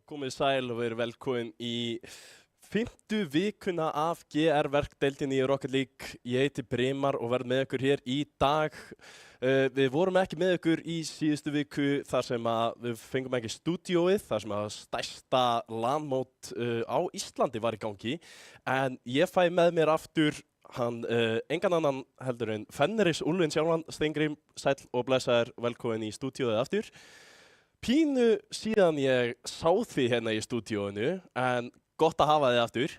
Komið sæl og verið velkomin í 5. vikuna af GR-verkdeildinni í Rocket League. Ég heiti Brimar og verð með ykkur hér í dag. Við vorum ekki með ykkur í síðustu viku þar sem að við fengum ekki stúdíóið, þar sem að stærsta LAN-mót á Íslandi var í gangi. En ég fæ með mér aftur hann engan annan heldur en Fenris Úlfinn sjálfan. Steingrim, sæll og blessaður, velkomin í stúdíóið aftur. Pínu síðan ég sá þig hérna í stúdíóinu, en gott að hafa þig aftur.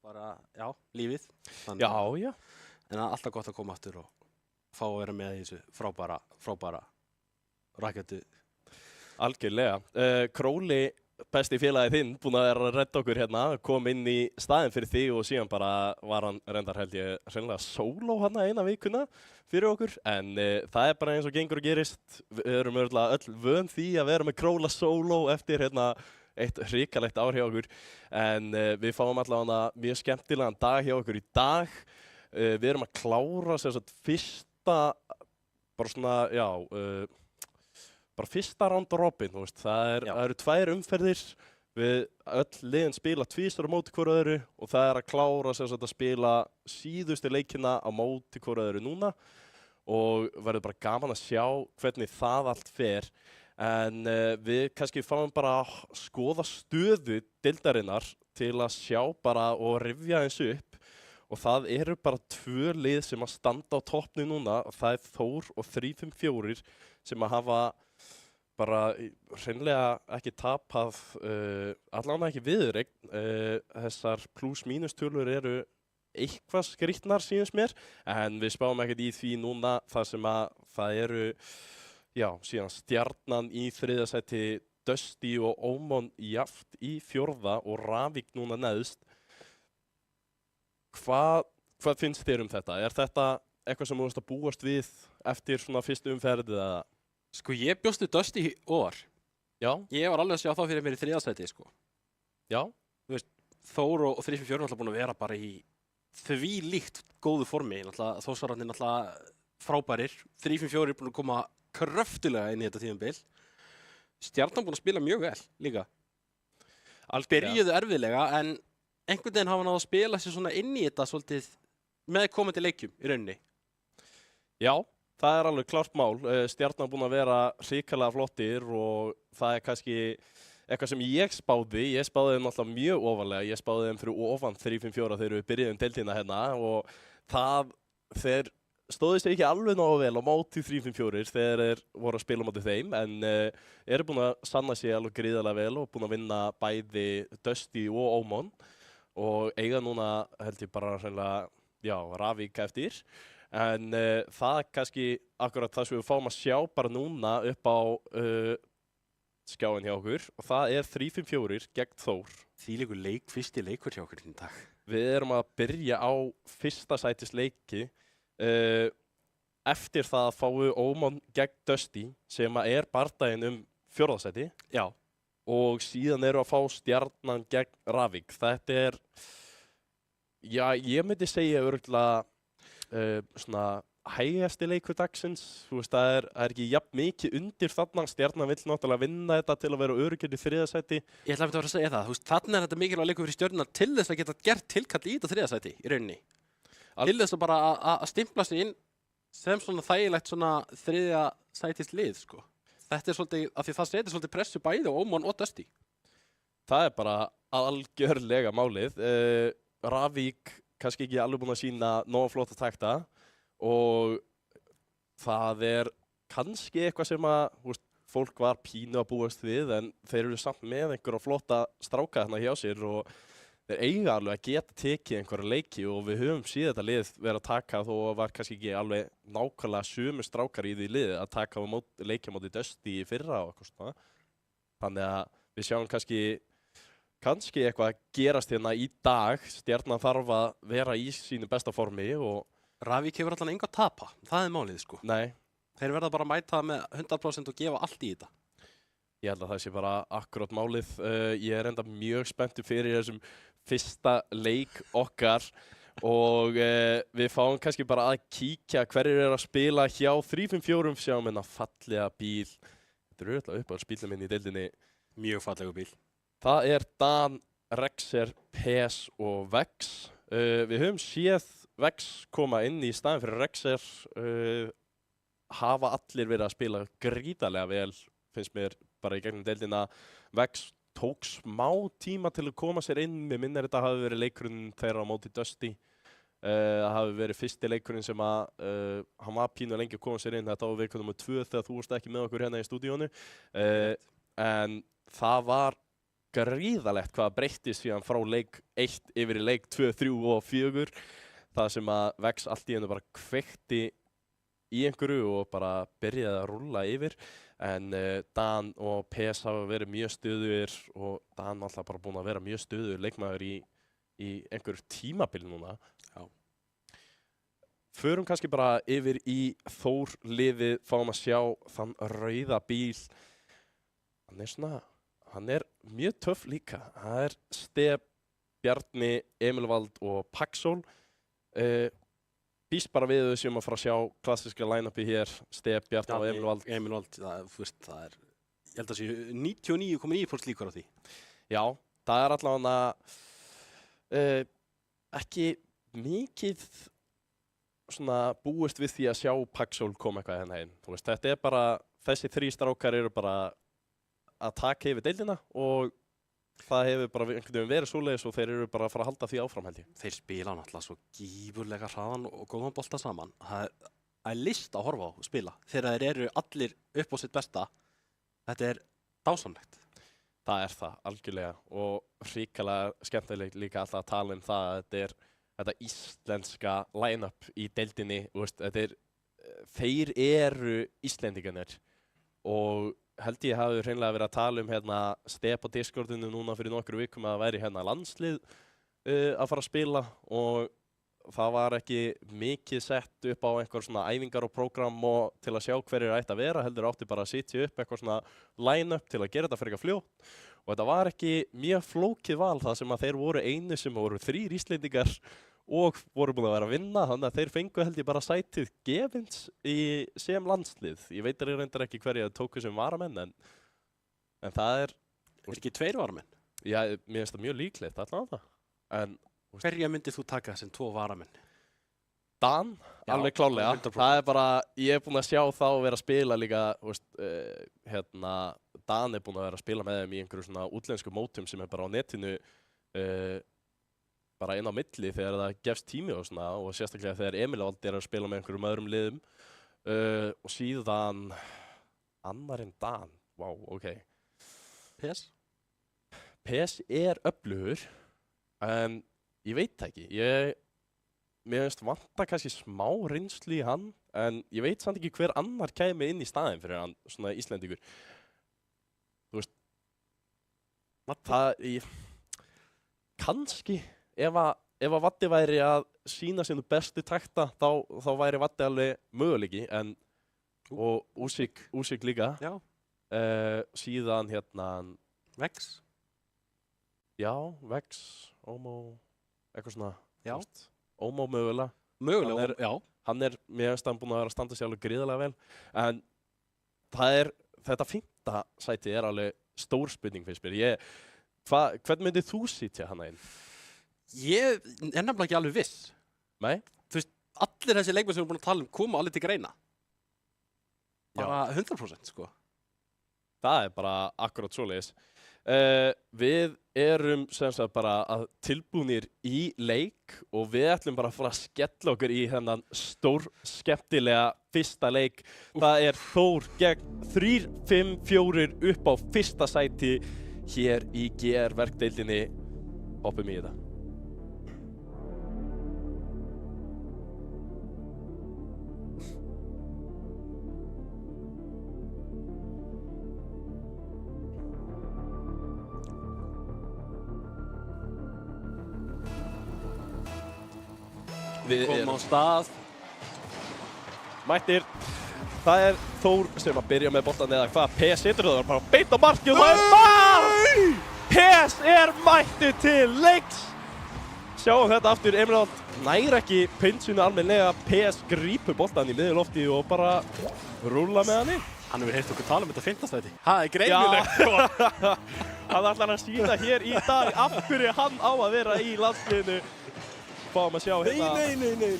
Bara, já, lífið. Já, já. En alltaf gott að koma aftur og fá að vera með í þessu frábæra rakettu. Algjörlega. Króli, besti félagið þinn, búinn að vera að redda okkur hérna, kom inn í staðinn fyrir þig og síðan bara var hann reyndar held ég hreinlega sóló hérna eina vikuna fyrir okkur. En það er bara eins og gengur og gerist. Við erum öll vön því að vera með Króla sóló eftir hérna eitt hrikalegt ár hjá okkur. En við fáum allavega mjög skemmtilegan dag hjá okkur í dag. Við erum að klára sem sagt fyrsta, bara svona, já, bara fyrsta round robin, þú veist. Það eru 2 umferðir. Við öll liðin spila tvisvar á móti hvoru öðru og það er að klára sem sagt að spila síðustu leikina á móti hvoru öðru núna og verður bara gaman að sjá hvernig það allt fer. En við kannski fáum bara að skoða stöðu deildarinnar til að sjá bara og rifja eins upp. Og það eru bara 2 lið sem að standa á toppnu núna. Það er Þór og 354 sem að hafa bara hreinlega ekki tapað, allavega ekki viðureign. Þessar plus-mínus tölur eru eitthvað skrýtnar síðans mér, en við spáum ekkert í því núna þar sem að það eru, já, síðan Stjarnan í 3. sæti, Dusty og Ómon jaft í 4. og Ravík núna neðst. Hvað finnst þér um þetta? Er þetta eitthvað sem þú veist að búast við eftir svona fyrstu umferð eða? Sko ég bjóstu Dusty ofar. Já, Ég var alveg að sjá þá fyrir mér í þriðasæti, sko. já, Þór og 3-4 er náttúrulega búin að vera bara í því líkt góðu formi. Þórsararnir náttúrulega frábærir. 3-4 er búin að koma kröftulega inn í þetta tímabil. Stjarnan búin að spila mjög vel líka. Byrjuðu erfiðlega en einhvern veginn hafa náðu að spila sér svona inn í þetta svolítið með komandi leikjum í rauninni. Já, það er alveg klárt mál. Stjarnan búin að vera hrikalega flottir og það er kannski eitthvað sem ég spáði þeim náttúrulega mjög ofarlega. Ég spáði þeim fyrir ofan 3-5-4 þegar við byrjuðum deildina hérna og þeir stóðist ekki alveg nógu vel á móti 3-5-4 þegar þeir voru að spila á móti þeim en eru búin að sanna sig alveg gríðarlega vel og búin að vinna bæði Dusty og Ómon og eiga núna held ég bara hreinlega, já, Ravík eftir. En það er kannski akkurat það sem við fáum að sjá bara núna upp á skjáin hjá okkur og það er 3-5-4 gegn Þór. Þvílíkur fyrsti leikur hjá okkur í dag. Við erum að byrja á fyrsta sætis leiki eftir það fáum við Ómon gegn Dusty sem er bardaginn fjórða sæti. Já. Og síðan eru að fá Stjarnan gegn Ravík. Þetta er, já, ég myndi segja örugglega svona hægasti leikur dagsins. Þú veist, það er ekki jafn mikið undir þarna. Stjarnan vill náttúrulega vinna þetta til að vera öruggir í þriðja sæti. Ég ætla að vera að segja það. Þú veist, þarna er þetta mikilvæg leikur fyrir Stjörnuna til þess að geta gert tilkall í þetta þriðja sæti í rauninni. Til þess að bara að stimpla sig inn sem svona þægilegt svona þriðja sætis lið, sko. Þetta er svolítið, af því það setur svolítið pressu bæði á Ómon og Dusty. Það er bara algjörlega málið. Ravík kannski ekki alveg búin að sýna nógu flott að takta og það er kannski eitthvað sem að fólk var pínu að búast við en þeir eru samt með einhverja flotta stráka þarna hjá sér og þeir eiga alveg að geta tekið einhverja leiki og við höfum síðan þetta lið verið að taka þó var kannski ekki alveg nákvæmlega sömu strákar í því lið að taka leikja móti Dusty í fyrra og eitthvað svona. Þannig að við sjáum kannski eitthvað að gerast hérna í dag. Stjarnan þarf að vera í sínu besta formi og Ravík hefur allan enga að tapa. Það er málið, sko. Nei. Þeir verða bara að mæta með 100% og gefa allt í þetta. Ég held að það sé bara akkurát málið. Ég er enda mjög spenntur fyrir þessum fyrsta leik okkar og við fáum kannski bara að kíkja hverjir eru að spila hjá 3-5-4 sjáum hérna fallega bíl. Þetta er auðvitað uppáhaldsbílinn minn í deildinni. Mjög fallegu bíl. Það er Dan, Rexer, Pes og Vex. Við höfum séð Vex koma inn í staðinn fyrir Rexer. Hafa allir verið að spila gríðarlega vel, finnst mér bara í gegnum deildina. Vex tók smá tíma til að koma sér inn. Mér minnir þetta hafi verið leikurinn þeirra á móti Dusty. Það hafi verið fyrsti leikurinn sem að hann var pínu lengi að koma sér inn. Þetta var leikur nr. 2 þegar þú varst ekki með okkur hérna í stúdíónu. En það var gríðarlegt hvað breyttist síðan frá leik 1 yfir í leik 2, 3 og 4. Það sem að Vex allt í hennu bara kveikti í einhverju og bara byrjaði að rúlla yfir. En Dan og Pes hafa verið mjög stöðugir og Dan alltaf bara búinn að vera mjög stöðugur leikmaður í einhverju tímabil núna. Já. Förum kannski bara yfir í Þór liðið, fáum að sjá þann rauða bíl. Hann er mjög töff líka. Það er Steb, Bjarni, Emilvald og Paxól. Býst bara við þau sem að fara að sjá klassiska line-upi hér, Steb, Bjarni og Emilvald. Emilvald, það er, ég held að sé 99,9% líkur á því. Já, það er allavega ekki mikið svona búist við því að sjá Paxól koma eitthvað hérna inn. Þú veist, þetta er bara, þessi 3 strákar eru bara að taka yfir deildina og það hefur bara einhvern veginn verið svoleiðis og þeir eru bara að fara að halda því áfram held ég. Þeir spila náttúrulega svo gífurlega hraðan og góðan bolta saman. Það er list að horfa á og spila. Þegar þeir eru allir upp á sitt besta, þetta er dásamlegt. Það er það, algjörlega. Og hrikalega skemmtilegt líka alltaf að tala það að þetta er þetta íslenska line-up í deildinni. Þeir eru Íslendingarnir og held ég hafi hreinlega verið að tala hérna Step á Discordinu núna fyrir nokkru vikum að það væri hérna landslið að fara að spila og það var ekki mikið sett upp á einhver svona æfingar og prógram og til að sjá hverjir ætti að vera, heldur átti bara að sitja upp eitthvað svona line-up til að gera þetta fyrir eitthvað fljótt. Og þetta var ekki mjög flókið val það sem að þeir voru einu sem voru 3 Íslendingar og voru búin að vera að vinna, þannig að þeir fengu held ég bara sætið gefins sem landslið. Ég veit reyndar ekki hverja tóku sem varamenn, en það er... Ekki 2 varamenn? Já, mér finnst það mjög líklegt allavega. En hverja myndið þú taka sem 2 varamenn? Dan, Já, alveg klálega. 100%. Það er bara, ég er búinn að sjá þá vera að spila líka, Dan er búinn að vera að spila með þeim í einhverju svona útlensku mótum sem er bara á netinu bara inn á milli þegar það gefst tími og svona, og sérstaklega þegar Emil Valdi er að spila með einhverjum öðrum liðum og síðan annar en Dan, wow, ok. PS er öflugur, en ég veit það ekki. Mér finnst vanta kannski smá reynslu í hann, en ég veit samt ekki hver annar kæmi inn í staðinn fyrir hann, svona Íslendingur. Þú veist, kannski, ef að Vatti væri að sýna sínu bestu takta, þá væri Vatti alveg möguleiki, og Úsík líka. Já. Síðan Vex? Já, Vex, Ómó, eitthvað svona. Já. Ómó mögulega. Mögulega, já. Hann er, mér finnst hann búinn að vera að standa sér alveg gríðarlega vel. En þetta 5. sæti er alveg stór spurning finnst mér. Hvern myndið þú sitja hana inn? Ég er nefnilega ekki alveg viss. Nei? Þú veist, allir þessi leikmenn sem við erum búin að tala um koma alveg til greina. Bara 100% sko. Það er bara akkurat svoleiðis. Við erum sem sagt bara tilbúnir í leik og við ætlum bara að fara að skella okkur í þennan stór skemmtilega fyrsta leik. Það er Þór gegn 3-5-4 upp á fyrsta sæti hér í GR verkdeildinni. Hoppum í þetta. Við Komum á stað. Mættir. Það er Þór sem að byrja með boltan eða hvað. PS situr það bara beint á markið og það er mark! PS er mættur til leiks. Sjáum þetta aftur. Emil Áll nær ekki pinsinu almennilega. PS grípur boltan í miðjulofti og bara rúlla með hann inn. Hann hefur heyrt okkur tala um þetta 5. sæti. Það er greinilegt. Hann ætlar að sýna hér í dag af hverju hann á að vera í landsliðinu. Fáum að sjá hérna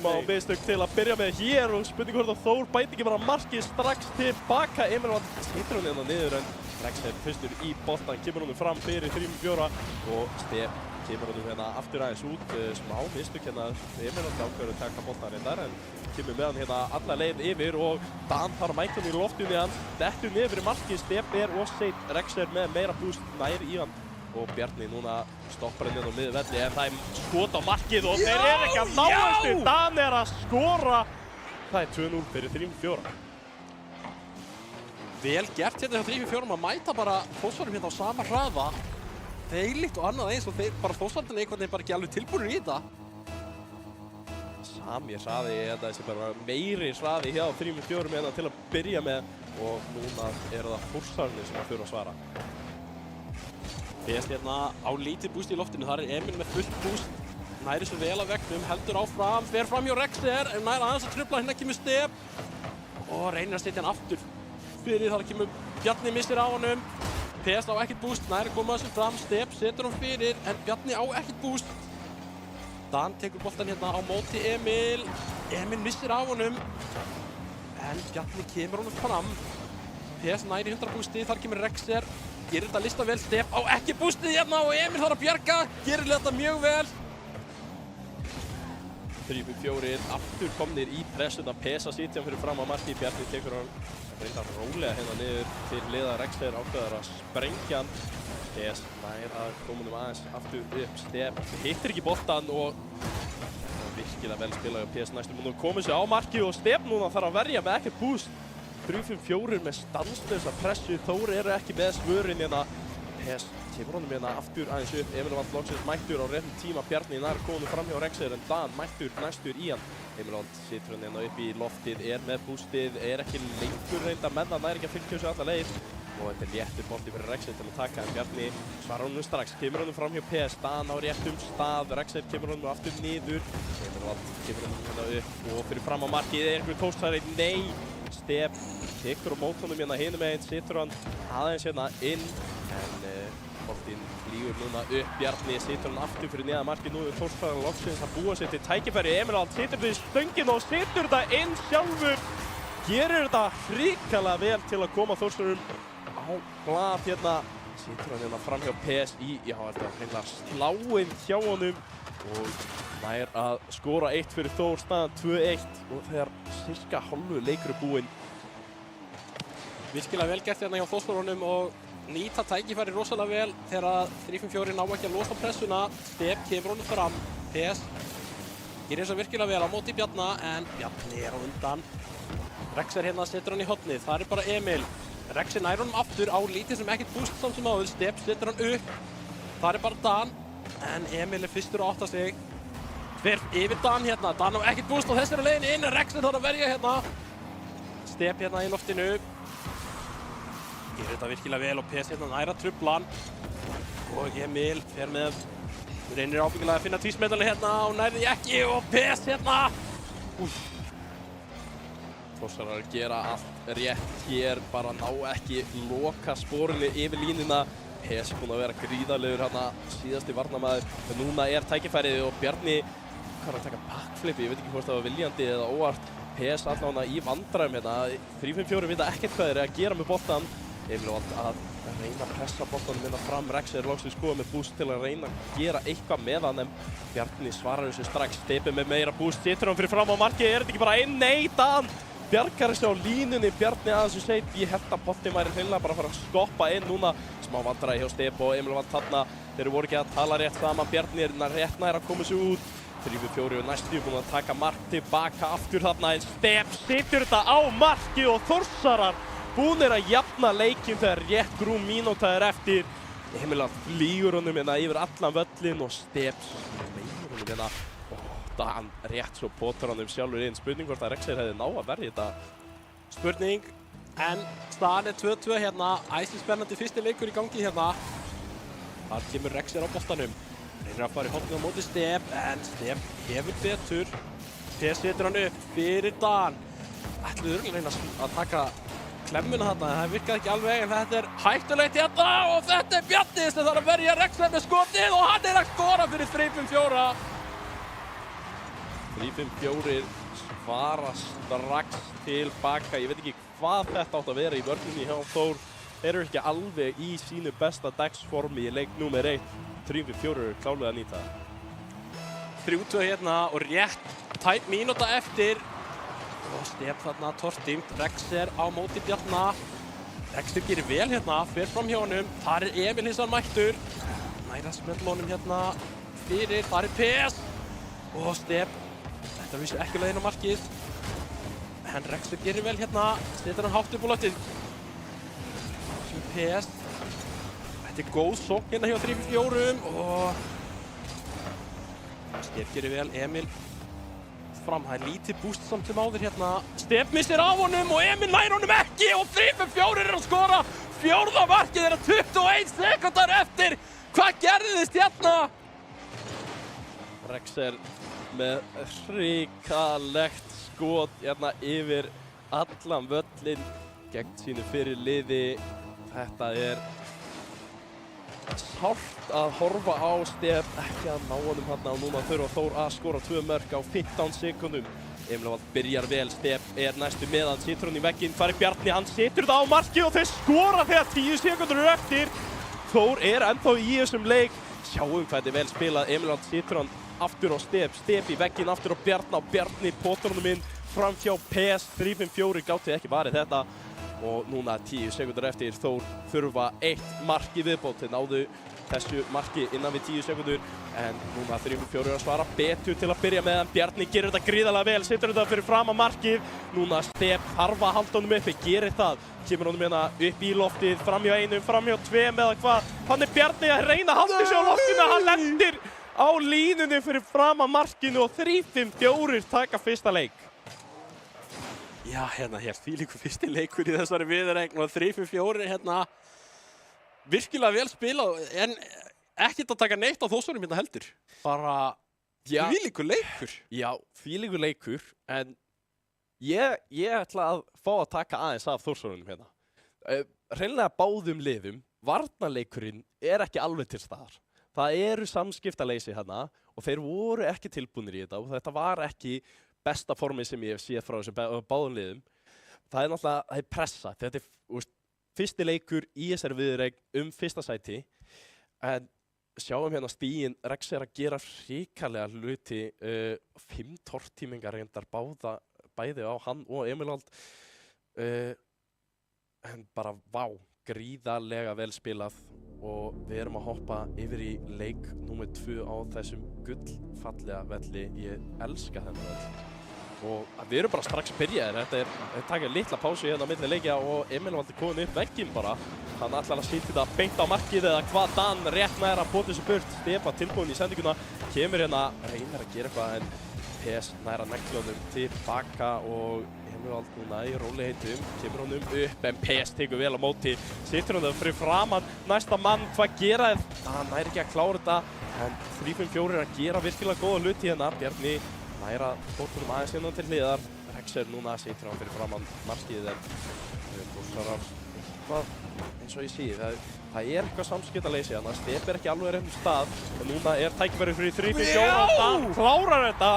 smá mistök til að byrja með hér og spurning hvort að Þór bæti ekki bara markið strax tilbaka. Emil Áll situr hann hérna niður en Rex er fyrstur í boltan, kemur honum fram fyrir 3-4 og Stef kemur honum hérna aftur aðeins út. Smá mistök hérna, Emil Áll ákveður að taka boltan reyndar en kemur með hann hérna alla leið yfir og Dan þarf að mæta hann í loftinu hann. Dettur niður fyrir markið, Stef er og Seint. Rex er með meira búst nær í hann. Og Bjarni núna stoppar henni á miðvelli en það er skot á markið og þeir eru ekki að ná þessu. Dan er að skora. Það er 2-0 fyrir 3-4. Vel gert hérna hjá 3-4 að mæta bara Þórsvarum hérna á sama hraða. Þeilíkt og annað eins og þeir bara Þórsvarnir einhvern veginn bara ekki alveg tilbúinir í þetta. Sami hraði, þessi bara meiri hraði hjá 3-4 hérna til að byrja með og núna eru það Þórsvarnir sem að þurfa að svara. PS hérna á lítið búst í loftinu, þar er Emil með fullt búst. Næri svo vel að vegnum, heldur áfram, fer fram hjá Rexer, en nær aðeins að trufla hérna kemur Stef og reynir að setja hann aftur fyrir, þar kemur Bjarni missir á honum. PS á ekkert búst, næri koma þessu fram, Stef setur hann fyrir, en Bjarni á ekkert búst. Dan tekur boltan hérna á móti Emil, Emil missir á honum, en Bjarni kemur honum fram. PS næri 100 bústi, þar kemur Rexer. Gerir þetta lista vel, Stef á ekki bústið hérna og Emil þarf að bjarga, gerir þetta mjög vel. 3-4 aftur komnir í pressuna, Pesa sitja fyrir fram á markið, Bjarni tekur hann reyndar rólega hérna niður til liða Rexer ákveðar að sprengja hann. PS nær að koma honum aðeins aftur upp, Stef hittir ekki boltan og virkilega vel spilað hjá PS næstum og nú komið sér á markið og Stef núna þarf að verja með ekkert búst. 3-5-4 með stanslausa pressu, Þór eru ekki með svörin hérna. PS kemur honum hérna aftur aðeins upp. Emil Vald loksins mættur á réttum tíma. Bjarni nær komið fram hjá Rexer en Dan mættur næstur í hann. Emil Vald situr hann hérna upp í loftið, með boostið, ekki lengur reynda menn, nær ekki að fylgja þessu alla leið. Og þetta léttur bolti fyrir Rexer til að taka en Bjarni svarar honum strax. Kemur honum fram hjá PS, Dan á réttum stað. Rexer kemur honum aftur niður. Emil Vald kemur honum hérna upp og fyrir fram á markið. Einhver tóstfæri, nei! Step tekur á mót honum hérna hinum meginn, situr hann aðeins hérna inn. En boltinn flýgur núna upp. Bjarni situr hann aftur fyrir neðan markið. Nú er Þórsfæðan loksins að búa sér til tækifæri. Emil Vald situr við stöngina og situr þetta inn sjálfur. Gerir þetta hrikalega vel til að koma Þórsfæðurum á blað hérna. Situr hann hérna fram hjá PSI. Já, þetta er hreinlega sláinn hjá honum. Og nær að skora 1 fyrir Þór, staðan 2-1. Og þegar cirka hálfu leikur er búinn. Virkilega vel gert hérna hjá Þórsfjörunum og nýta tækifæri rosalega vel þegar 3-5-4 ná ekki að losa pressuna. Step kemur honum fram. PS gerir þess að virkilega vel á móti Bjarna en Bjarni er á undan. Rexer hérna setur hann í hornið. Það er bara Emil. Rexer nær honum aftur á lítið sem ekkert búst samt sem áður. Step setur hann upp. Það er bara Dan en Emil er fyrstur að átta sig. Fer yfir Dan hérna. Dan á ekkert búst á þessari leiðinni inn. Rexer þarf að verja hérna. Step hérna í loftinu. Gerir þetta virkilega vel og PS hérna nær að trufla hann. Og Emil fer með, reynir ábyggilega að finna tvísmetalinn hérna og nærði ekki og PS hérna. Þórsarar gera allt rétt hér, bara ná ekki loka sporinu yfir línuna. PS búinn að vera gríðarlegur hérna síðasti varnarmaður. En núna er tækifærið og Bjarni hvað er að taka backflipi, ég veit ekki hvort það var viljandi eða óvart. PS allavega í vandræðum hérna. 3-5-4 vita ekkert hvað þeir eru að gera með boltann. Emil Vald að reyna að pressa boltanum hérna fram. Rexer loksins með boost til að reyna að gera eitthvað með hann en Bjarni svarar þessu strax. Steppi með meira boost, situr hann fyrir fram á markið. Er þetta ekki bara inn? Nei, Dan bjargar þessu á línunni. Bjarni að þessu seit. Ég held að boltinn væri hreinlega bara að fara að skoppa inn núna. Smá vandræði hjá Steppi og Emil Vald þarna. Þeir voru ekki að tala rétt saman. Bjarni er rétt nær að koma sér út. 3-4 og næstu búinn að taka mark tilbaka aftur þarna en Stepp situr þetta á marki og Þórsarar búnir að jafna leikinn þegar rétt rúm mínúta er eftir. Emil Vald flýgur honum hérna yfir allan völlinn og Stepp meður honum hérna og Dan rétt svo potar honum sjálfur inn. Spurning hvort að Rexer hefði ná að verja þetta. Spurning, en staðan er 2-2 hérna. Æsispennandi fyrsti leikur í gangi hérna. Þar kemur Rexer á boltanum. Reynir að fara í hornið á móti Stepp, en Stepp hefur betur. PS setur hann upp fyrir Dan. Ætluðu örugglega reyna að taka klemmuna þarna, það virkaði ekki alveg, en þetta er hættulegt hérna og þetta er Bjarni sem þarf að verja Rexer með skotið og hann er að skora fyrir 3-5-4. 3-5-4 svara strax tilbaka. Ég veit ekki hvað þetta átt að vera í vörninni hjá Þór. Þeir eru ekki alveg í sínu besta dagsformi í leik númer 1. 3-4 eru klálega að nýta. 3-2 hérna og rétt tæp mínúta eftir. Og Stepp þarna tortímt. Rexer á móti Bjarna. Rexer gerir vel hérna, fer fram hjá honum. Þar er Emil hins vegar mættur. Næra smella honum hérna fyrir. Þar er PS. Og Stepp. Þetta vissi ekki leiðin á markið. En Rexer gerir vel hérna. Setur hann hátt upp á loftið. PS. Þetta er góð sókn hérna hjá 3-4 og Stepp gerir vel. Emil fram, það er lítið búst samt sem áður hérna. Stepp missir af honum og Emil nær honum ekki og 3-4 er að skora. Fjórða markið er að 21 sekundar eftir. Hvað gerðist hérna? Rexer með hrikalegt skot hérna yfir allan völlinn gegn sínu fyrir liði. Þetta er sárt að horfa á Stepp ekki að ná honum hérna og núna þurfa Þór að skora 2 mörk á 15 sekundum. Emil Vald byrjar vel, Stepp er næstu með hann, situr hann í vegginn, hvar er Bjarni, hann setur þetta á markið og þeir skora þegar 10 sekundur eru eftir. Þór er ennþá í þessum leik. Sjáum hvað þetta er vel spilað. Emil Vald situr hann aftur á Stepp, Stepp í vegginn aftur á Bjarna og Bjarni potar honum inn fram hjá PS. 3-5-4 gátti ekki varið þetta. Og núna 10 sekundur eftir Þór þurfa 1 mark í viðbót. Þeir náðu þessu marki innan við 10 sekundur en núna 3-4 að svara betur til að byrja með en Bjarni gerir þetta gríðarlega vel, setur þetta fyrir fram að markið. Núna Stepp þarf að halda honum uppi, gerir það. Kemur honum hérna upp í loftið, framhjá einum, framhjá tveim eða hvað. Hann Bjarni að reyna að halda sig á loftinu, hann lendir á línunni fyrir framan markinu og 3-5-4 taka fyrsta leik. Já, hérna, þvílíkur fyrsti leikur í þessari viðureign og 3-4 hérna virkilega vel spilað en ekkert að taka neitt á Þórsarum hérna heldur. Bara þvílíkur leikur. Já, þvílíkur leikur, en ég ætla að fá að taka aðeins af Þórsarunum hérna. Hreinlega báðum liðum, varnarleikurinn ekki alveg til staðar. Það eru samskiptaleysi hérna og þeir voru ekki tilbúnir í þetta og þetta var ekki besta formið sem ég hef séð frá þessum báðum liðum. Það er náttúrulega, það er pressa. Þetta fyrsti leikur í þessari viðureign fyrsta sæti, en sjáum hérna stíginn, Rex að gera hrikalega hluti, 5 tortímingar reyndar bæði á hann og Emilvald, en bara gríðarlega vel spilað og við erum að hoppa yfir í leik númer 2 á þessum gullfallega velli. Ég elska þennan vell. Og við erum bara strax byrjaðir. Þetta taka litla pásu hérna á milli leikja og Emilvald komin upp vegginn bara. Hann ætlar að sýta þetta beint á markið eða hvað Dan rétt nær að bóta þessu burt. Stefán tilbúinn í sendinguna, kemur hérna, reynir að gera eitthvað en PS nær að negla honum tilbaka og Emilvald núna í róliheitum, kemur honum upp en PS tekur vel á móti, situr honum fyrir framan næsta mann, hvað gera þeir? Hann nær ekki að klára þetta en 3-5-4 að gera virkilega góða hluti hérna. Bjarni nær að bóta honum aðeins hérna til hliðar. Rex núna situr hann fyrir framan markið en Þórsarar eitthvað eins og ég sé, það eitthvað samskiptaleysi hérna, Step ekki alveg réttum stað en núna tækifæri fyrir 3-5-4 og Dan klárar þetta.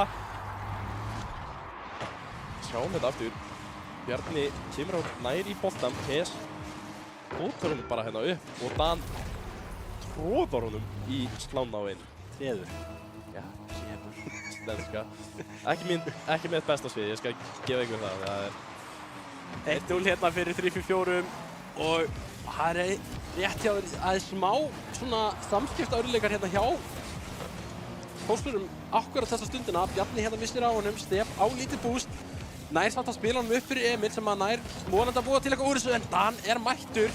Sjáum þetta aftur, Bjarni kemur á nær í boltan, PS bótar honum bara hérna upp og Dan tróðar honum í slána á einu. Treður. Já, treður. Slenska. Ekki mitt besta svið, ég skal gefa ykkur það. 1-0 hérna fyrir 3-4 og það rétt hjá aðeins smá svona samskiptaörðuleikar hérna hjá Þórsurum akkurat þessa stundina. Bjarni hérna missir á honum, Step á lítið búst. Nær samt að spila honum upp fyrir Emil sem að nær vonandi að búa til eitthvað úr þessu en Dan mættur.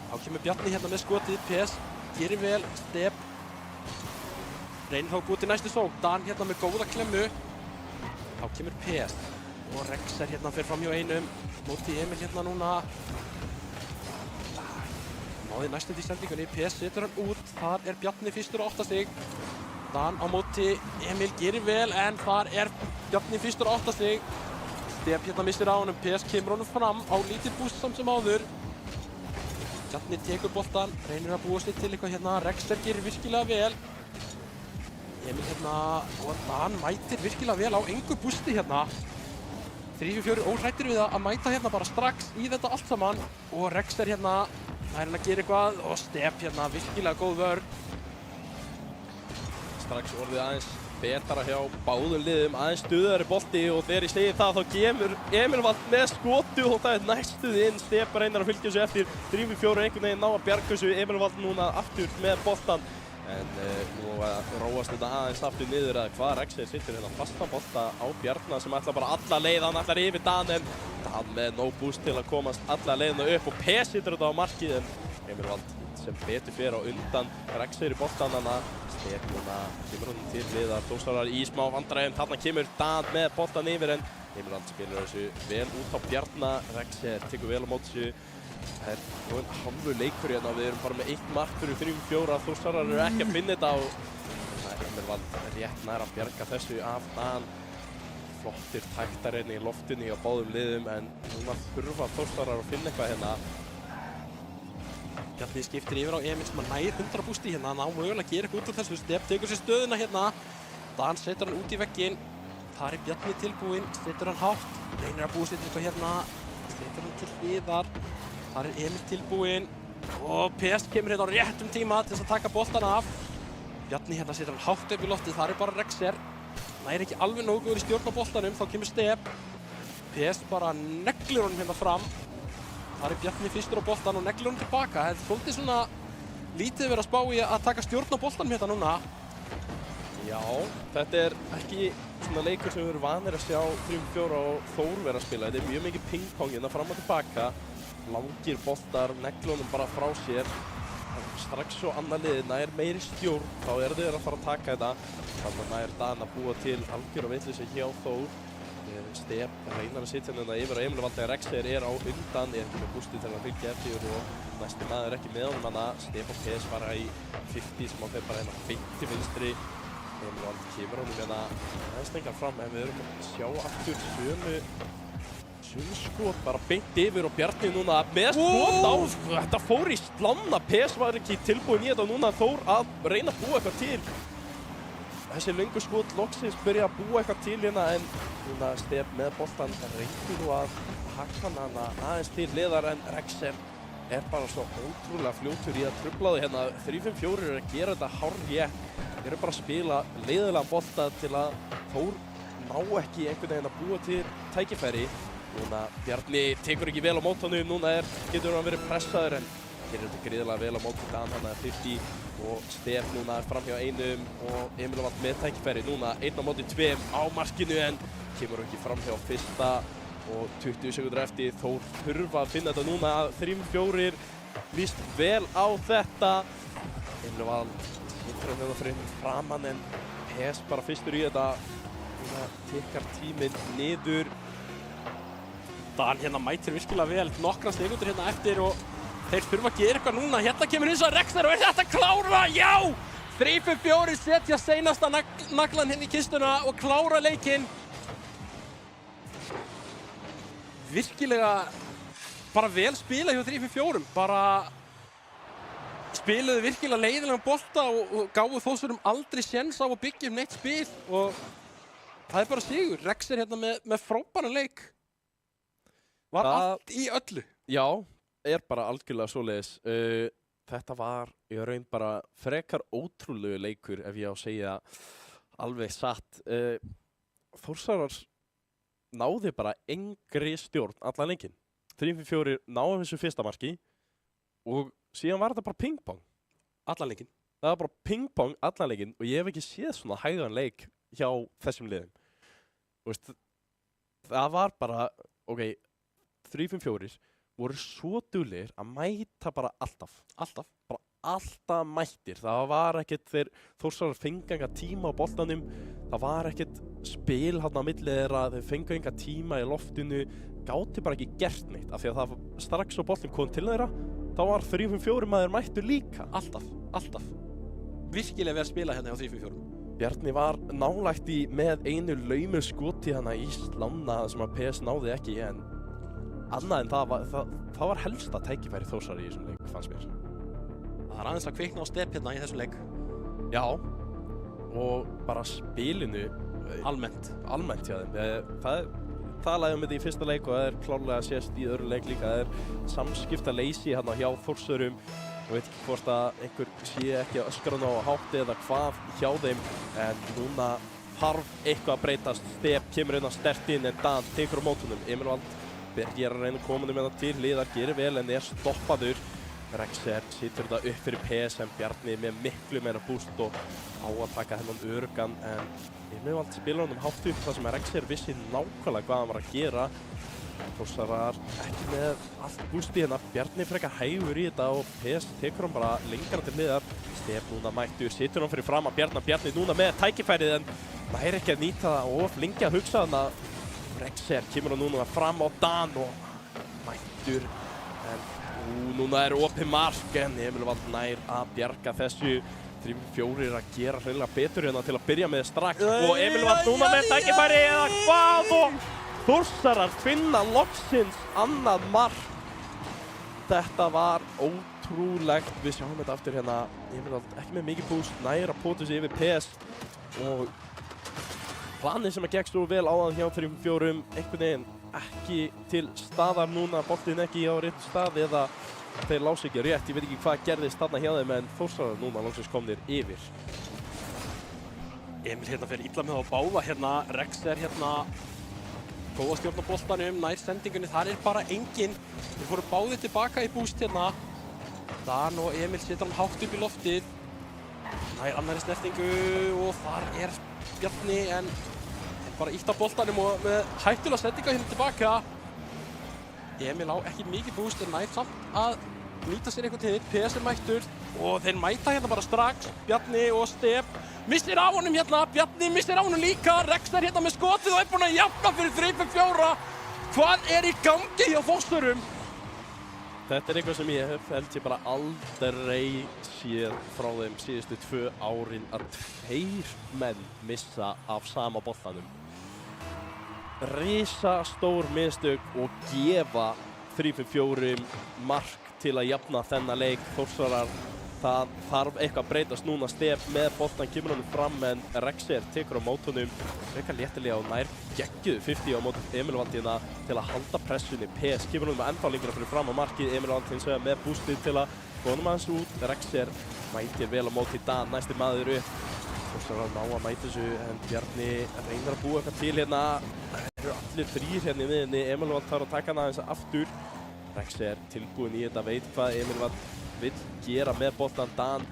Þá kemur Bjarni hérna með skotið, PS gerir vel, Step reynir þá að búa til næstu sókn. Dan hérna með góða klemmu. Þá kemur PS og Rex hérna fyrir fram hjá einum móti Emil hérna núna. Náði næstum því sendingunni, PS setur hann út, þar Bjarni fyrstur á 8 stig. Dan á móti Emil gerir vel en þar Bjarni fyrstur á 8 stig. Step hérna missir á honum, PS kemur honum fram á lítið búst samt sem áður. Bjarni tekur boltan, reynir að búa sig til eitthvað hérna, Rex gerir virkilega vel. Emil hérna og Dan mætir virkilega vel á engu bústi hérna. 3-4 óhrættir við að mæta hérna bara strax í þetta allt saman og Rex hérna nær að gera eitthvað og Step hérna virkilega góð vörn. Strax orðið aðeins betara hjá báðum liðum, aðeins stuðari bolti og þegar ég segi það þá kemur Emilvald með skotu og það næstuð inn. Step reynar að fylgja þessu eftir 3-4 einhvern veginn ná að bjarga þessu. Emilvald núna aftur með boltan en nú róast þetta aðeins aftur niður að hvað Rex situr hérna fasta bolta á Bjarna sem ætlar bara alla leið, hann ætlar yfir Dan en Dan með no boost til að komast alla leiðina upp og PS situr þetta á markið en Emilvald sem betur fyrir á undan Rex í boltan hana. Step núna kemur honum til hliðar, Þórsarar í smá vandræðum, þarna kemur Dan með boltan yfir en Emilvald spilar þessu vel út á Bjarna. Rex tekur vel á móti þessu. Það nú hálfur leikur hérna, við erum bara með 1 mark fyrir 3-4, Þórsarar ekki að finna þetta og það Emilvald rétt nær að bjarga þessu af Dan. Flottir taktar hérna í loftinu á báðum liðum en núna þurfa Þórsarar að finna eitthvað hérna. Bjarni skiptir yfir á Emil sem að nær 100 bústi hérna, hann á mögulega að gera eitthvað út úr þessu. Step tekur sér stöðuna hérna, Dan setur hann út í vegginn, þar Bjarni tilbúinn, setur hann hátt, reynir að búa sér til eitthvað hérna, setur hann til hliðar, þar Emil tilbúinn og PS kemur hérna á réttum tíma til þess að taka boltan af. Bjarni hérna setur hann hátt upp í loftið, þar bara Rexer, nær ekki alveg nógu góður í stjórn á boltanum, þá kemur Step, PS bara neglir honum hérna fram. Þar Bjarni fyrstur á boltan og neglir honum tilbaka. Það svolítið svona lítið verið að spá í að taka stjórn á boltanum hérna núna. Já, þetta ekki svona leikur sem við erum vanir að sjá 3-4 og Þór vera að spila. Þetta mjög mikið ping-pong hérna fram og tilbaka. Langir boltar, neglir honum bara frá sér. strax svo annar liðið nær meiri stjórn, þá þeir að fara að taka þetta. Þannig nær Dan að búa til algjör og vitleysu hjá Þór. Stef reynar að sitja hérna yfir á Emil Valdi. Rexer á undan, ekki með bústi til að fylgja eftir og næsti maður ekki með honum hana. Stef og PS fara í 50 sem á þeir bara hérna beint til vinstri. Emil Valdi kemur honum hérna aðeins lengra fram en við erum að sjá aftur sömu skot bara beint yfir og Bjarni núna með skot á. Þetta fór í slána. PS var ekki tilbúin í þetta og núna Þór að reyna að búa eitthvað til. Þessi löngu skot loksins byrja að búa eitthvað til hérna en núna Stef með boltan reynir nú að hakka hana aðeins til liðar en Rexer bara svo ótrúlega fljótur í að trufla þau hérna. 3-5-4 að gera þetta hárrétt. Þeir eru bara að spila leiðilega bolta til að Þór ná ekki einhvern veginn að búa til tækifæri. Núna Bjarni tekur ekki vel á mót honum, núna getur hann verið pressaður en gerir þetta gríðarlega vel á mót Dan hann að 50 og Stef núna fram hjá einum og Emil Vald með tækifæri núna 1 á móti 2 á markinu en kemur ekki fram hjá fyrsta og 20 sekundur eftir. Þór þurfa að finna þetta núna 3-4 líst vel á þetta. Emil Vald hittur hann hérna fyrir framann en PS bara fyrstur í þetta. Núna tikkar tíminn niður. Dan hérna mætir virkilega vel nokkra sekundur hérna eftir og þeir þurfa að gera eitthvað núna. Hérna kemur eins og Rexer og þetta klára? Já! 3-5-4 setja seinasta naglan hérna í kistuna og klára leikinn. Virkilega bara vel spila hjá 3-5-4. Bara spiluðu virkilega leiðilegan bolta og gáfu Þórsurum aldrei séns á að byggja neitt spil og það bara sigur. Rexer hérna með frábæran leik. Var allt í öllu. Já, bara algjörlega svoleiðis. Þetta var í raun bara frekar ótrúlegu leikur ef ég á að segja alveg satt. Þórsarar náði bara engri stjórn allan leikinn. 3-4 náðu þessu fyrsta marki og síðan var þetta bara ping-pong. Allan leikinn. Það var bara ping-pong allan leikinn og ég hef ekki séð svona hægan leik hjá þessum liðum. Það var bara, 3-5-4 voru svo duglegir að mæta bara alltaf. Bara alltaf mættir. Það var ekkert Þórsarar fengu enga tíma á boltanum. Það var ekkert spil hérna á milli þeirra. Þeir fengu enga tíma í loftinu. Gátu bara ekki gert neitt af því að það strax á boltin kom til þeirra. Þá var 3-5-4 maður mættur líka. Alltaf. Virkilega vel spila hérna á 3-5-4. Bjarni var nálægt með einu laumu skoti hana í slána sem að PS náði ekki en annað en það var helsta tækifæri Þórsara í þessum leik, fannst mér. Það aðeins að kvikna á Stef hérna í þessum leik. Já, og bara spilinu Almennt hjá þeim. Það talaði þetta í fyrsta leik og það klárlega sést í öðru leik líka. Það samskiptaleysi hérna hjá Þórsurum. Ég veit ekki hvort að einhver sé ekki að öskra á hátti eða hvað hjá þeim en núna þarf eitthvað að breytast. Stef kemur inn á sterkt inn en Dan tekur á mótunum. Emil Vald byrjar að reyna að koma með það til liðar, gerir vel en stoppaður. Rexer situr þetta upp fyrir PS en Bjarni með miklu meira búst og á að taka hennan öruggan en Emil Vald spilar honum hátt upp þar sem Rexer vissi nákvæmlega hvað hann var að gera. Þórsarar ekki með allt bústi hérna. Bjarni frekar hægur í þetta og PS tekur hann bara lengra til liðar. Stef núna mættur, situr hann fyrir fram að Bjarni núna með tækifærið en næri ekki að nýta það og lengi að hugsa þann að Rexer kemur hann núna fram á Dan og mættur en núna opið mark en Emil Vald nær að bjarga þessu. 3-4 að gera hreinlega betur hérna til að byrja með strax og Emil Vald núna með tækifæri eða hvað og Þórsarar finna loksins annað mark. Þetta var ótrúlegt. Við sjáum þetta aftur hérna. Emil Vald ekki með mikið búst, nær að póta sig yfir PS og planið sem gekk svo vel áðan hjá 3-4 einhvern veginn ekki til staðar núna, boltinn ekki á réttu stað eða þeir lásu ekki rétt. Ég veit ekki hvað gerðist þarna hjá þeim en Þórsarar núna loksins komnir yfir. Emil hérna fer illa með á báða hérna. Rexer hérna góð að stjórna boltanum, nær sendingunni, þar bara enginn. Þeir fóru báðir tilbaka í búst hérna. Dan og Emil setur hann hátt upp í loftið. Nær annari snertingu og þar Bjarni en bara ítt á boltanum og með hættulega sendinga hérna tilbaka. Emil á ekki mikið búst en nær samt að nýta sér eitthvað til, PS mættur og þeir mæta hérna bara strax, Bjarni og Step missir af honum hérna, Bjarni missir af honum líka, Rex hérna með skotið og búinn að jafna fyrir 3-4. Hvað í gangi hjá Þórsurum? Þetta eitthvað sem ég held ég bara aldrei séð frá þeim síðustu 2 árin að 2 menn missa af sama boltanum. Risastór mistök og gefa 3-4 mark til að jafna þennan leik. Þórsarar, það þarf eitthvað að breytast núna. Stef með boltan kemur honum fram en Rexer tekur á mótunum frekar léttilega og nær geggjuðu 50 á móti Emil Valentína til að halda pressunni. PS kemur honum ennþá lengra fyrir fram á markið. Emil Valentína með boostið til að konum hans út. Rexer mætir vel á móti Dan, næsti maður upp. Þórsarar ná að mæta þessu en Bjarni reynir að búa eitthvað til hérna. Það eru allir 3 hérna í miðjunni. Emil Valentína þarf að taka hana aðeins aftur. Rexer tilbúinn í þetta, veit hvað Emil Valentína vill gera með boltan. Dan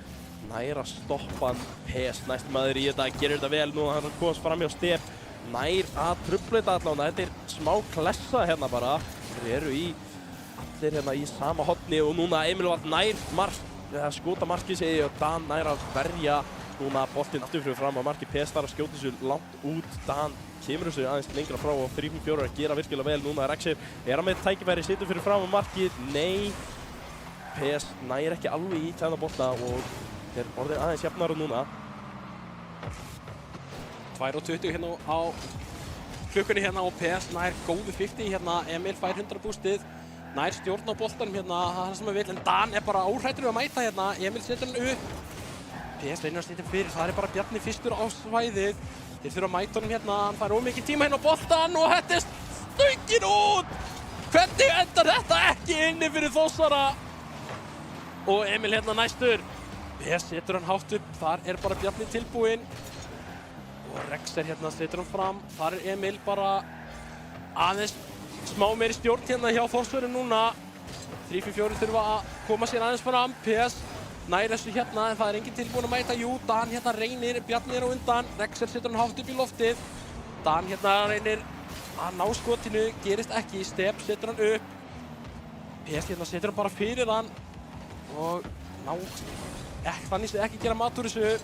nær að stoppa hann. PS næsti maður í þetta, gerir þetta vel. Nú hann komast fram hjá Stef. Nær að trufla þetta allavega. Þetta er smá klessa hérna bara. Þeir eru allir hérna í sama horni og núna Emil Valentína nær skota markið segi og Dan nær að verja. Núna boltinn aftur fyrir fram á markið. PS þarf að skjóta þessu langt út. Dan kemur þessu aðeins lengra frá og 3-4 að gera virkilega vel. Núna Rexer hann með tækifæri, situr fyrir fram á markið. Nei. PS nær ekki alveg í þennan bolta og þeir orðið aðeins jafnara núna. 2:20 hérna á klukkunni hérna og PS nær góðu 50 hérna. Emil fær 100 boostið, nær stjórn á boltanum hérna, það er það sem hann vill, en Dan bara óhræddur við að mæta hérna. Emil setur hann upp. PS reynir að stýta fyrir, það er bara Bjarni fyrstur á svæðið. Þeir þurfa að mæta honum hérna, hann fær ómikið tíma hérna á boltan og þetta er stöngin út! Hvernig endar þetta ekki inni fyrir Þórsara? Og Emil hérna næstur. PS setur hann hátt upp, þar er bara Bjarni tilbúinn. Og Rexer hérna setur hann fram, þar er Emil bara aðeins smá meiri stjórn hérna hjá Þórsöru núna. 3-4 þurfa að koma sér aðeins fram. PS nær þessu hérna en það er enginn tilbúinn að mæta. Jú, Dan hérna reynir, Bjarni á undan. Rexer setur hann hátt upp í loftið. Dan hérna reynir að ná skotinu, gerist ekki. Step setur hann upp. PS hérna setur hann bara fyrir hann. Og þannig sé ekki gera mat úr þessu.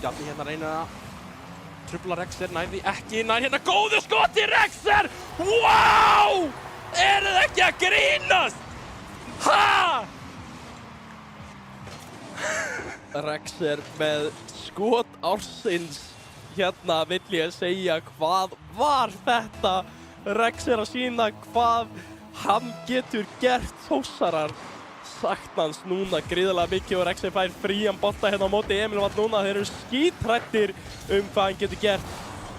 Bjarni hérna reynir að trufla Rexer, nær því ekki. Nær hérna góðu skoti Rexer! Wow! Er það ekki að grínast? Ha! Rexer með skot ársins. Hérna vill ég segja, hvað var þetta? Rexer að sýna hvað hann getur gert. Þórsarar saktans núna gríðarlega mikið og Rexer fær frían bolta hérna á móti Emil Valentína núna. Þeir eru skítrættir hvað hann getur gert.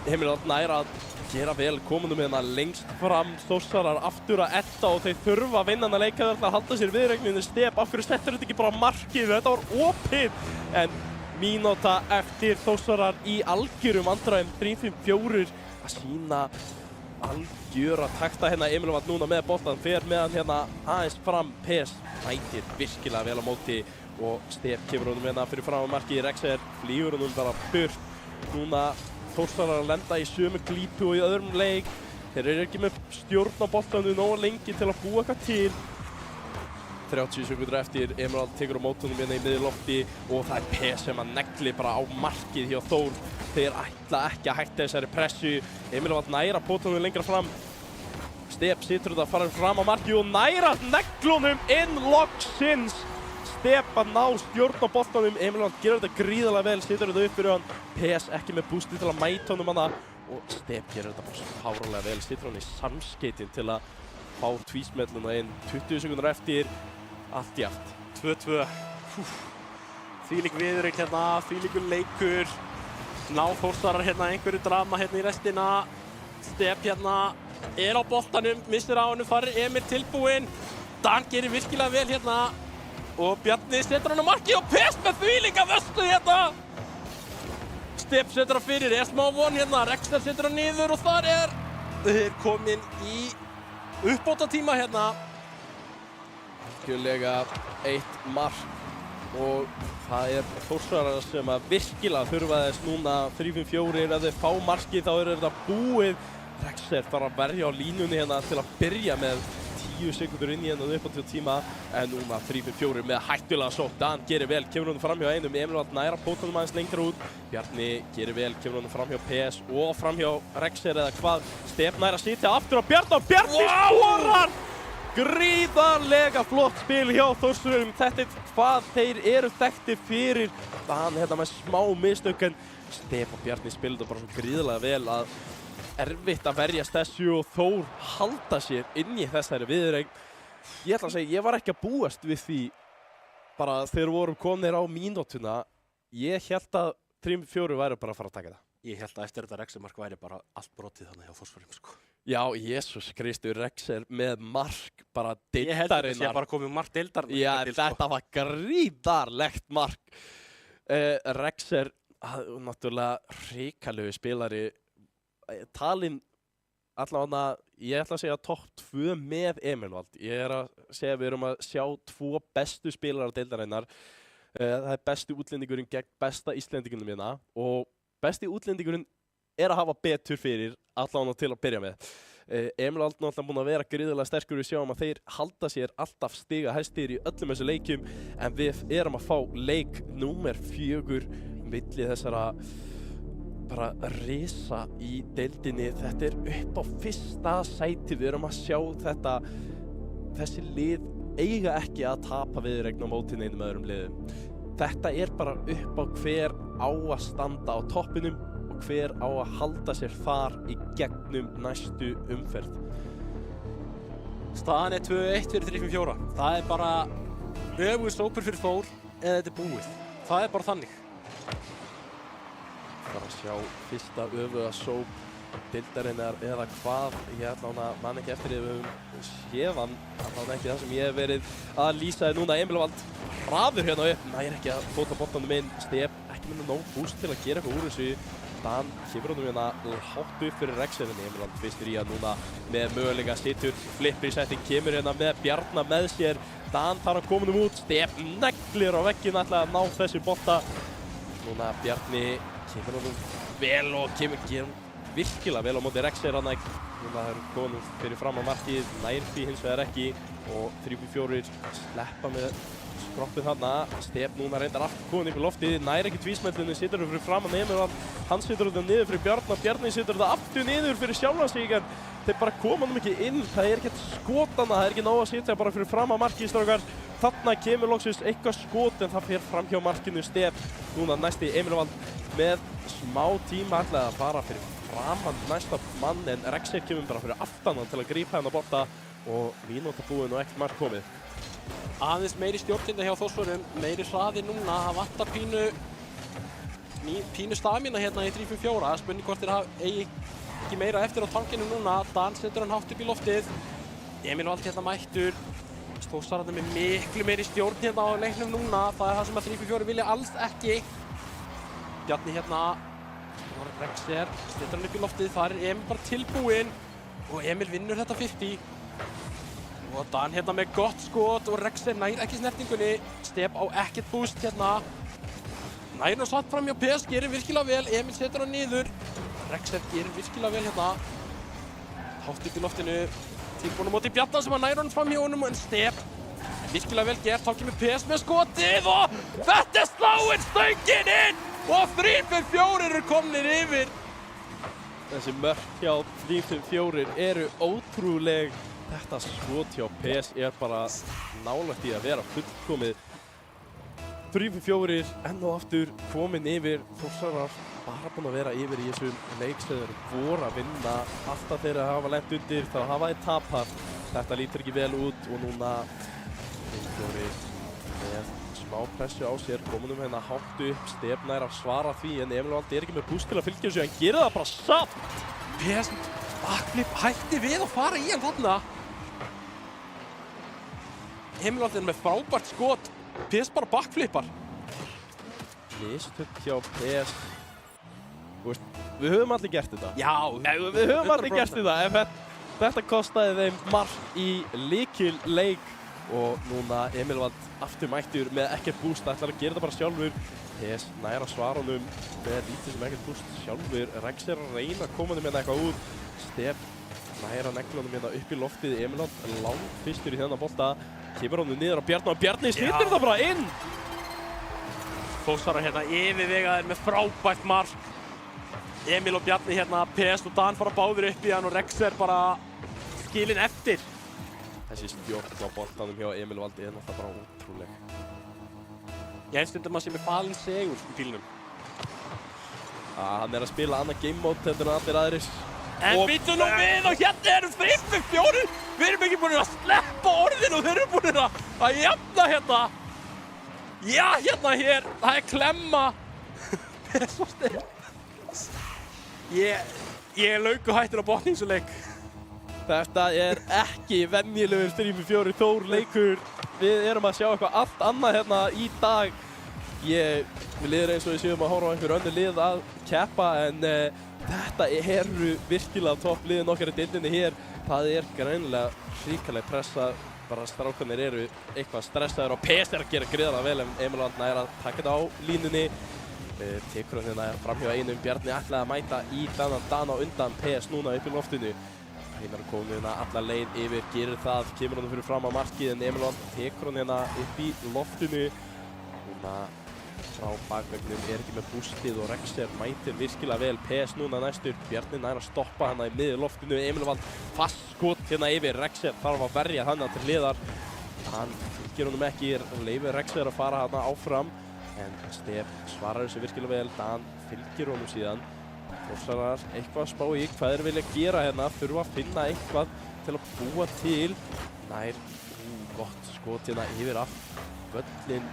Emil Valentína nær að gera vel, komunum hérna lengst fram. Þórsarar aftur að etta og þeir þurfa að vinna hann að leika þarna að halda sér viðreikninu. Step, af hverju settur þetta ekki bara markið? Þetta var opið, en mínúta eftir Þórsarar í algjörum vandræðum. 3-4 að sína algjöra takta hérna. Emil Valentína núna með boltan, fer með hann hérna aðeins fram. PS mætir virkilega vel á móti og Step kemur honum hérna fyrir fram á markið. Rexer flýgur honum bara burt. Núna Þórsarar að lenda í sömu glípu og í öðrum leik. Þeir eru ekki með stjórn á boltanum nógu lengi til að búa eitthvað til. 30 sekundur eftir, Emil Valentína tekur á mótunum hérna í miðlofti og það er PS sem að negli bara á markið hjá Þór. Þeir ætla ekki að hætta þessari pressu. Emil Valentína nær að bóta honum lengra fram. Step situr þetta að fara fram á markið og nær að negla honum inn loksins. Step að ná stjórn á boltanum. Emil Valentína gerir þetta gríðarlega vel, situr þetta upp fyrir hann. PS ekki með bústi til að mæta honum hana og Step gerir þetta bara svo fáránlega vel. Situr hann í samskeytin til að fá tvísmelluna inn. 20 sekundur eftir, allt jafnt. 2-2. Þvílík viðureign hérna, þvílíkur leikur. Ná Þórsarar hérna einhverju drama hérna í restina. Step hérna er á boltanum, missir á honum, farir Emil tilbúinn. Dan gerir virkilega vel hérna. Og Bjarni setur hann á markið og PS með þvílíka vörslu hérna. Step setur hann fyrir, er smá von hérna. Rexer setur hann niður og þar er þeir komin í uppbótartíma hérna. Algjörlega eitt mark og það er Þórsarar sem að virkilega þurfa þess núna 3-4. Ef þeir fá markið þá er þetta búið. Rexer þarf að verja á línunni hérna til að byrja með 10 sekundur inn í hennan uppáttíð tíma en núna 3-4 með hættulega sótt. Dan gerir vel, kemur honum fram hjá einum, Emil Vald næra pótunum aðeins lengra út. Bjarni gerir vel, kemur honum fram hjá PS og fram hjá Rexer eða hvað. Stef næra að sitja aftur á Bjarni og Bjarni skorar! Gríðarlega flott spil hjá Þórsurum. Þetta hvað þeir eru þekktir fyrir. Dan hérna með smá mistök en Stef og Bjarni spilaðu bara svo gríðarlega vel að erfitt að verjast þessu og Þór halda sér inn í þessari viðureign. Ég ætla að segja, ég var ekki að búast við því bara þegar vorum komnir á mínútuna. Ég held að 3-4 væri bara að fara að taka það. Ég held að eftir þetta Rexer-mark væri bara allt brotið þannig hjá Þórsvörum, sko. Já, Jesús Kristur, Rexer með mark bara Ég held að þetta sé deildarinnar. bara komið mark deildar. Já, þetta var gríðarlegt mark. Rexer, náttúrulega hrikalegu spilari, talinn allavega, ég ætla að segja topp 2 með Emil Vald. Ég er að segja við erum að sjá 2 bestu spilarar deildarinnar. Það er besti útlendingurinn gegn besta Íslendingunum hérna og besti útlendingurinn er að hafa betur fyrir allavega til að byrja með. Emil Vald náttúrulega búinn að vera gríðarlega sterkur, við sjáum að þeir halda sér alltaf stiga hæstir í öllum þessu leikjum en við erum að fá leik númer 4 milli þessara bara risa í deildinni. Þetta er upp á fyrsta sæti, við erum að sjá þetta, þessi lið eiga ekki að tapa viðureign á móti neinum öðrum liðum. Þetta er bara upp á hver á að standa á toppinum og hver á að halda sér þar í gegnum næstu umferð. Staðan er 2-1 fyrir 3-4. Það er bara öfugur sópur fyrir Þór eða þetta er búið. Það er bara þannig. Bara að sjá fyrsta öfuga sóp deildarinnar eða hvað. Ég ætla að man ekki eftir því við höfum séð hann. Það er ekki það sem ég hef verið að lýsa þér núna. Emil Vald hraður hérna upp, nær ekki að fóta boltanum inn. Stef ekki með nóg búst til að gera eitthvað úr þessu. Dan kemur honum hérna hátt upp fyrir Rexerinni. Emil Vald fyrstur í að núna með möguleika situr. Flippri setting kemur hérna með Bjarna með sér. Dan þarf að koma honum út. Stef neglir á vegginn, ætla að ná þessu bolta. Núna Bjarni kemur honum vel og kemur virkilega vel á móti Rexer hann. Núna er konum fyrir fram á markið, nær því hins vegar ekki og 3-4 sleppa með skroppið þarna. Stef núna reyndar aftur komin upp í loftið, nær ekki tvísmellinu, situr fyrir fram að Emil Vald. Hann situr þetta niður fyrir Bjarna, Bjarni situr þetta aftur niður fyrir sjálfan sig en þeir bara koma honum ekki inn, það er ekkert skotana, það er ekki nóg að sitja bara fyrir fram að markið strákar. Þarna kemur loksins eitthvað skot en það fer fram hjá markinu. Stef núna næsti Emil Vald með smá tíma ætlaði að fara fyrir framan næsta mann en Rexer kemur bara fyrir aftan hann til að grípa hennar bolta og mínúta búin og ekkert mark komið. Aðeins meiri stjórntinda hjá Þórsvörum, meiri hraði núna, það vantar pínu stamina hérna í 3-4. Spurning hvort þeir eigi ekki meira eftir á tankinu núna. Dan setur hann hátt upp í loftið. Emil Vald hérna mættur. Þórsararnir með miklu meiri stjórn hérna á leiknum núna. Það er það sem að 3-4 vilja alls ekki. Bjarni hérna, Rexer, setur hann upp í loftið. Það er Emil bara tilbúinn og Emil vinnur þetta 50. Og Dan hérna með gott skot og Rexer nær ekki snertingunni. Stef á ekkert búst hérna. Nær hann satt fram hjá PS, gerir virkilega vel. Emil setur hann niður. Rexer gerir virkilega vel hérna. Hátt upp í loftinu. Tilbúinn á móti Bjarna sem að nær hann fram hjá honum en Stef. Virkilega vel gert, þá kemur PS með skotið og þetta er sláinn stöngin inn og 3-4 eru komnir yfir. Þessi mörk hjá 3-4 eru ótrúleg. Þetta skot hjá PS er bara nálægt í að vera fullkomið. 3-4 enn og aftur komin yfir. Þórsarar bara búin að vera yfir í þessum leikstöður. Voru að vinna alltaf þegar það hafa lent undir þá hafa þeir tapað. Þetta lítur ekki vel út og núna 3-4 með smá pressu á sér. Komunum hérna hátt upp. Stef nær að svara því en Emil Vald er ekki með búst til að fylgja þessu. Hann gerir það bara satt. PS backflip hætti við að fara í hann þarna. Emil Vald er með frábært skot. PS bara backflipar. Mistök hjá PS. Við höfum allir gert þetta. Já, Við höfum allir gert þetta. En þetta kostaði þeim mark í lykilleik og núna Emil Vald aftur mættur með ekkert búst. Ætlar að gera þetta bara sjálfur. PS nær að svara honum með lítið sem ekkert búst sjálfur. Rexer að reyna að koma honum hérna eitthvað út. Stef næra neglunum hérna upp í loftið. Emil langt fyrstur í þennan bolta. Kemur honum niður á Bjarni og Bjarni snýttir það bara inn. Þórsarar hérna yfirvegaðir með frábært mark. Emil og Bjarni hérna, PS og Dan fara báðir upp í hann og Rex bara skilinn eftir. Þessi stjórn á boltanum hjá Emil Valdi náttúrulega bara ótrúleg. Ég hef stundum að sé með falinn segur í bílnum. Hann að spila annað game mode heldur en allir aðrir. En býttu nú við og hérna erum 3-4. Við erum ekki búin að sleppa orðinu og þeir eru búin að jafna hérna. Já, hérna hér, það klemma. Svo styrk. Ég er löngu hættur á botningsuleik. Þetta ekki venjulegur 3-4 Þór leikur. Við erum að sjá eitthvað allt annað hérna í dag. Við liður eins og við séum að horfa á einhver önnur lið að keppa en þetta eru virkilega topp liðin okkar í deildinni hér. Það greinilega hrikaleg pressa. Bara strákarnir eru eitthvað stressaður og PS að gera gríðarlega vel en Emil Vald nær að taka þetta á línunni. Tekur hann hérna framhjá einum. Bjarni ætlaði að mæta í þennan Dan á undan PS núna upp í loftinu. Einar komið hérna alla leið yfir, gerir það, kemur hann fyrir fram á markið en Emil Vald tekur hann hérna upp í loftinu. Núna frá bakveggnum ekki með boostið og Rexer mætir virkilega vel. PS núna næstur, Bjarni nær að stoppa hana í miður loftinu. Emil Vald fast skot hérna yfir, Rexer þarf að verja hana til hliðar. Hann fylgir honum ekki, leifir Rexer að fara hana áfram. En Stef svarar þessu virkilega vel, Dan fylgir honum síðan. Þórsarar eitthvað að spá í hvað þeir vilja gera hérna, þurfa að finna eitthvað til að búa til. Nær, gott skot hérna yfir völlinn.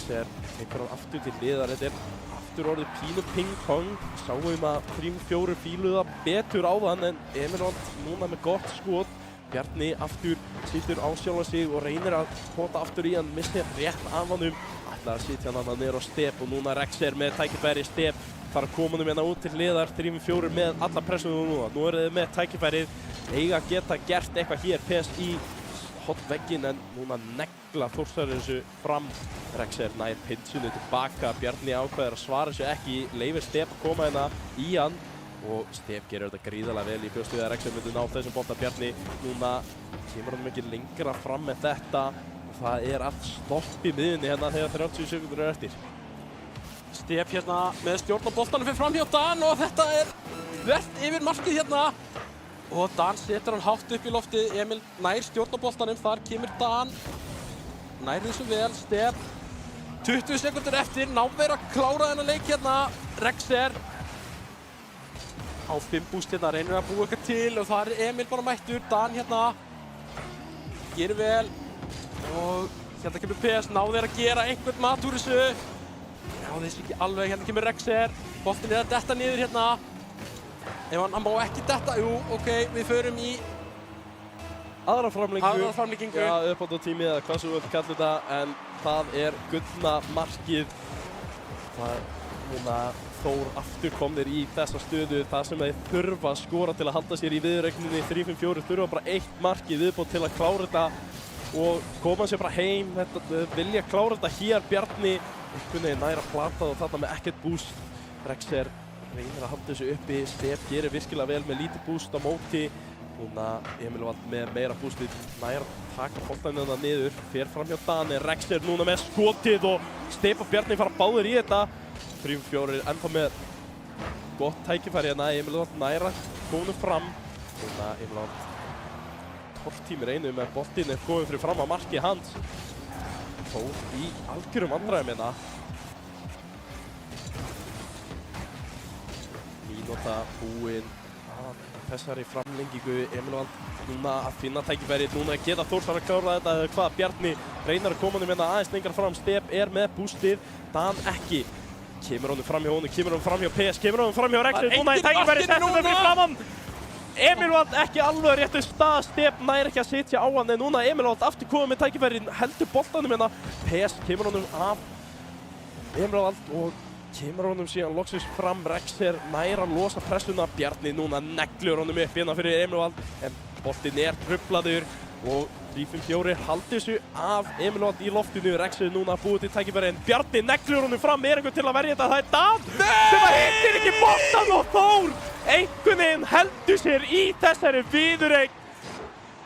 Rexer tekur hann aftur til hliðar, þetta aftur orðið pínu ping-pong. Sáum að 3-4 fíluða betur á þann en Emil Vald núna með gott skot. Bjarni aftur situr á sjálfa sig og reynir að pota aftur í hann, missir rétt af honum. Ætlaði að sitja hann niður á Stef og núna Rexer með tækifæri. Stef þarf að koma honum hérna út til hliðar, 3-4 með alla pressunum núna. Nú eru þið með tækifærið, eiga að geta gert eitthvað hér. PS í hotvegginn en núna negla Þórsarar þessu fram. Rexer nær pinsunni tilbaka, Bjarni ákveður að svara þessu ekki, leifir Stef að koma hérna í hann. Og Stef gerir þetta gríðarlega vel í bjóstu við að Rexer myndi ná þessum bolta. Bjarni núna kemur hann ekki lengra fram með þetta. Og það allt stopp í miðunni hérna þegar 30 sekundur eftir. Stef hérna með stjórn á boltanum fyrir fram hjá Dan og þetta þvert yfir markið hérna. Og Dan setur hann hátt upp í loftið, Emil nær stjórn á boltanum, þar kemur Dan. Nær þessu vel, Stef. 20 sekundur eftir, ná þeir að klára þennan leik hérna. Rexer á 5 búst hérna, reynir að búa eitthvað til og það Emil bara mættur. Dan hérna gerir vel og hérna kemur PS, ná þeir að gera einhvern mat úr þessu. Já, þessi ekki alveg, hérna kemur Rexer, boltinn að detta niður hérna. Ef hann má ekki detta, jú, ok, við förum í aðra framlengingu. Já, uppbótartími eða hvað sem við viljum kalla þetta, en það gullna markið. Það núna Þór aftur komnir í þessa stöðu, það sem þeir þurfa að skora til að halda sér í viðureigninni. 3-5-4 þurfa bara eitt mark í viðbót til að klára þetta og koma sér bara heim. Vilja klára þetta hér. Bjarni einhvern veginn nær að plata og þarna með ekkert búst. Rexer reynir að halda þessu uppi. Stef gerir virkilega vel með lítið búst á móti. Núna Emil Vald með meira bústið, nær að taka boltann hérna niður. Fer fram hjá Dani. Rexer núna með skotið og Stef og Bjarni fara báðir í þetta. 3-4 ennþá með gott tækifæri hérna. Emil Vald nær að koma fram. Núna Emil Vald tortímir einu með boltinn komið fyrir fram á marki hans. Þór í algjörum vandræðum hérna. Mínúta búinn að þessari framlengingu. Emil Vald núna að finna tækifæri. Núna geta Þórsar að klára þetta eða hvað. Bjarni reynar að koma honum hérna aðeins lengra fram. Stef með bústið, Dan ekki. Kemur honum fram hjá honum, kemur honum fram hjá PS, kemur honum fram hjá Rexer. Núna í tækifæri, þetta fyrir framann. Emil Vald ekki alveg réttu stað. Stef nær ekki að sitja á hann en núna Emil Vald aftur komið með tækifæri, heldur boltanum hérna. PS kemur honum af Emil Vald og kemur honum síðan loksins fram. Rexer nær að losa pressuna. Bjarni núna neglur honum upp hérna fyrir Emil Vald en boltinn truflaður og 3-5-4 haldi þessu af Emil Vald í loftinu. Rexer núna búið til tækifæri en Bjarni neglur honum fram. Einhver til að verja þetta, það Dan sem hittir ekki boltann og Þór einhvern veginn heldur sér í þessari viðureign.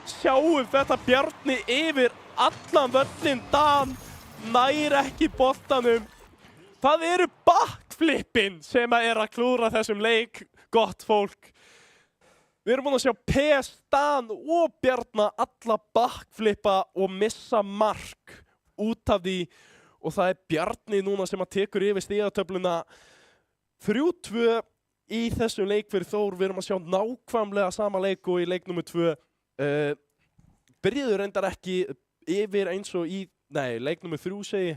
Sjáum þetta Bjarni yfir allan völlinn, Dan nær ekki boltanum. Það eru backflippin sem að klúðra þessum leik, gott fólk. Við erum búin að sjá PS, Dan og Bjarna alla backflippa og missa mark út af því. Og það Bjarni núna sem að tekur yfir stigatöfluna 3-2 í þessum leik fyrir Þór. Við erum að sjá nákvæmlega sama leik og í leik nr. 2. Byrjuðu reyndar ekki yfir eins og í, leik nr. 3 segi.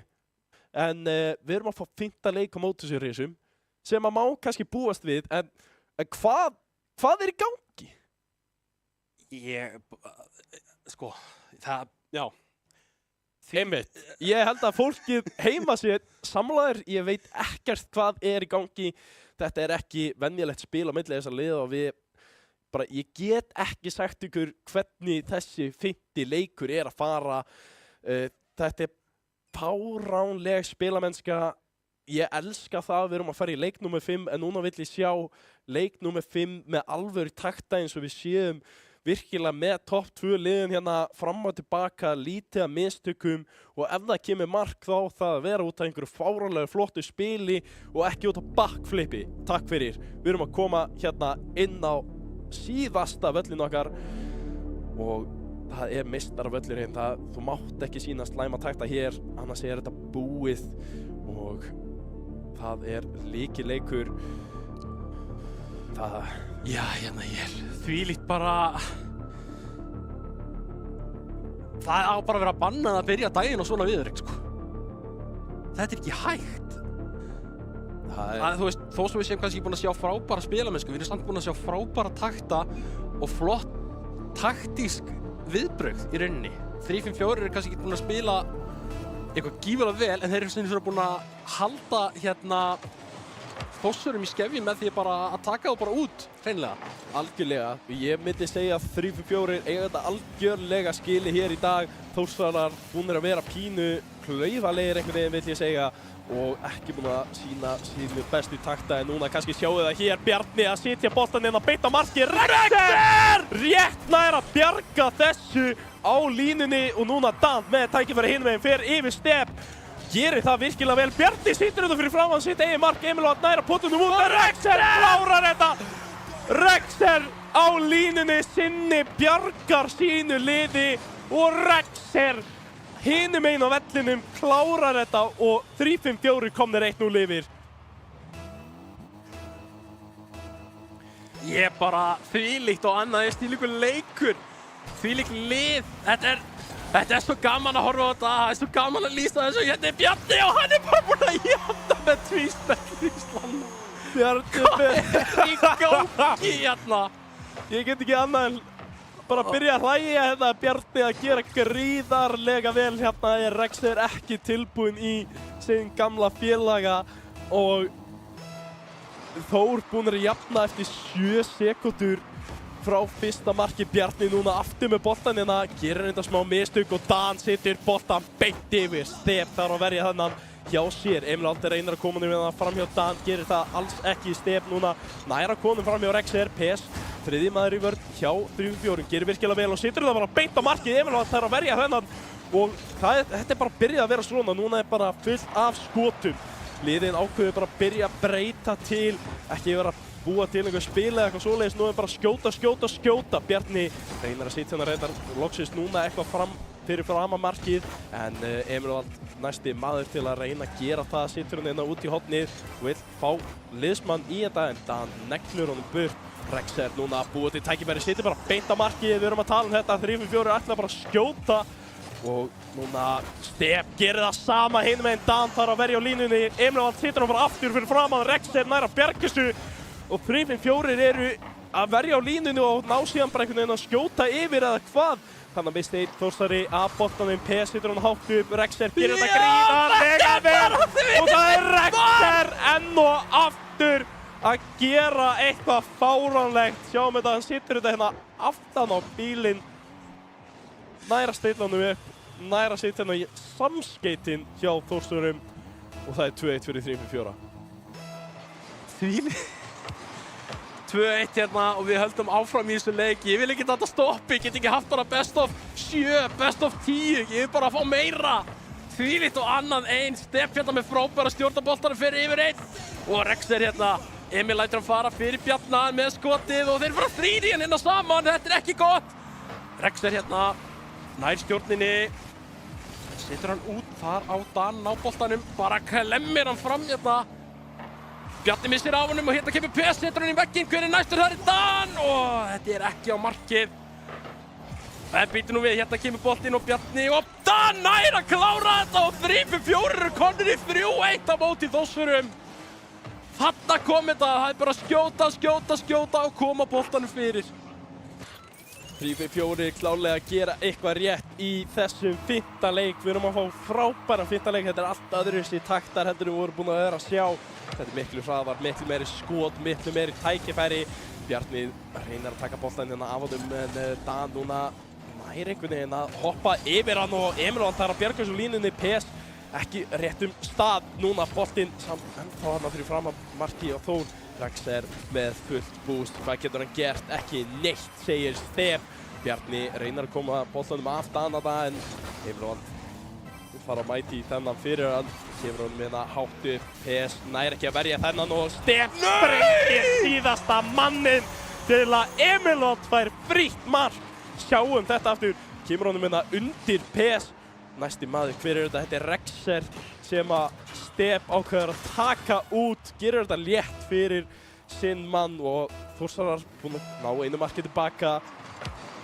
En við erum að fá 5. leik á móti sér risum sem að má kannski búast við. En hvað í gangi? Einmitt. Ég held að fólkið heima sér samlaðir. Ég veit ekkert hvað í gangi. Þetta ekki venjulegt spil á milli þessar liða og ég get ekki sagt ykkur hvernig þessi 5. leikur að fara. Þetta fáránleg spilamennska. Ég elska það að við erum að fara í leik nr. 5 en núna vill ég sjá leik nr. 5 með alvöru takta eins og við séum virkilega með topp 2 liðin hérna fram og tilbaka, lítið að mistökum og ef það kemur mark þá það að vera út af einhverju fáránlega flottu spili og ekki út af backflipi. Takk fyrir. Við erum að koma hérna inn á síðasta völlin okkar og það meistarvöllurinn. Þú mátt ekki sýna slæma takta hér, annars þetta búið og það lykilleikur. Já, hérna þvílíkt bara. Það á bara að vera bannað að byrja daginn og svona viðureign, sko. Þetta ekki hægt. Þú veist, þó sem við séum kannski búin að sjá frábæra spilamennsku, við erum samt búin að sjá frábæra takta og flott taktísk viðbrögð í rauninni. 3-5-4 kannski ekki búin að spila eitthvað gífurlega vel, en þeir eru svona búin að halda Þórsurum í skefji með því bara að taka þá bara út, hreinlega. Algjörlega. Ég myndi segja að 3-4 eiga þetta algjörlega skili hér í dag. Þórsarar búnir að vera pínu klaufalegir einhvern veginn, vill ég segja, og ekki búin að sýna sínu bestu takta. En núna kannski sjáu það hér Bjarni að sitja boltan inn að beita marki. Rexer! Rétt nær að bjarga þessu á línunni og núna Dan með tækifæri hinum megin fer yfir step. Gerir það virkilega vel. Bjarni situr þetta fyrir framan sitt eigin mark. Emil á að næra pottunum út. Rexer klárar þetta. Rexer á línunni sinni bjargar sínu liði og Rexer hinum megin á vellinum klárar þetta og 3-5-4 komnir 1-0 yfir. Ég bara þvílíkt og annað stílíkur leikur. Þvílíkt lið. Þetta svo gaman að horfa á þetta, það svo gaman að lýsa þessu. Hérna Bjarni og hann bara búinn að jafna með tvíspell í Íslanda. Bjarni í gangi hérna. Ég get ekki annað en bara byrja að hlæja hérna. Bjarni að gera gríðarlega vel hérna. Rexer ekki tilbúinn í sinn gamla félaga og Þór búinn að jafna eftir 7 sekúndur frá fyrsta marki. Bjarni núna aftur með boltan hérna, gerir þetta smá mistök og Dan situr boltan beint yfir. Step þarf að verja þennan hjá sér. Emil Alder reynir að koma hérna fram hjá Dan, gerir það alls ekki. Step núna næra konum fram hjá Rexer. PS, þriðji maður í vörn hjá 3-4, gerir virkilega vel og situr það bara beint á markið. Emil Alder þarf að verja þennan og þetta bara byrjað að vera svona. Núna bara fullt af skotum. Liðin ákveður bara að byrja að breyta til, ekki vera að búa til einhver spil eða eitthvað svoleiðis. Nú bara skjóta. Bjarni reynir að sitja hérna reyndar loksins núna eitthvað fyrir fram að markið. En Emil Vald næsti maður til að reyna að gera það. Situr hann hérna út í hornið og vill fá liðsmann í þetta en Dan neglur honum burt. Rexer núna búið til tækifæri, situr bara beint á markið. Við erum að tala þetta, 3-4 ætla bara að skjóta. Og núna Step gerir það sama hinum megin. Dan þarf að verja á línunni. Emil Vald situr hann bara aftur fyrir framan. Rexer nær að bjarga þessu. Og 3-5-4 eru að verja á línunni og ná síðan bara einhvern veginn að skjóta yfir eða hvað. Þannig að misti einn Þórsari að boltanum. PS situr hann hátt upp. Rexer gerir þetta gríðarlega vel. Og það Rexer enn og aftur að gera eitthvað fáránlegt. Sjáum þetta, hann situr þetta hérna aftan á bílinn. Næra steitlanum upp. Næra sitt hérna í samskeytin hjá Þórsurum. Og það 2-1 fyrir 3-4. 2-1 hérna og við höldum áfram í þessu leik. Ég vil ekki þetta stoppi, ég get ekki haft bara best of 7, best of 10, ég vil bara fá meira. Þvílíkt og annað eins, Stepp hérna með frábæra stjórnaboltanum fyrir yfir 1 og Rexer hérna, Emil lætur hann fara fyrir Bjarna með skotið og þeir fara 3 í hann innan saman, þetta er ekki gott. Rexer hérna, nær stjórninni, setur hann út þar á Dan á boltanum, bara klemmir hann fram hérna. Bjarni missir af honum og hérna kemur PS, setur hann í vegginn, hver er næstur? Það er Dan og þetta er ekki á markið. En býtur nú við, hérna kemur boltinn og Bjarni og Dan nær að klára þetta og 3-4 eru konur í 3-1 á móti Þórsvörum. Þarna kom þetta, það er bara skjóta og koma boltanum fyrir. 3-4 klálega að gera eitthvað rétt í þessum 5. leik. Við erum að fá frábæran 5. leik. Þetta er allt öðruvísi taktar heldur en við vorum búin að vera að sjá. Þetta er miklu hraðar, miklu meiri skot, miklu meiri tækifæri. Bjarni reynir að taka boltann hérna af honum en Dan núna nær einhvern veginn að hoppa yfir hann og Emil og hann þarf að bjarga þessu línunni. PS ekki réttum stað. Núna boltinn samt ennþá hann fyrir fram að marki og Þór. Rexer með fullt boost. Hvað getur hann gert? Ekki neitt, segir Stepp. Bjarni reynir að koma boltanum af Dan að það en Emil og hann fara að mæti í þennan fyrir hann. Kemur hann með hérna hátt upp. PS nær ekki að verja þennan og Stepp sprengir síðasta mannin til að Emil fær frítt mark. Sjáum þetta aftur. Kemur hann með hérna undir PS. Næsti maður, hver er þetta? Þetta er Rexer sem að Stepp ákveður að taka út. Gerir þetta létt fyrir sinn mann og Þórsarar búin að ná einu marki tilbaka.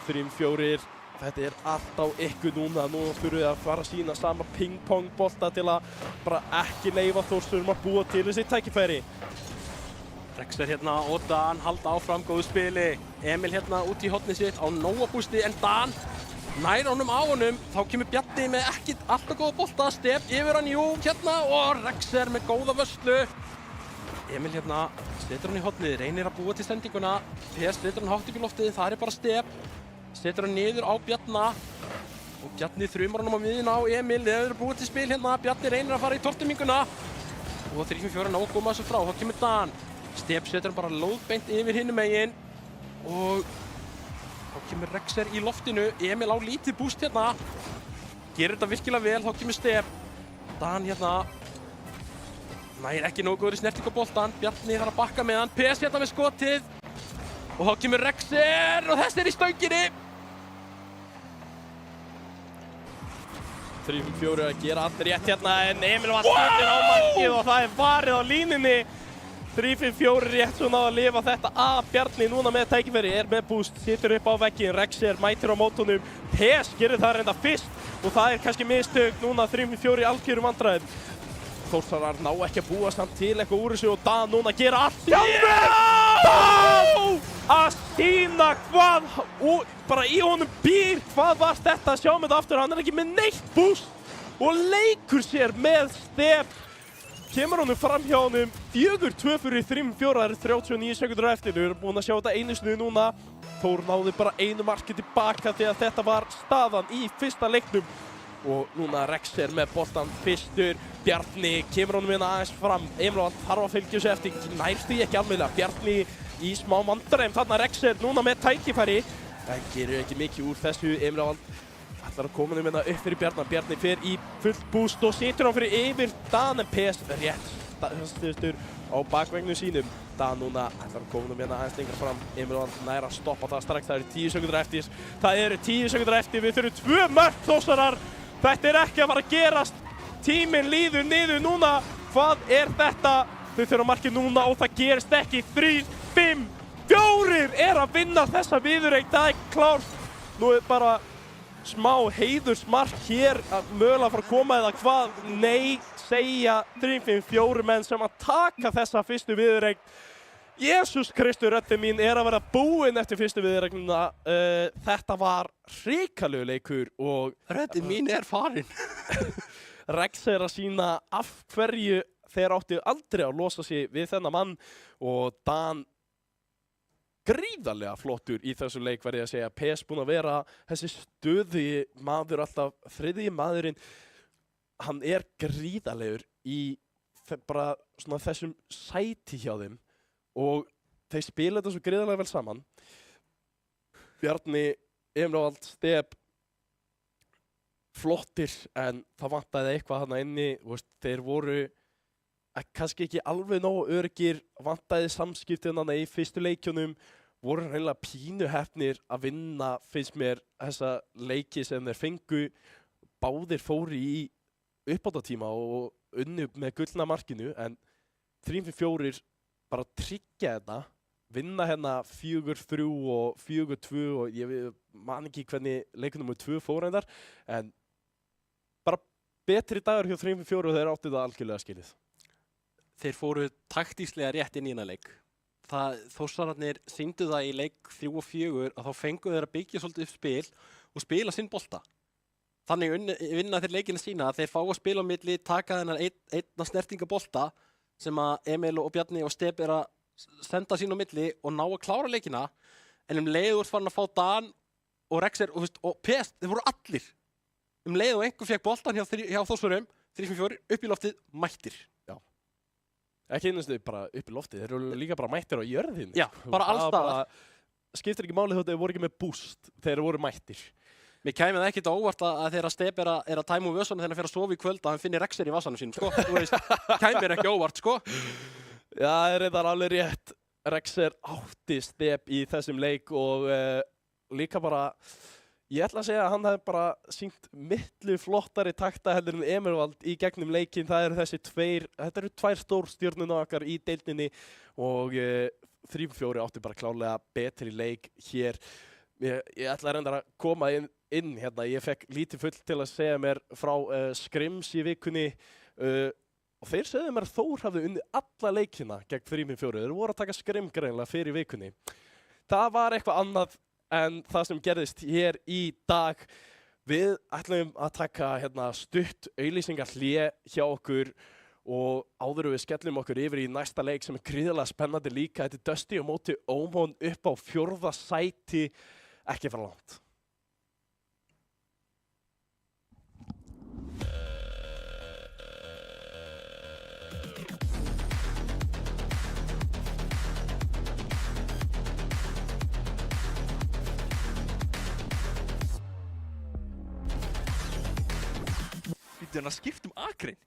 3-4. Þetta er allt á ykkur núna. Nú þurfum við að fara að sína sama ping-pong bolta til að bara ekki leyfa Þórsurum að búa til þessi tækifæri. Rexer hérna og Dan halda áfram góðu spili. Emil hérna út í hornið sitt á nóabústi en Dan nær honum á honum. Þá kemur Bjarni með ekkert alltaf góða bolta. Stepp yfir hann, jú, hérna og Rexer með góða vörslu. Emil hérna setur hann í hornið, reynir að búa til sendinguna. PS setur hann hátt upp í loftið, það er bara Stepp. Setur hann niður á Bjarna og Bjarni þrumar hann á miðjuna á Emil. Þeir eru búið til spil hérna. Bjarni reynir að fara í tortiminguna og 3-4 ná að koma þessu frá. Þá kemur Dan. Stepp setur hann bara lóðbeint yfir hinum megin og þá kemur Rexer í loftinu. Emil á lítið búst hérna. Gerir þetta virkilega vel. Þá kemur Stepp. Dan hérna nær ekki nógu góður í snerting á boltan. Bjarni þarf að bakka með hann. PS hérna með skotið. Og þá kemur Rexer og þessi er í stönginni. 3-4 að gera allt rétt hérna en Emil var skotinn á markið og það er varið á línunni. 3-4 rétt svo náðu að lifa þetta af. Bjarni núna með tækifæri, er með boost, situr upp á vegginn. Rexer mætir á mótunum. PS gerir það reynda fyrst og það er kannski mistök núna 3-4 í algjörum vandræðum. Þórsarar ná ekki að búa samt til eitthvað úr þessu og Dan núna gera allt sjálfur! Dan að sýna hvað bara í honum býr. Hvað var þetta? Sjáum þetta aftur, hann er ekki með neitt boost og leikur sér með Stepp. Kemur honum fram hjá honum 4-2 fyrir 3-4, það eru 39 sekundur eftir. Við erum búin að sjá þetta einu sinni núna. Þór náði bara einu marki tilbaka því að þetta var staðan í fyrsta leiknum. Og núna Rexer með boltan fyrstur. Bjarni kemur honum hérna aðeins fram. Emil þarf að fylgja þessu eftir, nær því ekki alveglega. Bjarni í smá vandræðum, þarna Rexer núna með tækifæri. Það gerir ekki mikið úr þessu. Emil ætlar að koma honum hérna upp fyrir Bjarna. Bjarni fer í fullt boost og situr hann fyrir yfir Dan en PS rétt stöðstur á bakvegnu sínum. Dan núna ætlar að koma honum hérna aðeins lengra fram. Emil nær að stoppa það strax, það eru 10 sekundur eftir. Það eru 10 sekundur eftir, við þurfum 2 mörk Þórsarar. Þetta er ekki að fara að gerast. Tíminn líður niður núna. Hvað er þetta? Þau þurfa markið núna og það gerist ekki. 3-5-4 er að vinna þessa viðureign. Það er klárt. Nú er bara smá heiðursmark hér að mögulega fara að koma eða hvað. Nei, segja 3-5-4 menn sem að taka þessa fyrstu viðureign. Jesús Kristur, röddin mín er að vera búinn eftir fyrstu viðuregnina. Þetta var hrikalegur leikur og Röddin mín er farin. Rexer að sína af hverju þeir áttu aldrei að losa sig við þennan mann og Dan gríðarlega flottur í þessu leik verði ég að segja. PS búinn að vera þessi stöði maður alltaf, þriðji maðurinn. Hann er gríðarlegur í bara svona þessum sæti hjá þeim. Og þeir spila þetta svo gríðarlega vel saman. Bjarni, Emravald, Steb, flottir, en það vantaði eitthvað þarna inni. Þeir voru kannski ekki alveg nógu öruggir, vantaði samskiptin þarna í fyrstu leikjunum, voru hreinlega pínu heppnir að vinna, finnst mér, þessa leiki sem þeir fengu. Báðir fóru í uppbótartíma og unnu með gullna markinu, en 3-4 bara tryggja þetta, vinna hérna 4-3 og 4-2 og ég man ekki hvernig leikur nummer 2 fór reyndar, en bara betri dagur hjá 3-4 og þeir áttu það algjörlega skilið. Þeir fóru taktíslega rétt inn í hérna leik. Þórsararnir sýndu það í leik 3 og 4 að þá fengu þeir að byggja svolítið upp spil og spila sinn bolta. Þannig vinna þeir leikina sína að þeir fá að spila á milli, taka þennan einna snertinga bolta sem að Emil og Bjarni og Steb að senda sín á milli og ná að klára leikina, en leið úr farin að fá Dan og Rexer og PS, þeir voru allir leið og einhver fekk boltan hjá Þórsurum 3-4 upp í loftið mættir. Já. Ekki einnig bara upp í loftið, þeir eru líka bara mættir á jörðinni. Já, bara alls staðar. Skiptir ekki máli þótt þeir voru ekki með boost, þeir voru mættir. Mér kæmi það ekkert á óvart að þegar Steb að tæma úr vösunum þegar hann fer að sofa í kvöld að hann finnir Rexer í vasanum sínum, sko. Þú veist, kæmi ekki óvart, sko. Já, það er reyndar alveg rétt. Rexer átti Steb í þessum leik og líka bara, ég ætla að segja að hann hefði bara sýnt miklu flottari takta heldur en Emerald í gegnum leikinn. Það eru þetta eru 2 stórstjörnuna okkar í deildinni og 3-4 átti bara klárlega betri leik hér. Ég ætla að reynda að koma inn hérna. Ég fekk lítið full til að segja mér frá Skrims í vikunni og þeir segðu mér að Þór hafði unnið alla leikina gegn 3-4. Þeir voru að taka Skrim greinlega fyrir vikunni. Það var eitthvað annað en það sem gerðist hér í dag. Við ætlum að taka hérna stutt auglýsingahlé hjá okkur og áður við skellum okkur yfir í næsta leik sem er gríðarlega spennandi líka. Þetta er Dusty á móti Ómón upp á 4. sæti, ekki fara langt. Býttu hann að skipta akrein?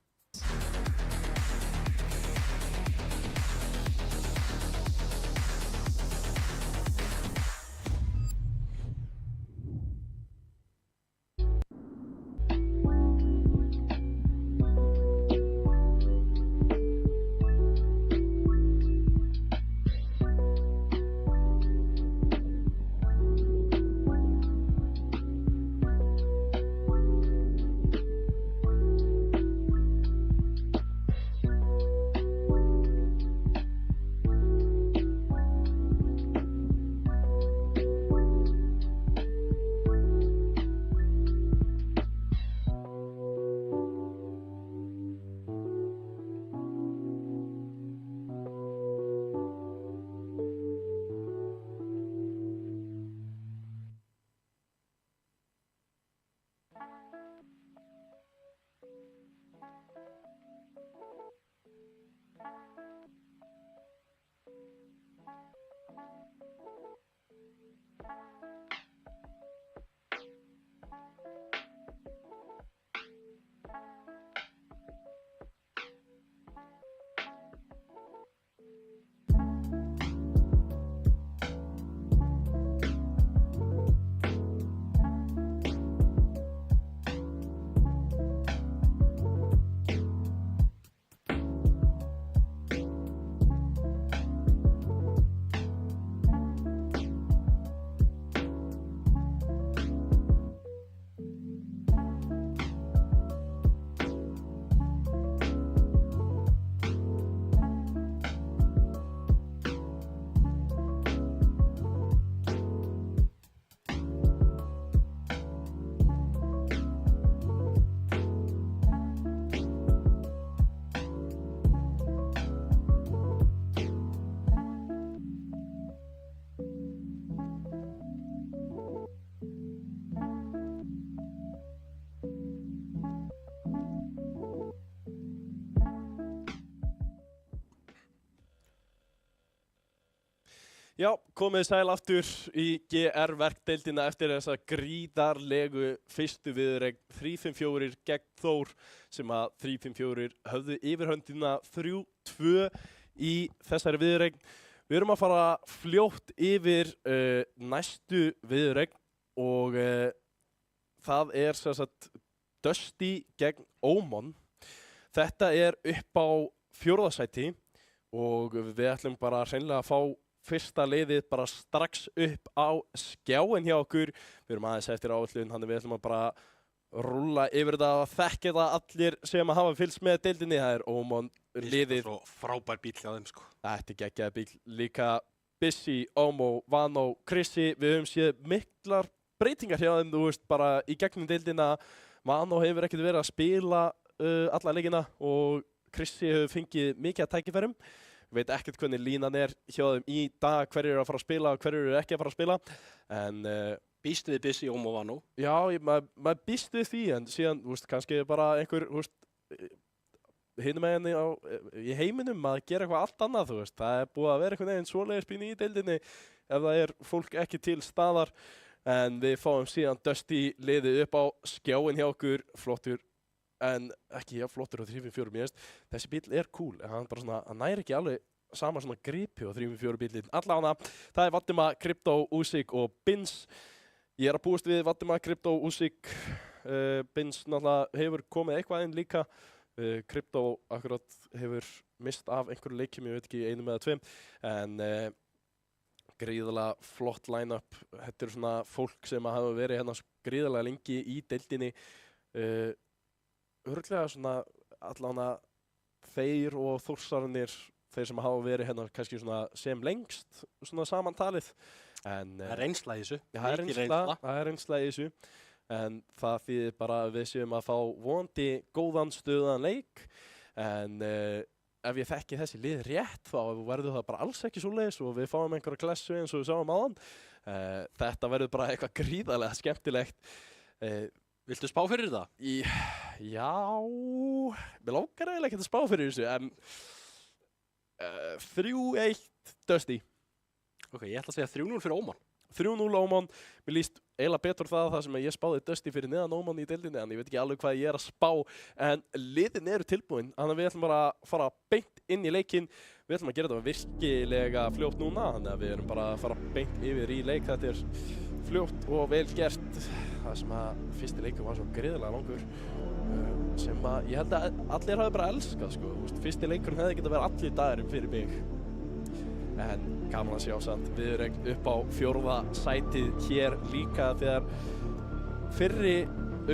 Já, komið sæl aftur í GR-verkdeildina eftir þessa gríðarlegu fyrstu viðureign 3-5-4 gegn Þór sem að 3-5-4 höfðu yfirhöndina 3-2 í þessari viðureign. Við erum að fara fljótt yfir næstu viðureign og það er sem sagt Dusty gegn Omen. Þetta er upp á 4. sæti og við ætlum bara hreinlega að fá fyrsta liðið bara strax upp á skjáin hjá okkur. Við erum aðeins eftir áætlun, þannig við ætlum að bara rúlla yfir þetta og þekkja það allir sem hafa fylgst með deildinni. Það er Omen liðið. Svo frábær bíl hjá þeim sko. Þetta er geggjaður bíl. Líka Busy, Omo, Vano, Krissi. Við höfum séð miklar breytingar hjá þeim, þú veist, bara í gegnum deildina. Vano hefur ekkert verið að spila alla leikina og Krissi hefur fengið mikið að tækifærum. Veit ekkert hvernig línan er hjá þeim í dag, hverju eru að fara að spila og hverju eru ekki að fara að spila. En Býst við Busy, Omo, Vano. já, maður býst við því, en síðan, þú veist, kannski bara einhver, þú veist, hinum meginn í heiminum að gera eitthvað allt annað, þú veist. Það er búið að vera einhvern veginn svoleiðis pínu í deildinni ef það er fólk ekki til staðar. En við fáum síðan Dusty liðið upp á skjáin hjá okkur, flottur. En ekki flottur á 3-5-4 mér veist. Þessi bíl er cool, en hann bara svona, hann næri ekki alveg sama svona gripi á 3-5-4 bílinn. Allavega, það er Vatima, Crypto, Usyk og Bins. Ég er að búast við Vatima, Crypto, Usyk. Bins náttúrulega hefur komið eitthvað inn líka. Crypto akkurat hefur mist af einhverju leikjum, ég veit ekki, 1 eða 2. En gríðarlega flott line-up. Þetta eru svona fólk sem hafa verið hérna gríðarlega lengi í deildinni. Örglega svona allavega þeir og Þórsararnir, þeir sem hafa verið hérna kannski svona sem lengst svona samantalið. En Það er reynsla í þessu. það er Mikil reynsla í þessu. En það þýðir bara að við séum að fá vonandi góðan stöðan leik. En ef ég þekki þessi lið rétt þá verður það bara alls ekki svoleiðis og við fáum einhverja klessu eins og við sáum áðan. Þetta verður bara eitthvað gríðarlega skemmtilegt. Viltu spá fyrir það? Já, mér langar eiginlega ekki að spá fyrir þessu, en 3-1 Dusty. Ok, ég ætla að segja 3-0 fyrir Oman. 3-0 Oman, mér líst eiginlega betur það sem ég spáði Dusty fyrir neðan Oman í deildinni, en ég veit ekki alveg hvað ég er að spá, en liðin eru tilbúin, þannig að við ætlum bara að fara beint inn í leikinn. Við ætlum að gera þetta virkilega fljótt núna, þannig að við erum bara að fara beint yfir í leik. Þetta er fljótt og vel gert. Það sem að fyrsti leikur var svo gríðarlega langur sem að ég held að allir hafi bara elskað sko. Fyrsti leikurinn hefði getað verið allir dagurinn fyrir mig. En gaman að sjá samt viðureign upp á 4. sætið hér líka þegar fyrri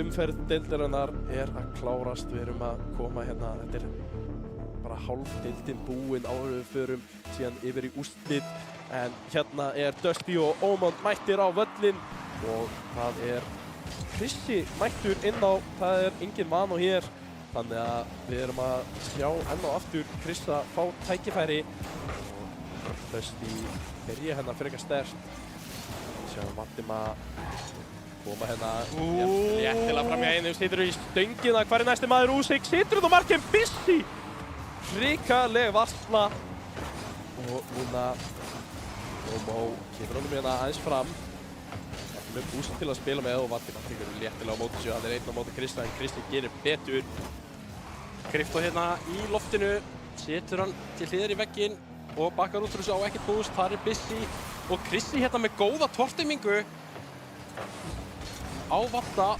umferð deildarinnar er að klárast. Við erum að koma hérna, þetta er bara hálf deildin búin áður við förum síðan yfir í úrslit. En hérna er Dusty og Omen mættir á völlinn og það er Krissi mættur inn á, það er engin Vano hér. Þannig að við erum að sjá enn og aftur Krissa fá tækifæri. Og Dusty byrja hérna frekar sterkt. Sjáum Vatima koma hérna léttilega fram í einu, situr í stöngina. Hvar er næsti maður? Usyk situr út á markinn, Busy! Hrikaleg varsla. Og núna Omo kemur honum hérna aðeins fram. Með búst til að spila með og Vatima tekur léttilega á móti sig. Það er einn á móti Krista en Kristi gerir betur. Crypto hérna í loftinu, setur hann til hliðar í vegginn og bakkar út úr þessu á ekkert búst. Þar er Busy og Krissi hérna með góða tortimingu á Vatta.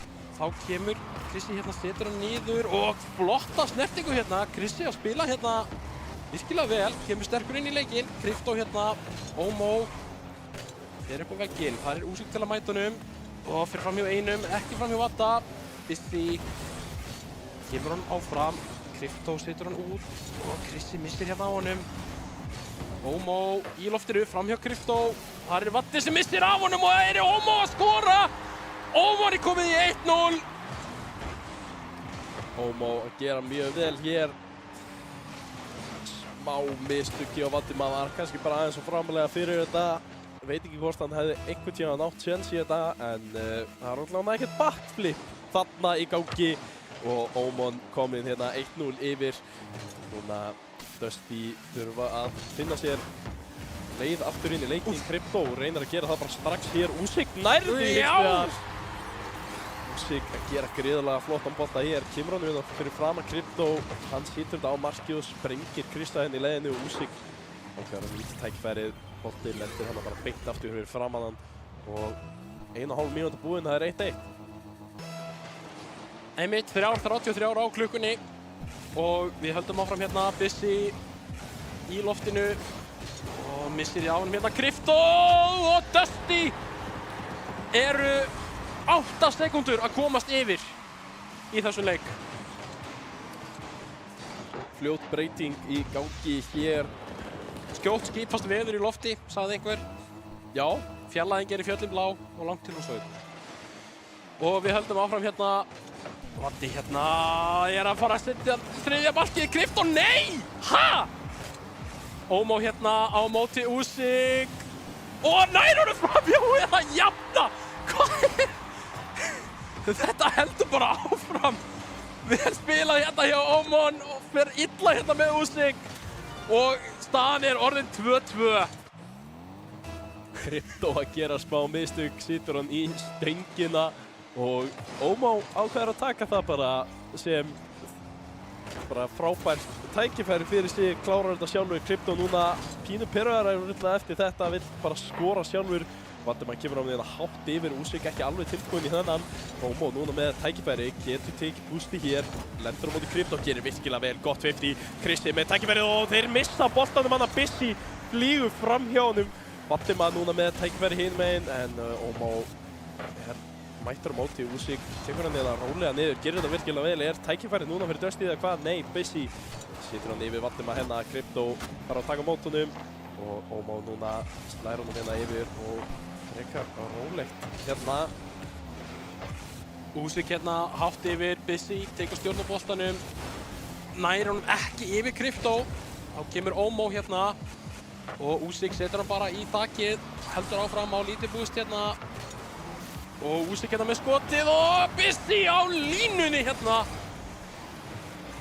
Þá kemur Krissi hérna, setur hann niður og flotta snertingu hérna. Krissi að spila hérna virkilega vel, kemur sterkur inn í leikinn. Crypto hérna, Omo er upp á vegginn. Þar er Usyk til að mæta honum og fyrir fram hjá einum, ekki fram hjá Vatta. Busy kemur hann áfram, Crypto setur hann út og Krissi missir hérna á honum. Omo í loftinu, fram hjá Crypto. Þar er Vatti sem missir af honum og það er Omo að skora! Omo er komið í 1-0. Omo að gera mjög vel hér. Smá mistök hjá Vatima, var kannski bara aðeins og framalega fyrir þetta. Veit ekki hvort hann hefði einhvern tíma nátt séns í þetta, en það er alltaf ekkert backflip þarna í gangi og Omen kominn hérna 1-0 yfir. Núna Dusty þurfa að finna sér leið aftur inn í leikinn. Krypto reynir að gera það bara strax hér. Úsik nærði Já! Úsik að gera gríðarlega flottan bolta hér. Kemur hann við fyrir fram að Krypto. Hann sýtur þetta á markið og sprengir Krista henni í leiðinu og Úsik ákveður að nýta tækifærið. Bolti lendir hann bara beint aftur fyrir framan hann og 1,5 mínúta búin, það er 1-1. Einmitt, 3:33 á klukkunni og við höldum áfram hérna Bissi í loftinu og missir í ánum hérna Krypto og Dusty eru 8 sekúndur að komast yfir í þessum leik. Fljót breyting í gangi hér. Skjótt skipast veður í lofti, sagði einhver. Já, Fjarlæðing er í fjöllum blá og langt til Húsavík. Og við höldum áfram hérna. Vatti hérna er að fara að setja þriðja markið. Krypto, nei! Ha? Ómó hérna á móti Úsik. Og nær honum framhjá eða jafna. Hvað er? Þetta heldur bara áfram. Við spilað hérna hjá Ómón og fer illa hérna með Úsik. Og staðan er orðin 2-2. Krypto að gera smá mistök, situr hann í stöngina og Ómó ákveður að taka það bara sem bara frábært tækifæri fyrir sig, klárar þetta sjálfur. Krypto núna pínu pirraður eftir þetta, vill bara skora sjálfur. Valdimar kemur á með þetta hátt yfir, Úsik ekki alveg tilbúinn í þennan. Ómó núna með tækifæri, getur tekið bústi hér, lendur á móti Krypto, gerir virkilega vel, gott 50. Kristi með tækifærið og þeir missa boltanum hann að Bissi flýgur fram hjá honum. Valdimar núna með tækifæri hinn meginn en Ómó er mættur á móti. Úsik tekur hann eða rólega niður, gerir þetta virkilega vel. Er tækifæri núna fyrir Dusty eða hvað? Nei, Bissi situr hann yfir Valdimar hérna, Krypto fara að taka mótunum og Ómó núna slæðir honum hérna yfir og frekar rólegt hérna. Úsik hérna hátt yfir, Bissi tekur stjórn á boltanum, nær honum ekki yfir Krypto. Þá kemur Ómó hérna og Úsik setur hann bara í þakið, heldur áfram á lítið búst hérna. Og Úsik hérna með skotið og Bissi á línunni hérna.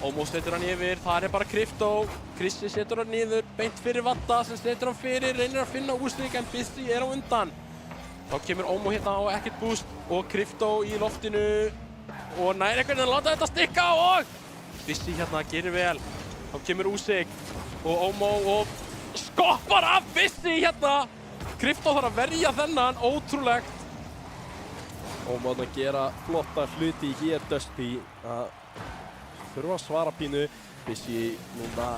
Ómó setur hann yfir, það er bara Krypto. Krissi setur hann niður, beint fyrir Vatta sem setur hann fyrir, reynir að finna Úsik en Bissi er á undan. Þá kemur Ómó hérna á ekkert búst og Krypto í loftinu og nær einhvern veginn að láta þetta stikka og Bissi hérna gerir vel. Þá kemur Úsik og Ómó og skoppar af Bissi hérna. Krypto þarf að verja þennan, ótrúlegt. Ómó að gera flotta hluti hér, Dusty að þurfa að svara pínu. Bissi núna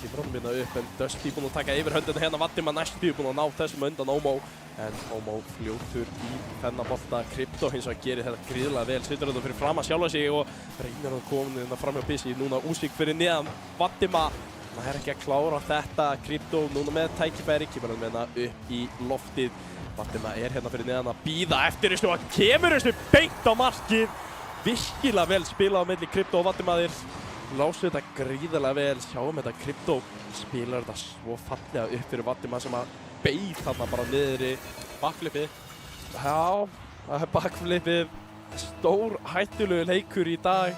kemur honum hérna upp en Dusty búinn að taka yfir höndina hérna. Valdimar næstu búinn að ná þessum undan Ómó en Ómó fljótur í þennan bolta. Krypto hins vegar gerir þetta gríðarlega vel, situr þetta fyrir fram að sjálfa sig og reynir að koma hérna fram hjá Bissi. Núna Úsik fyrir neðan Valdimar, hann er ekki að klára þetta. Krypto núna með tækifæri, kemur hann með hérna upp í loftið. Valdimar er hérna fyrir neðan að bíða eftir þessu og hann kemur þessu beint á markið. Virkilega vel spilað á milli Krypto og Valdimar. Lásu þetta gríðarlega vel, sjáum þetta Krypto spilar þetta svo fallega upp fyrir Valdimar sem að beið þarna bara niðri. Bakflipið. Já, það er bakflipið. Stór hættulegu leikur í dag.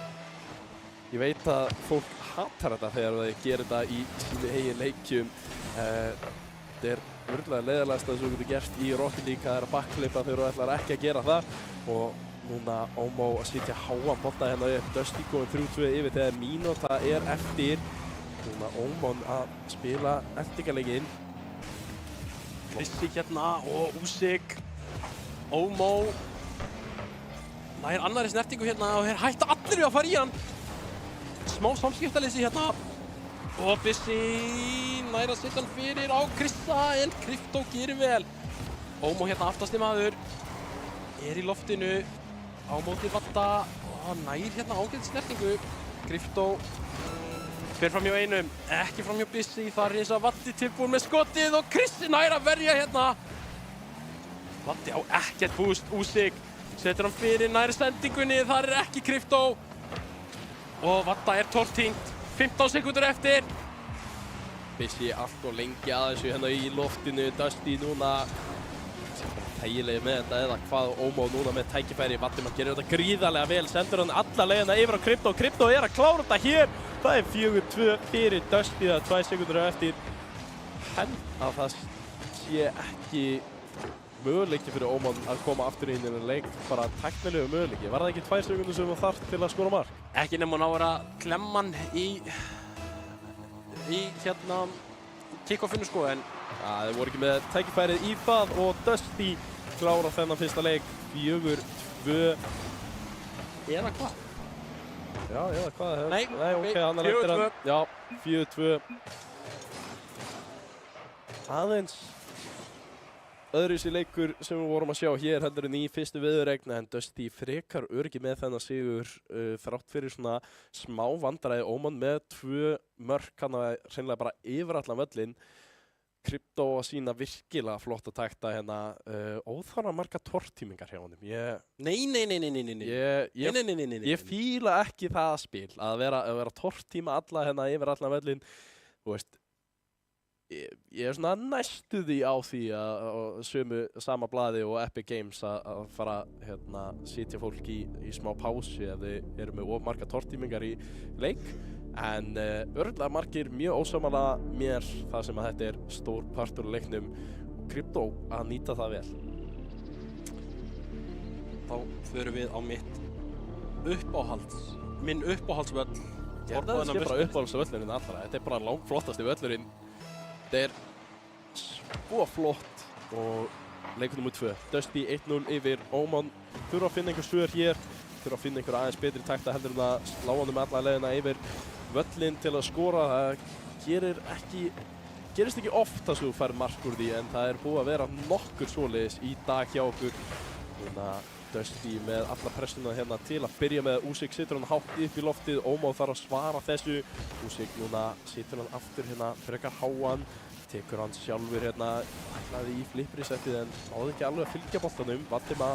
Ég veit að fólk hatar þetta þegar þeir gera þetta í sínu eigin leikjum. Þetta er virkilega leiðarlegast að þú getur gert í Rocket League, það er að bakflipa þegar þú ætlar ekki að gera það. Og núna Ómó að sitja háan bolta hérna upp, Dusty komið 3-2 yfir þegar mínúta er eftir. Núna Ómó að spila endingarleikinn. Krissi hérna og Úsik. Ómó nær annarri snertingu hérna og þeir hætta allir við að fara í hann. Smá samskiptaleysi hérna. Og Bissi nær að setja hann fyrir á Krissa en Krypto gerir vel. Ómó hérna aftasti maður. Er í loftinu á móti Vatta og nær hérna ágætt snertingu. Krypto fer fram hjá einum, ekki fram hjá Bissi, þar er eins og Vatti tilbúinn með skotið og Krissi nær að verja hérna. Vatti á ekkert búst, Úsik setur hann fyrir nær sendingunni, þar er ekki Krypto. Og Vatta er tortínt, 15 sekúndur eftir. Bissi allt og lengi að þessu hérna í loftinu, Dusty núna þægilega með þetta eða hvað. Ómó núna með tækifæri, Valdimar gerir þetta gríðarlega vel, sendur hann alla leiðina yfir á Krypto. Krypto er að klára þetta hér, það er 4-2 fyrir Dusty, það er 2 sekúndur eftir. held að það sé ekki möguleiki fyrir Óman að koma aftur inn í þennan leik, bara tæknilegu möguleiki. Var það ekki 2 sekundur sem þú þarft til að skora mark? Ekki nema hann á að vera klemman í hérna kick-offinu sko, en Þeir voru ekki með tækifærið í það og Dusty klára þennan fyrsta leik 4-2. eða hvað? Já, eða hvað? Nei, ok, hann er eftir 4-2. hann. Já, 4-2. Aðeins öðruvísi leikur sem við vorum að sjá hér heldur en í fyrstu viðureign, en Dusty frekar öryggi með þennan sigur þrátt fyrir svona smá vandræði. Óman með 2 mörk, hann að hreinlega bara yfir allan völlinn. Krypto að sína virkilega flott að takta hérna, óþarfa marga tortímingar hjá honum. Nei. Ég fíla ekki það spil að vera tortíma alla hérna yfir allan völlinn. Þú veist, ég er svona næstu því á því að sama blaði og Epic Games að fara hérna sitja fólk í smá pásu ef þið eru með of marga tortímingar í leik. En örugglega margir mjög ósammála mér þar sem að þetta er stór partur af leiknum og Krypto að nýta það vel. Þá förum við á minn uppáhaldsvöll. Ég held að það sé bara uppáhaldsvöllurinn allra. Þetta er bara langflottasti völlurinn. Þetta er svo flott og leikur nummer 2. Dusty 1-0 yfir Óman. Þurfa að finna einhver svör hér. Þurfa að finna einhver aðeins betri takta heldur en að slá honum alla leiðina yfir völlinn til að skora. Það gerist ekki oft að þú fær mark úr því, en það er búið að vera nokkur svoleiðis í dag hjá okkur. Núna Dusty með alla pressuna hérna til að byrja með. Úsik situr hann hátt upp í loftið, Ómá þarf að svara þessu. Úsik núna situr hann aftur hérna frekar háan, tekur hann sjálfur hérna, ætlaði í flipprisettið en náði ekki alveg að fylgja boltanum. Vatima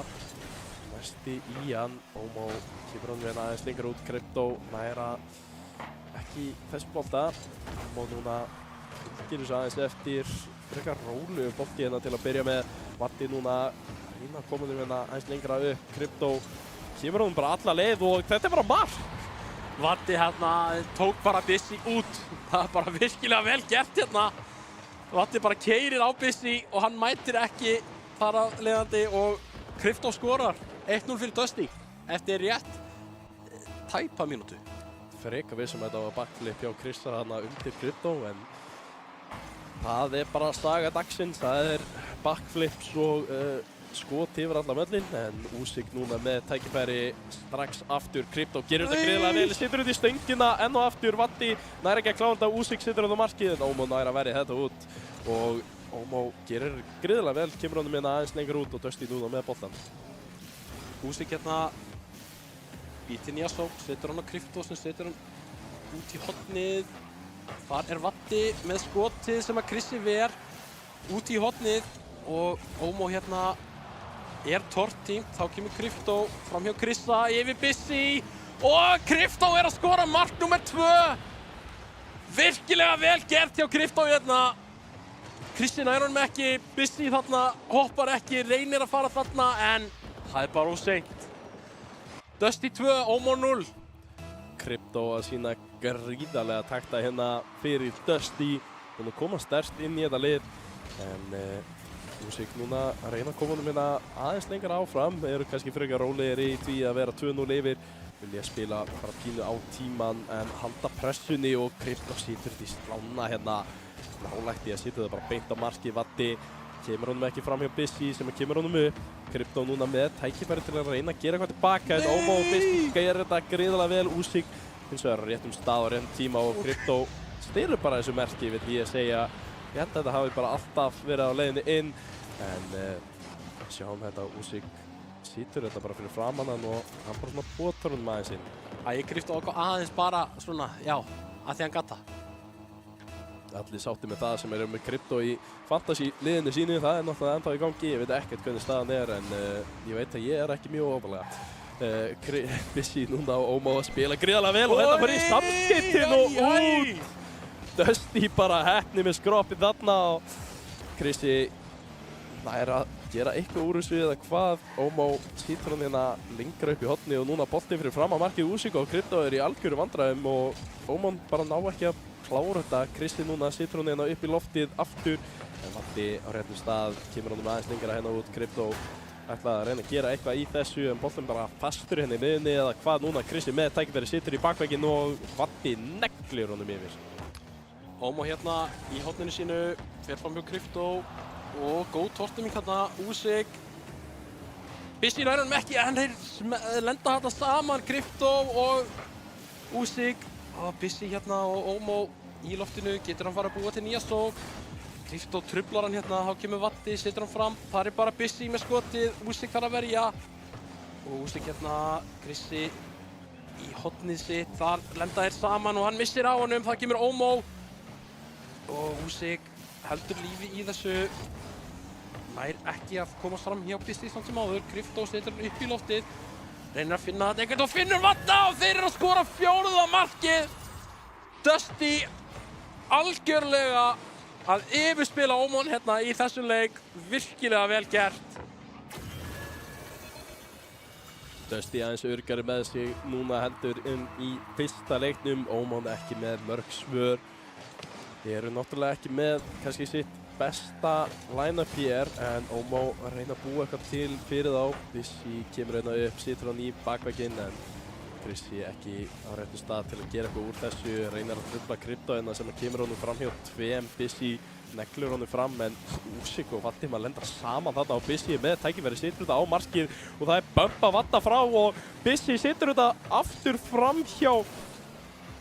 næsti í hann, Ómá kemur hann hérna aðeins lengur út. Krypto næra ekki þessu bolta. Ómá núna fylgir þessu aðeins eftir, frekar rólu bolti hérna til að byrja með. Vatti núna reyna að koma þeim hérna aðeins lengra upp. Krypto kemur hann bara alla leið og þetta er bara mark. Vatti hérna tók bara Busy út. Það er bara virkilega vel gert hérna. Vatti bara keyrir á Busy og hann mætir ekki þar af leiðandi og Krypto skorar 1-0 fyrir Dusty eftir rétt tæpa mínútu. Freka vissum að þetta var backflip hjá Krista hérna undir Krypto, en það er bara saga dagsins. Það er backflips og skot yfir allan völlinn, en Úsik núna með tækifæri strax aftur. Krypto gerir þetta greiðlega vel, situr út í stöngina enn og aftur. Vatti nær ekki að klára þetta, Úsik situr á markið, en Ómó nær að verja þetta út og Ómó gerir greiðlega vel, kemur honum hérna aðeins lengur út og Dusty núna með boltan. Úsik hérna býtir nýja sók, setur hann á Krypto sem setur hann út í hornið. Þar er Vatti með skotið sem að Krissi ver út í hornið og Ómó hérna er tortímt. Þá kemur Krypto fram hjá Krissa yfir Busy og Krypto er að skora mark nummer 2. Virkilega vel gert hjá Krypto hérna. Krissi nær honum ekki, Busy þarna hoppar ekki, reynir að fara þarna en það er bara of seint. Dusty 2, Ómó 0. Krypto að sína gríðarlega takta hérna fyrir Dusty. Búinn að koma sterkt inn í þetta lið, en Úsik núna að reyna að koma honum hérna aðeins lengra áfram. Eru kannski frekar rólegir í því að vera 2-0 yfir. Vilja spila bara pínu á tíman en halda pressunni og Krypto situr því slána hérna nálægt í að sitja það bara beint á marki. Vatti kemur honum ekki fram hjá Busy sem kemur honum upp. Krypto núna með tækifæri til að reyna að gera eitthvað tilbaka, en Ómó og Busy gerir þetta gríðarlega vel. Úsik hins vegar réttum stað og réttum tíma og Krypto styrur bara þessu merki við því að segja. Ég held að þetta hafi bara alltaf verið á leiðinni inn, en sjáum þetta, Úsik situr þetta bara fyrir framan hann og hann bara svona botar honum aðeins inn. Ég Krypto aðeins bara svona, já, að því hann gata. Allir sátti með það sem eru með Krypto í fantasy liðinu sínu, það er náttúrulega ennþá í gangi. Ég veit ekkert hvernig staðan er, en ég veit að ég er ekki mjög ofalega. Busy núna og Ómó að spila gríðarlega vel og þetta bara í samskiptin og út. Dusty bara heppni með skroppið þarna og Krissi nær að gera eitthvað úr þessu eða hvað. Ómó situr hann hérna lengra upp í horni og núna boltinn fyrir fram á markið Úsik og Krypto er í algjörum vandræðum og Ómó bara ná ekki að klára þetta. Kristi núna situr hún hérna upp í loftið aftur. En Vatti á réttum stað, kemur honum aðeins lengra hérna út. Krypto ætlaði að reyna að gera eitthvað í þessu, en boltinn bara fastur hérna í miðjunni eða hvað núna. Kristi með tækifæri situr í bakvegginn og Vatti neglir honum yfir. Ómo hérna í horninu sínu, fer fram hjá Krypto og góð tortiming hérna, Úsik. Bissi nær honum ekki, en þeir lenda hérna saman, Krypto og Úsik. Bissi hérna og Ómo í loftinu, getur hann fara að búa til nýja sókn. Krypto truflar hann hérna, þá kemur Vatti, setur hann fram. Það er bara Bissi með skotið, Úsik þarf að verja. Og Úsik hérna, Krissi í hornið sitt, þar lenda þeir saman og hann missir á honum, það kemur Ómo. Og Úsik heldur lífi í þessu. Nær ekki að komast fram hjá Bissi samt sem áður. Krypto setur hann upp í loftið. Reynir að finna þetta einhvern og finnur Vatta og þeir eru að skora 4. markið. Dusty algjörlega að yfirspila Ómon hérna í þessum leik. Virkilega vel gert. Dusty aðeins örgari með sig núna heldur í fyrsta leiknum. Ómon ekki með mörg svör. Þeir eru náttúrulega ekki með kannski sitt besta line-up hér, en Ómo reyna að búa eitthvað til fyrir þá. Bissi kemur hérna upp, situr hann í bakvegginn, en Krissi ekki á réttum stað til að gera eitthvað úr þessu. Reynar að trufla Krypto hérna sem kemur honum fram hjá tveim. Bissi neglur honum fram, en Úsik og Vatti maður lenda saman þarna og Bissi með tækifæri situr þetta á markið og það er bömpa Vatta frá og Bissi situr þetta aftur fram hjá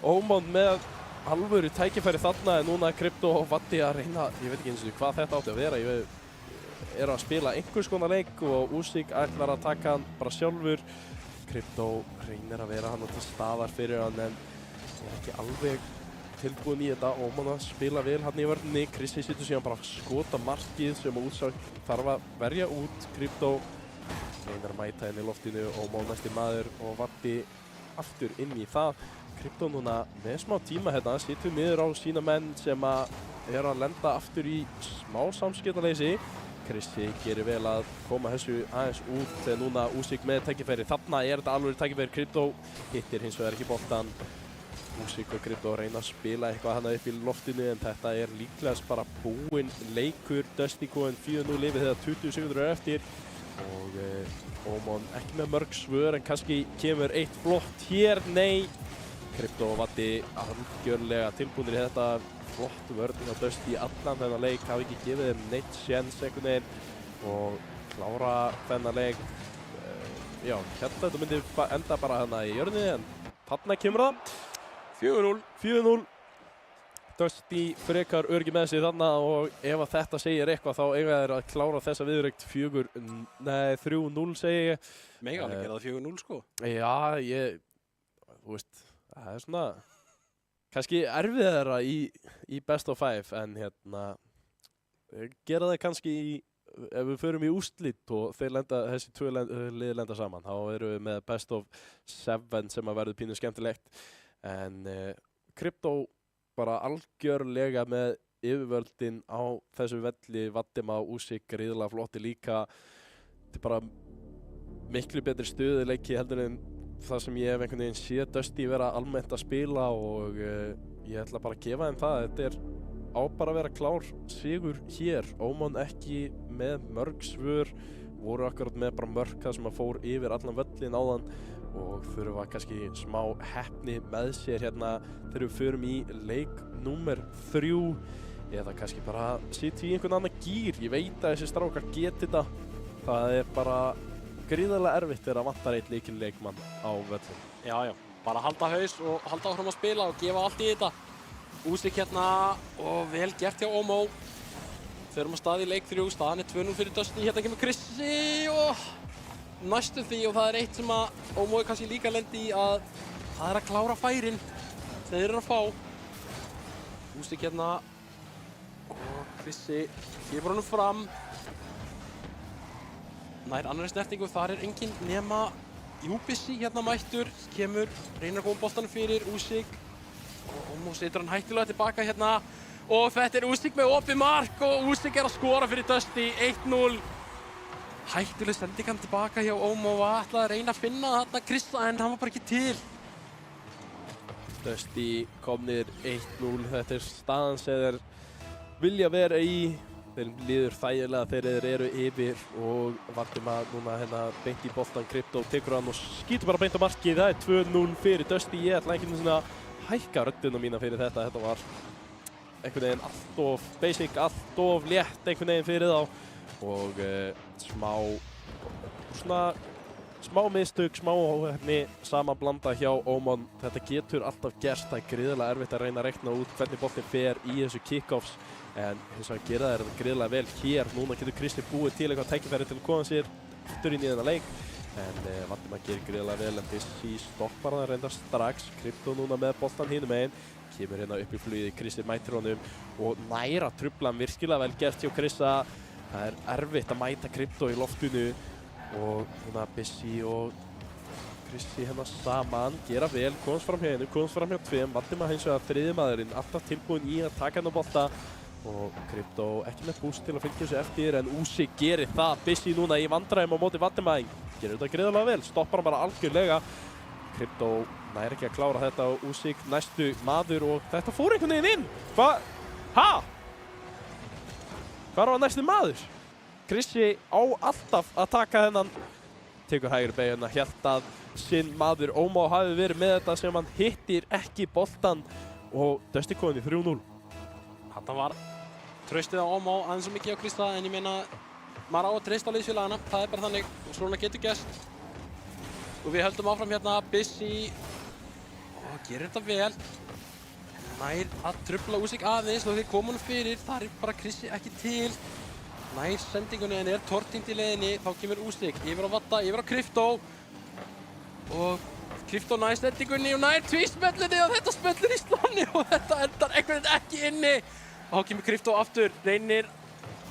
Ómo með alvöru tækifæri þarna, en núna Krypto og Vatti að reyna, ég veit ekki eins og hvað þetta átti að vera. Ég er að spila einhvers konar leik og Úsik ætlar að taka hann bara sjálfur. Krypto reynir að vera hann til staðar fyrir hann, en er ekki alveg tilbúin í þetta. Ómon að spila vel hann í vörninni. Krissi situr síðan bara að skota markið sem Úsik þarf að verja út. Krypto reynir að mæta henni í loftinu, Ómon næsti maður og Vatti aftur inn í það. Krypto núna með smá tíma hérna, situr miður á sína menn sem er að lenda aftur í smá samskiptaleysi. Krissi gerir vel að koma þessu aðeins út, þegar núna Úsik með tækifæri. Þarna er þetta alveg tækifæri. Krypto hittir hins vegar ekki boltan. Úsik og Krypto reyna að spila eitthvað hana upp í loftinu, en þetta er líklegast bara búinn leikur. Dusty komin 4-0 yfir þegar 20 sekundur er eftir og Ómon ekki með mörg svör, en kannski kemur eitt flott hér. Nei, Krypto og Vatti algjörlega tilbúinir í þetta. Flott vörn á Dusty allan þennan leik, hafi ekki gefið þeim neitt séns einhvern veginn og klára þennan leik. Já, hérna þetta myndi enda bara hérna í jörðinni, en þarna kemur það. 4-0. Dusty frekar örgi með sig þarna og ef að þetta segir eitthvað þá eiga þeir að klára þessa viðrögt 3-0 segi ég. Mega alveg gera það 4-0 sko. Já, þú veist, það er svona kannski erfiðara í best of 5, en hérna gera það kannski ef við förum í úrslit og þessi tvö lið lenda saman, þá erum við með best of 7 sem að verður pínu skemmtilegt. En Krypto bara algjörlega með yfirvöldin á þessu velli. Vattima og Úsik gríðarlega flotti líka. Þetta er bara miklu betri stöðuleiki heldur en það sem ég hef einhvern veginn séð Dusty vera almennt að spila og ég ætla bara að gefa þeim það. Þetta er á bara að vera klár sigur hér. Ómon ekki með mörg svör, voru akkurat með bara mörg það sem að fór yfir allan völlin áðan og þurfa kannski smá heppni með sér hérna þegar við förum í leik númer 3 eða kannski bara sitja í einhvern annan gír. Ég veit að þessi strákar geti þetta. Það er bara gríðarlega erfitt þegar að vantar eitt lykilleikmann á völlin. Já, bara halda haus og halda áfram að spila og gefa allt í þetta. Úsik hérna og vel gert hjá Ómo. Förum að stað í leik 3, staðan er 2-0 fyrir Dusty. Hérna kemur Krissi og næstum því, og það er eitt sem að Ómo er kannski líka lendi í, að það er að klára færin sem þeir eru að fá. Úsik hérna og Krissi kemur honum fram. Nær annarri snertingu, þar er enginn nema Bissi hérna mættur, kemur, reynir að koma boltanum fyrir Úsik og Ómo setur hann hættulega tilbaka hérna og þetta er Úsik með opið mark og Úsik er að skora fyrir Dusty 1-0. Hættuleg sending hann tilbaka hjá Ómo og ætlaði að reyna að finna þarna Krissa, en hann var bara ekki til. Dusty komnir 1-0. Þetta er staðan sem þeir vilja vera í. Þeir líður þægilega þegar þeir eru yfir og Valdimar núna hérna beint í boltan. Krypto tekur hann og skýtur bara beint á markið. Það er 2-0 fyrir Dusty. Ég ætla einhvern veginn að hækka röddina mína fyrir þetta. Þetta var einhvern veginn allt of basic, allt of létt einhvern veginn fyrir þá. Og smá mistök, smá óheppni, sama blanda hjá Ómon. Þetta getur alltaf gerst, það er gríðarlega erfitt að reyna að reikna út hvernig boltinn fer í þessu kick-offs. En hins vegar gera þeir gríðarlega vel hér. Núna getur Kristi búið til eitthvað tækifæri til að koma sér aftur inn í þennan leik. En Valdimar gerir gríðarlega vel, en Bissi stoppar það reyndar strax. Krypto núna með boltan hinum megin. Kemur hérna upp í flugið, Kristi mætir honum og næra truflan virkilega vel gert hjá Krista. Það er erfitt að mæta Krypto í loftinu og hérna Bissi og Kristi hérna saman gera vel, komast fram hjá hennu, komast fram hjá tveim. Valdimar hins vegar þriðji maðurinn, alltaf tilbúinn í að taka hennar bolta og Krypto ekki með boost til að fylgja þessu eftir, en Uzi gerir það. Bissi núna í vandræðum á móti Valdimar, gerir þetta gríðarlega vel, stoppar hann bara algjörlega. Krypto nær ekki að klára þetta og Uzi næstu maður og þetta fór einhvern veginn inn. Hvar var næstu maður? Krissi á alltaf að taka þennan. Tekur hægri beyguna, hélt að sinn maður Ómó hafi verið með þetta sem hann hittir ekki boltan og Dusty komin í 3-0. Þetta var traustið á Ómó aðeins svo mikið á Krista, en ég meina maður á að treysta á liðsfélagana, það er bara þannig og svona getur gerst. Og við höldum áfram hérna, Bissi gerir þetta vel. Nær að trufla Usyk aðeins og þeir koma honum fyrir, þar er bara Krissi ekki til. Nær sendingunni en er tortímt í leiðinni, þá kemur Usyk yfir á Vatta, yfir á Krypto. Og Krypto nær sendingunni og nær tvísmellunni og þetta smellur í slanni og þetta endar einhvern veginn ekki inni. Og þá kemur Krypto aftur, reynir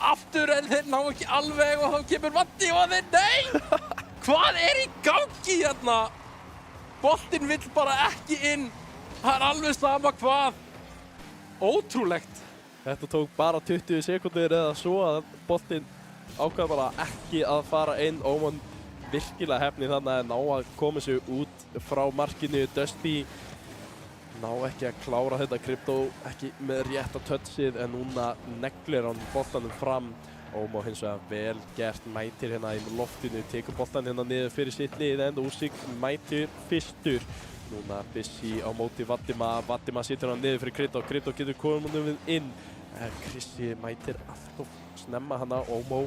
aftur en þeir ná ekki alveg og þá kemur Vatti og þeir, nei! Hvað er í gangi hérna? Boltinn vill bara ekki inn. Það er alveg sama hvað. Ótrúlegt. Þetta tók bara 20 sekúndur eða svo að boltinn ákvað bara ekki að fara inn. Ómon virkilega heppni þannig að ná að koma sér út frá markinu. Dusty ná ekki að klára þetta. Krypto ekki með rétta touchið en núna neglir hann boltanum fram. Ómó hins vegar vel gert, mætir hérna í loftinu, tekur boltan hérna niður fyrir sitt lið en Usyk mætir fyrstur. Núna Bissi á móti Valdimar, Valdimar situr hann niður fyrir Krypto, Krypto getur komið við inn. Krissi mætir allt og snemma hana, Ómó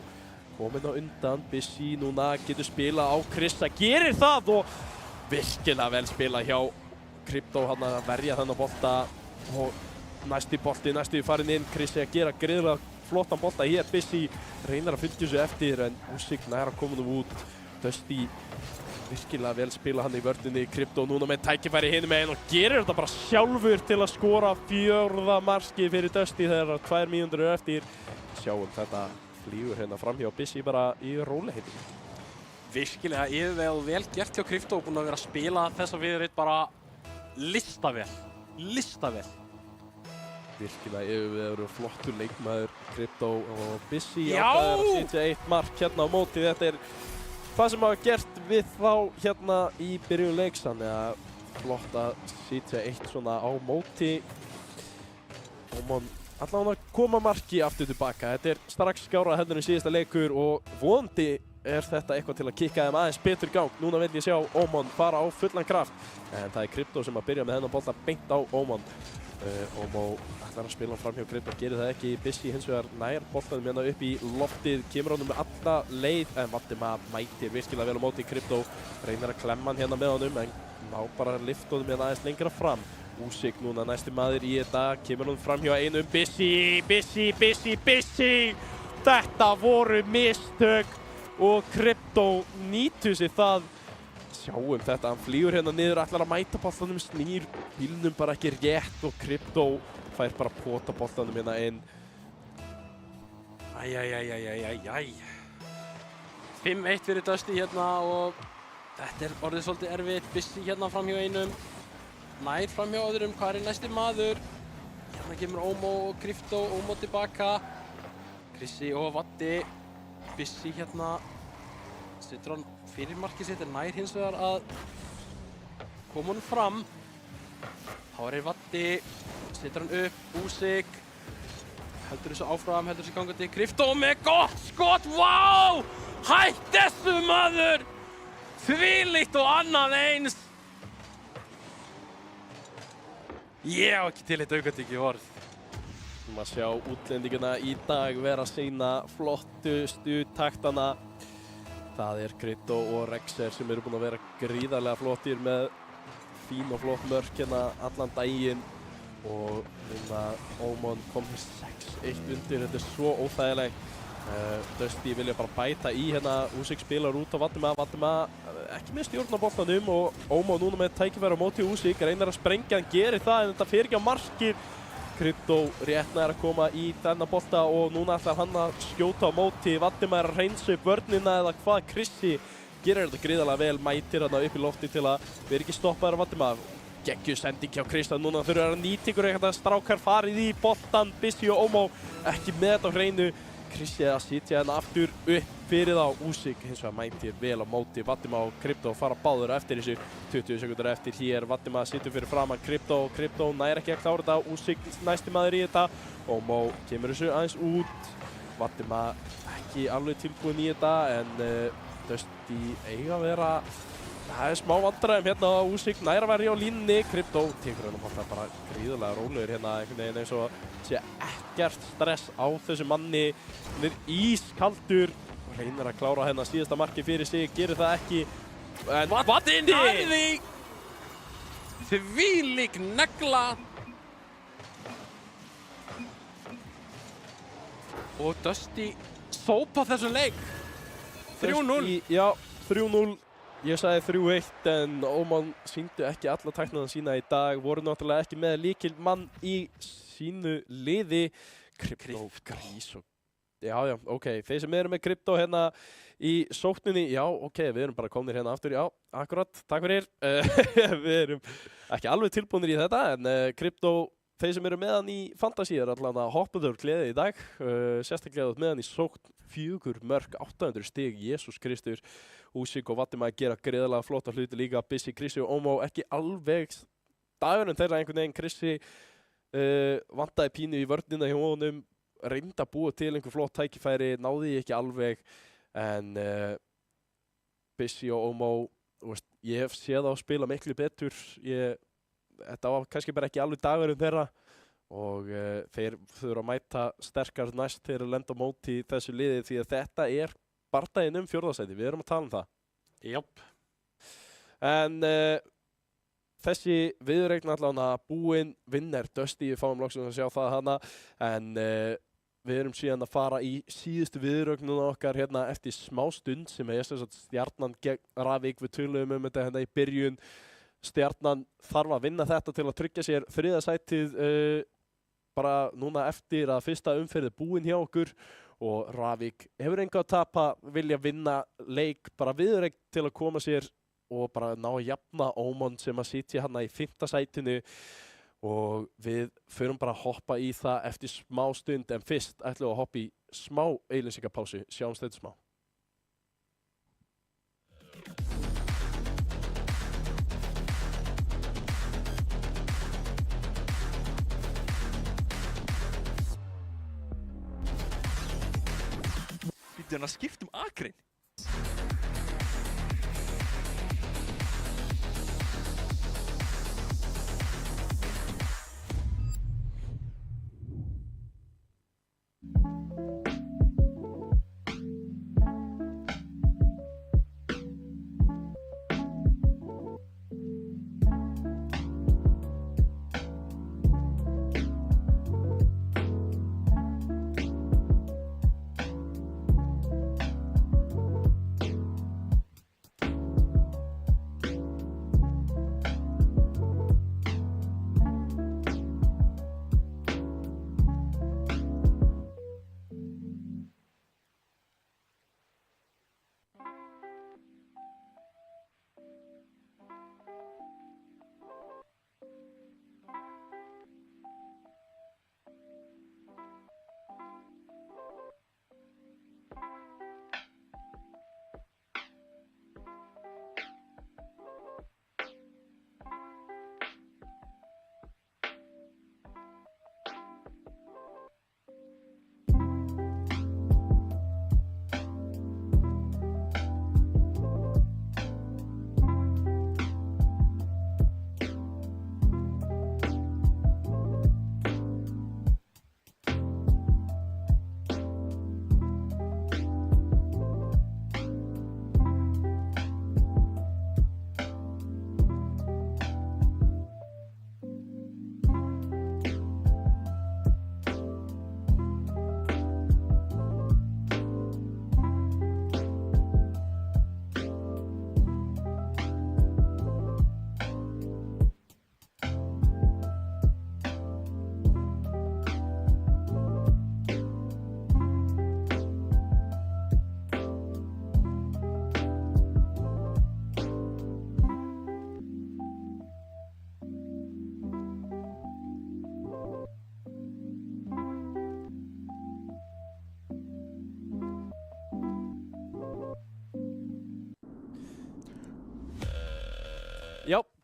kominn á undan, Bissi núna getur spila á Krista, gerir það og virkilega vel spila hjá Krypto hann að verja þennan bolta og næsti bolti, næsti farin inn, Krissi að gera gríðarlega flottan bolta hér, Bissi reynar að fylgja þessu eftir en Usyk nær að koma nú út. Dusty virkilega vel spila hann í vörninni, Krypto núna með tækifæri hinum megin og gerir þetta bara sjálfur til að skora 4. markið fyrir Dusty þegar 2 mínútur eru eftir. Sjáum þetta flýgur hérna framhjá Bissi bara í rólegheitinni. Virkilega yfirvegað og vel gert hjá Krypto, búinn að vera að spila þessa viðurit bara listavel. Virkilega yfirveður og flottur leikmaður Krypto og Bissi ákveður að setja 1 mark hérna á móti. Þetta er það sem hafa gert við þá hérna í byrjun leiks, þannig að flott að setja 1 svona á móti. Ómon allavega að koma marki aftur tilbaka. Þetta er strax skárra heldur en síðasta leikur og vonandi er þetta eitthvað til að kikka þeim aðeins betur í gang. Núna vil ég sjá Ómon fara á fullan kraft en það er Krypto sem að byrja með þennan bolta beint á Ómon. Ómó ætlar að spila fram hjá Krypto, gerir það ekki. Bissi hins vegar nær boltanum hérna upp í loftið, kemur honum með alla leið en Valdimar mætir virkilega vel á móti Krypto, reynir að klemma hann hérna með honum en má bara lyfta honum hérna aðeins lengra fram. Usyk núna næsti maður í þetta, kemur honum fram hjá einum. Bissi! Þetta voru mistök og Krypto nýtur sér það. Sjáum þetta, hann flýgur hérna niður, ætlar að mæta boltanum, snýr bílnum bara ekki rétt og Krypto fær bara pota boltanum hérna inn. 5-1 fyrir Dusty hérna og þetta er orðið svolítið erfitt. Bissi hérna fram hjá einum, nær fram hjá öðrum, hvað er næsti maður? Hérna kemur Ómó og Krypto, Ómó tilbaka. Krissi og Vatti, Bissi hérna setur hann fyrir markið sitt en nær hins vegar að koma honum fram. Þá er Vatti, setur hann upp, Úsik. Heldur þessu áfram, heldur þessu gangandi. Krypto með gott skot, vá! Hætt þessu maður! Þvílíkt og annað eins! Ég á ekki til eitt aukatíki orð. Að sjá útlendinguna í dag vera að sýna flottustu taktana. Það er Krypto og Rexer sem eru búin að vera gríðarlega flottir með fín og flott mörk hérna allan daginn. Og núna Ómon kom hér 6-1 undir, þetta er svo óþægilegt. Dusty vilja bara bæta í hérna, Úsik spilar út á Vatima ekki með stjórn á boltanum og Ómon núna með tækifæri á móti Úsik, reynir að sprengja, hann gerir það en þetta fer ekki á markið. Krypto rétt nær að koma í þennan bolta og núna ætlar hann að skjóta á móti, Vatima að reynsa upp vörnina eða hvað, Krissi gerir þetta gríðarlega vel, mætir hann upp í lofti til að vera ekki stoppaður af Vatima. Geggjuð sending hjá Krista, núna þurfa að nýta ykkur eitthvað strákar farið í boltan, Bissi og Ómó ekki með þetta á hreinu. Kristi að sitja hérna aftur upp fyrir þá, Úsik hins vegar mætir vel á móti, Vatima og Krypto fara báður eftir þessu, 20 sekúndur eftir hér, Vatima situr fyrir framan Krypto nær ekki að klára þetta, Úsik næsti maður í þetta, Ómó kemur þessu aðeins út, Vatima ekki alveg tilbúin í þetta en Dusty eiga að vera. Það er smá vandræðum hérna á Úsik, nær að vera á línni, Krypto tekur hann og bara gríðarlega rólegur hérna einhvern veginn eins og sé ekkert stress á þessu manni, hann er ískaldur og reynir að klára hérna síðasta marki fyrir sig, gerir það ekki, en Vatti! Þvílík negla! Og Dusty sópa þessum leik, 3-0. Já, 3-0. Ég sagði 3-1 en Ómon sýndu ekki alla tæknaðan sína í dag, voru náttúrulega ekki með lykilmann í sínu liði. Krypto, grís og... Já, ok, þeir sem eru með Krypto hérna í sókninni, já, ok, við erum bara komnir hérna aftur, já, akkurat, takk fyrir. Við erum ekki alveg tilbúinir í þetta en Krypto, þeir sem eru með hann í Fantasí er allan að hoppuður gleði í dag, sérstaklega með hann í sókn 4 mörk, 800 stig, Jesús Kristur. Úsik og Vatima að gera greiðlega flotta hluti líka, Bissi, Krissi og Ómó ekki alveg dagurinn þeirra einhvern veginn, Krissi vantaði pínu í vörnina hjá honum, reyndi að búa til einhver flott tækifæri, náði ekki alveg en Bissi og Ómó, ég hef séð á spila miklu betur, þetta var kannski bara ekki alveg dagurinn þeirra og þeir þurfa að mæta sterkar næst þegar að lenda á móti í þessu liði því að þetta er bardaginn fjórðasæti, við erum að tala það. Japp. En þessi viðureign allavega búinn, vinner Dusty, við fáum loksins að sjá það hana, en við erum síðan að fara í síðustu viðureignuna okkar hérna eftir smá stund sem er þess að Stjarnan gegn Ravík, við töluðum þetta hérna í byrjun, Stjarnan þarf að vinna þetta til að tryggja sér þriðja sætið bara núna eftir að fyrsta umferð er búin hjá okkur og Ravík hefur enga að tapa, vilja vinna leik bara viðureign til að koma sér og bara ná að jafna Ómon sem að sitja hana í 5. sætinu og við förum bara að hoppa í það eftir smá stund en fyrst ætlum við að hoppa í smá auglýsingapásu, sjáumst þetta smá. Býttu hann að skipta akrein?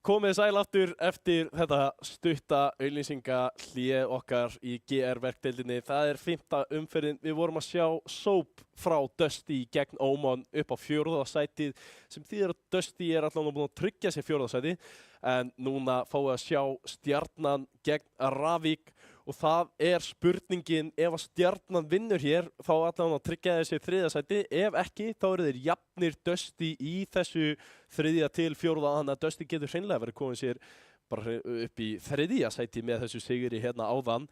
komið sæl aftur eftir þetta stutta auglýsingahlé okkar í GR-verkdeildinni. Það er 5. umferðin. Við vorum að sjá Soap frá Dusty gegn Oman upp á 4. sætið sem þýðir að Dusty er allan búin að tryggja sér 4. sæti. En núna fáum við að sjá Stjarnan gegn Ravík og það er spurningin, ef að Stjarnan vinnur hér þá allan að tryggja þessi 3. sæti, ef ekki þá eru þeir jafnir Dusty í þessu 3. til 4. þannig að Dusty getur hreinlega verið komið sér bara upp í 3. sæti með þessu sigri hérna áðan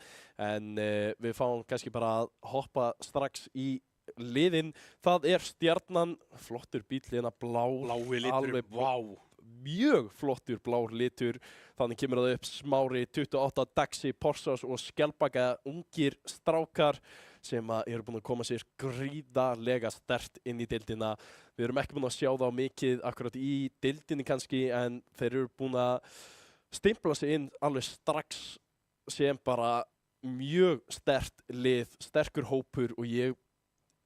en við fáum kannski bara að hoppa strax í liðin. Það er Stjarnan, flottur bíll hérna, Blái litur, vá. Mjög flottur blár litur, þannig kemur það upp Smári, 28, Daxi, Porsas og Skjaldbaka, ungir strákar sem eru búin að koma sér gríðarlega sterkt inn í deildina. Við erum ekki búin að sjá þá mikið akkurat í deildinni kannski en þeir eru búin að stimpla sig inn alveg strax sem bara mjög sterkt lið, sterkur hópur og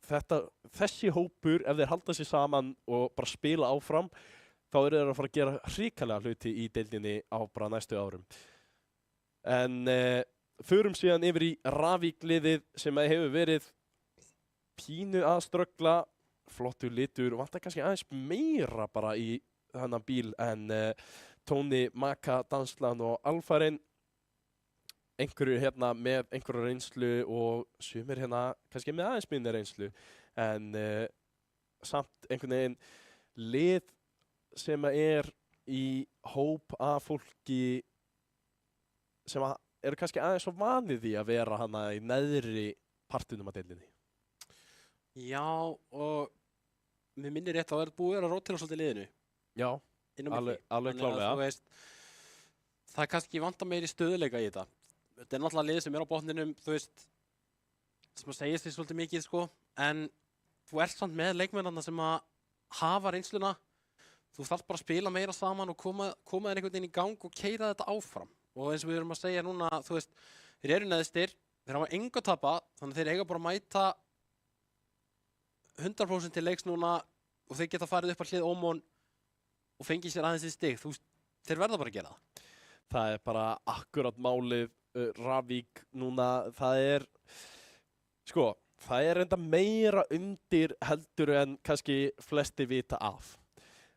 þessi hópur, ef þeir halda sig saman og bara spila áfram þá eru þeir að fara að gera hrikalega hluti í deildinni á bara næstu árum. En förum síðan yfir í Ravík-liðið sem hefur verið pínu að ströggla, flottur litur og vantar kannski aðeins meira bara í þennan bíl en Tóni, Maka, Danslan og Alfarinn. Einhverju hérna með einhverju reynslu og sumir hérna kannski með aðeins minni reynslu en samt einhvern veginn lið sem er í hóp af fólki sem eru kannski aðeins svo vanið því að vera hana í neðri partinum af deildinni. Já, og mér minnir rétt að það er búið að rótera svolítið liðinu. Já, alveg klálega. Það er kannski vantar meiri stöðuleika í þetta. Þetta er náttúrulega lið sem er á botninum, þú veist, sem að segja sig svolítið mikið, sko, en þú ert samt með leikmennarna sem að hafa reynsluna. Þú þarf bara að spila meira saman og koma þér einhvern veginn í gang og keyra þetta áfram. Og eins og við erum að segja núna, þú veist, þeir eru neðstir, þeir hafa engu að tapa, þannig að þeir eiga bara að mæta 100% til leiks núna og þeir geta farið upp að hlið Ómon og fengið sér aðeins í stig. Þú veist, þeir verða bara að gera það. Það er bara akkurat málið, Ravík núna, það er enda meira undir heldur en kannski flesti vita af.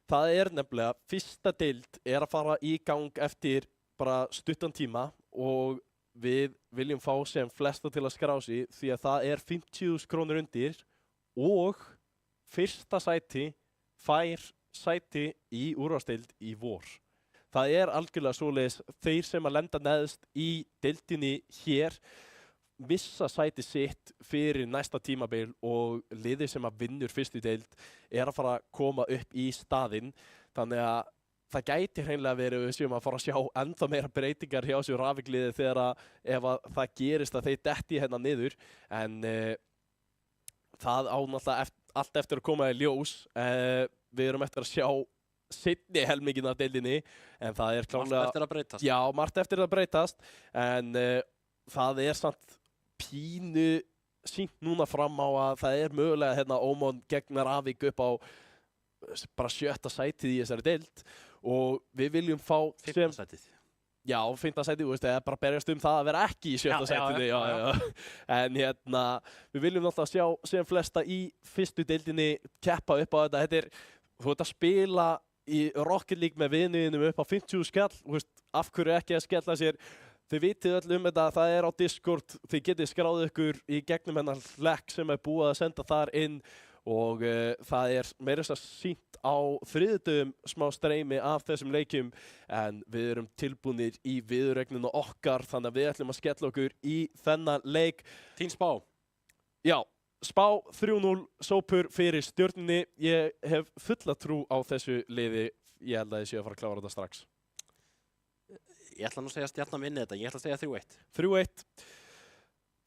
Það er nefnilega, fyrsta deild er að fara í gang eftir bara stuttan tíma og við viljum fá sem flesta til að skrá sig því að það er 50.000 krónur undir og fyrsta sæti fær sæti í úrvalsdeild í vor. Það er algjörlega svoleiðis þeir sem að lenda neðst í deildinni hér missa sæti sitt fyrir næsta tímabil og liðið sem að vinnur fyrstu deild er að fara að koma upp í staðinn þannig að það gæti hreinlega verið við séum að fara að sjá ennþá meira breytingar hjá þessu Ravík-liði þegar að ef að það gerist að þeir detti hérna niður en það á náttúrulega allt eftir að koma í ljós við erum eftir að sjá seinni helmingin af deildinni en það er klárlega margt eftir að breytast. Já, margt eftir að breytast en það er samt pínu sýnt núna fram á að það er mögulega hérna Ómon gegn Ravík upp á bara 7. sætið í þessari deild og við viljum fá 5. sætið. Já, 5. sætið, þú veist, það er bara að berjast það að vera ekki í 7. sætinu. Já. En hérna, við viljum náttúrulega sjá sem flesta í fyrstu deildinni keppa upp á þetta. Þetta er, þú veit að spila í Rocket League með vinuðinum upp á 50 skall, þú veist, af hverju ekki að skella sér. Þið vitið öll þetta, það er á Discord, þið getið skráð ykkur í gegnum hennar hlekk sem er búið að senda þar inn og það er meira þess að sýnt á þriðjudögum smá streymi af þessum leikjum en við erum tilbúnir í viðuregninu okkar þannig að við ætlum að skella okkur í þennan leik. Þín spá? Já, spá 3-0 sópur fyrir Stjörnunni. Ég hef fulla trú á þessu liði, ég held að ég sé að fara að klára þetta strax. Ég ætla nú að segja Stjarnan vinni þetta, ég ætla að segja 3-1. 3-1.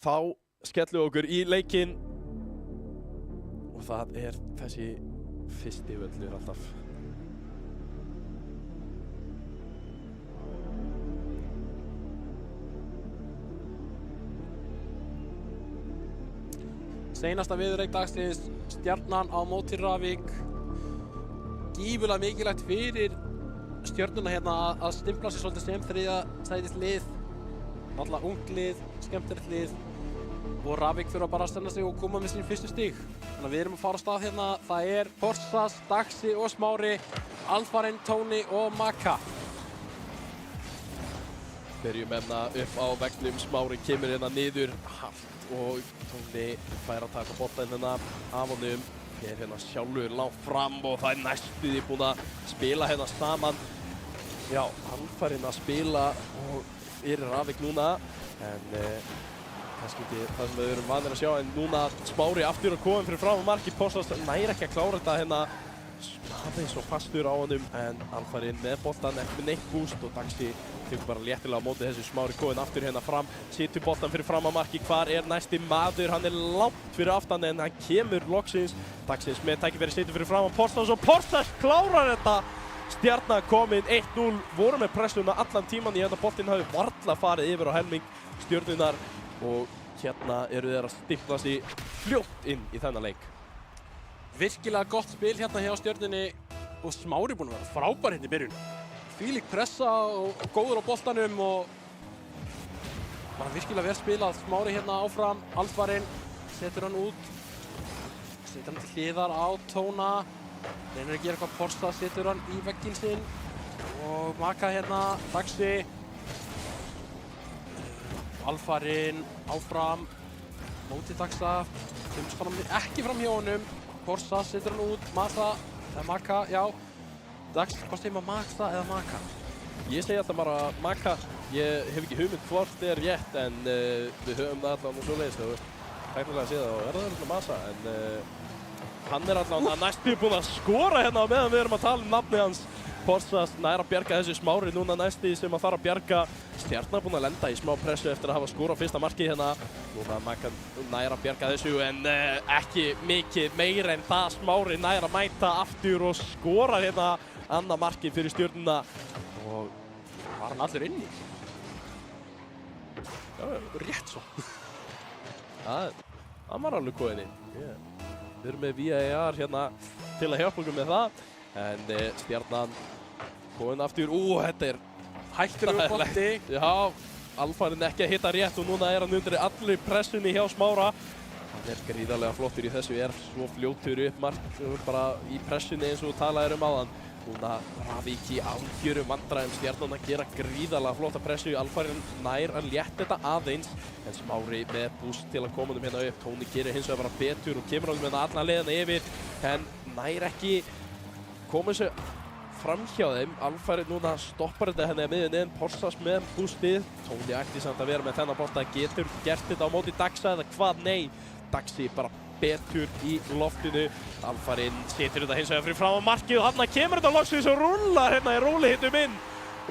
Þá skellum við okkur í leikinn og það er þessi fyrsti völlur alltaf. Seinasta viðureik dagsins, Stjarnan á móti Ravík. Gífurlega mikilvægt fyrir Stjörnuna hérna að stimpla sig svolítið sem þriðja sætis lið. Alltaf ungt lið, skemmtilegt lið og Ravik þurfa bara að standa sig og koma með sín fyrstu stig. Þannig að við erum að fara á stað hérna. Það er Porsas, Daxi og Smári, Alfarinn, Tóni og Maka. Byrjum hérna upp á veggnum, Smári kemur hérna niður hart og Tóni fær að taka boltann hérna af honum. Ég er hérna sjálfur langt fram og það er næstuði búin að spila hérna saman. Já, Alfarinn að spila og er Ravik núna, en kannski ekki það sem við erum vanir að sjá, en núna Smári aftur að koma fyrir fram á marki. Porsas næri ekki að klára þetta hérna aðeins og fastur á honum, en Alfarinn með boltan, ekki með neitt búst og Daxi tekur bara léttilega á móti þessu. Smári komin aftur hérna fram, situr boltan fyrir fram á marki. Hvar er næsti maður? Hann er langt fyrir aftan en hann kemur loksins. Daxins með tækifæri situr fyrir fram á Porsas og Porsas klárar þetta. Stjarnan komin 1-0, voru með pressuna allan tíman í hérna. Boltinn hafi varla farið yfir á helming Stjörnunar og hérna eru þeir að stimpla sig fljótt inn í þennan leik. Virkilega gott spil hérna hjá Stjörnunni og Smári búinn að vera frábær hérna í byrjun. Þvílík pressa og góður á boltanum og bara virkilega vel spilað. Smári hérna áfram, Alfarinn setur hann út, setur hann til hliðar á Tóna, reynir að gera eitthvað. Porsa setur hann í vegginn sinn og Maka hérna, Daxi, Alfarinn áfram, móti Daxa, kemst hann ekki fram hjá honum. Porsa setur hann út, Maka, já. Dax, hvað segir maður, Maka eða Maka? Ég segi alltaf bara Maka. Ég hef ekki hugmynd hvort er rétt, en við höfum það allavega nú svoleiðis, þú veist. Tæknilega séð þá er það alltaf Masa, en hann er allavega næstu búinn að skora hérna á meðan við erum að tala nafnið hans. Porsas nær að bjarga þessu. Smári núna næsti sem að fara að bjarga. Stjarnan búinn að lenda í smá pressu eftir að hafa skorað fyrsta markið hérna. Núna Maka nær að bjarga þessu, en ekki mikið meira en það. Smári nær að mæta aftur og skora hérna annað markið fyrir Stjörnuna. Og Var hann allur inni? já, Rétt svo. það var alveg góðinni. Við erum með VAR hérna til að hjálpa okkur með það. En Stjarnan komin aftur. Þetta er Hættulegur bolti. Já, Alfarinn ekki að hitta rétt og núna er hann undir allri pressunni hjá Smára. Hann er gríðarlega flottur í þessu, er svo fljótur upp mark bara í pressunni eins og talaðir áðan. Núna Ravik í algjörum vandræðum. Stjarnan að gera gríðarlega flotta pressu. Alfarinn nær að létta þetta aðeins, en Smári með búst til að koma hérna upp. Tóni gerir hins vegar bara betur og kemur hann með allan leiðina yfir, en nær ekki koma þessu fram hjá þeim. Alfarinn núna stoppar þetta henni að miðjunni, en Porsas með bústið. Tóni ætti samt að vera með þennan bolta, getur gert þetta á móti Daxa eða hvað? Nei, Daxi bara betur í loftinu. Alfarinn setur þetta hins vegar fyrir fram á markið og hann kemur þetta loksins og rúllar hérna í rúlihittum inn.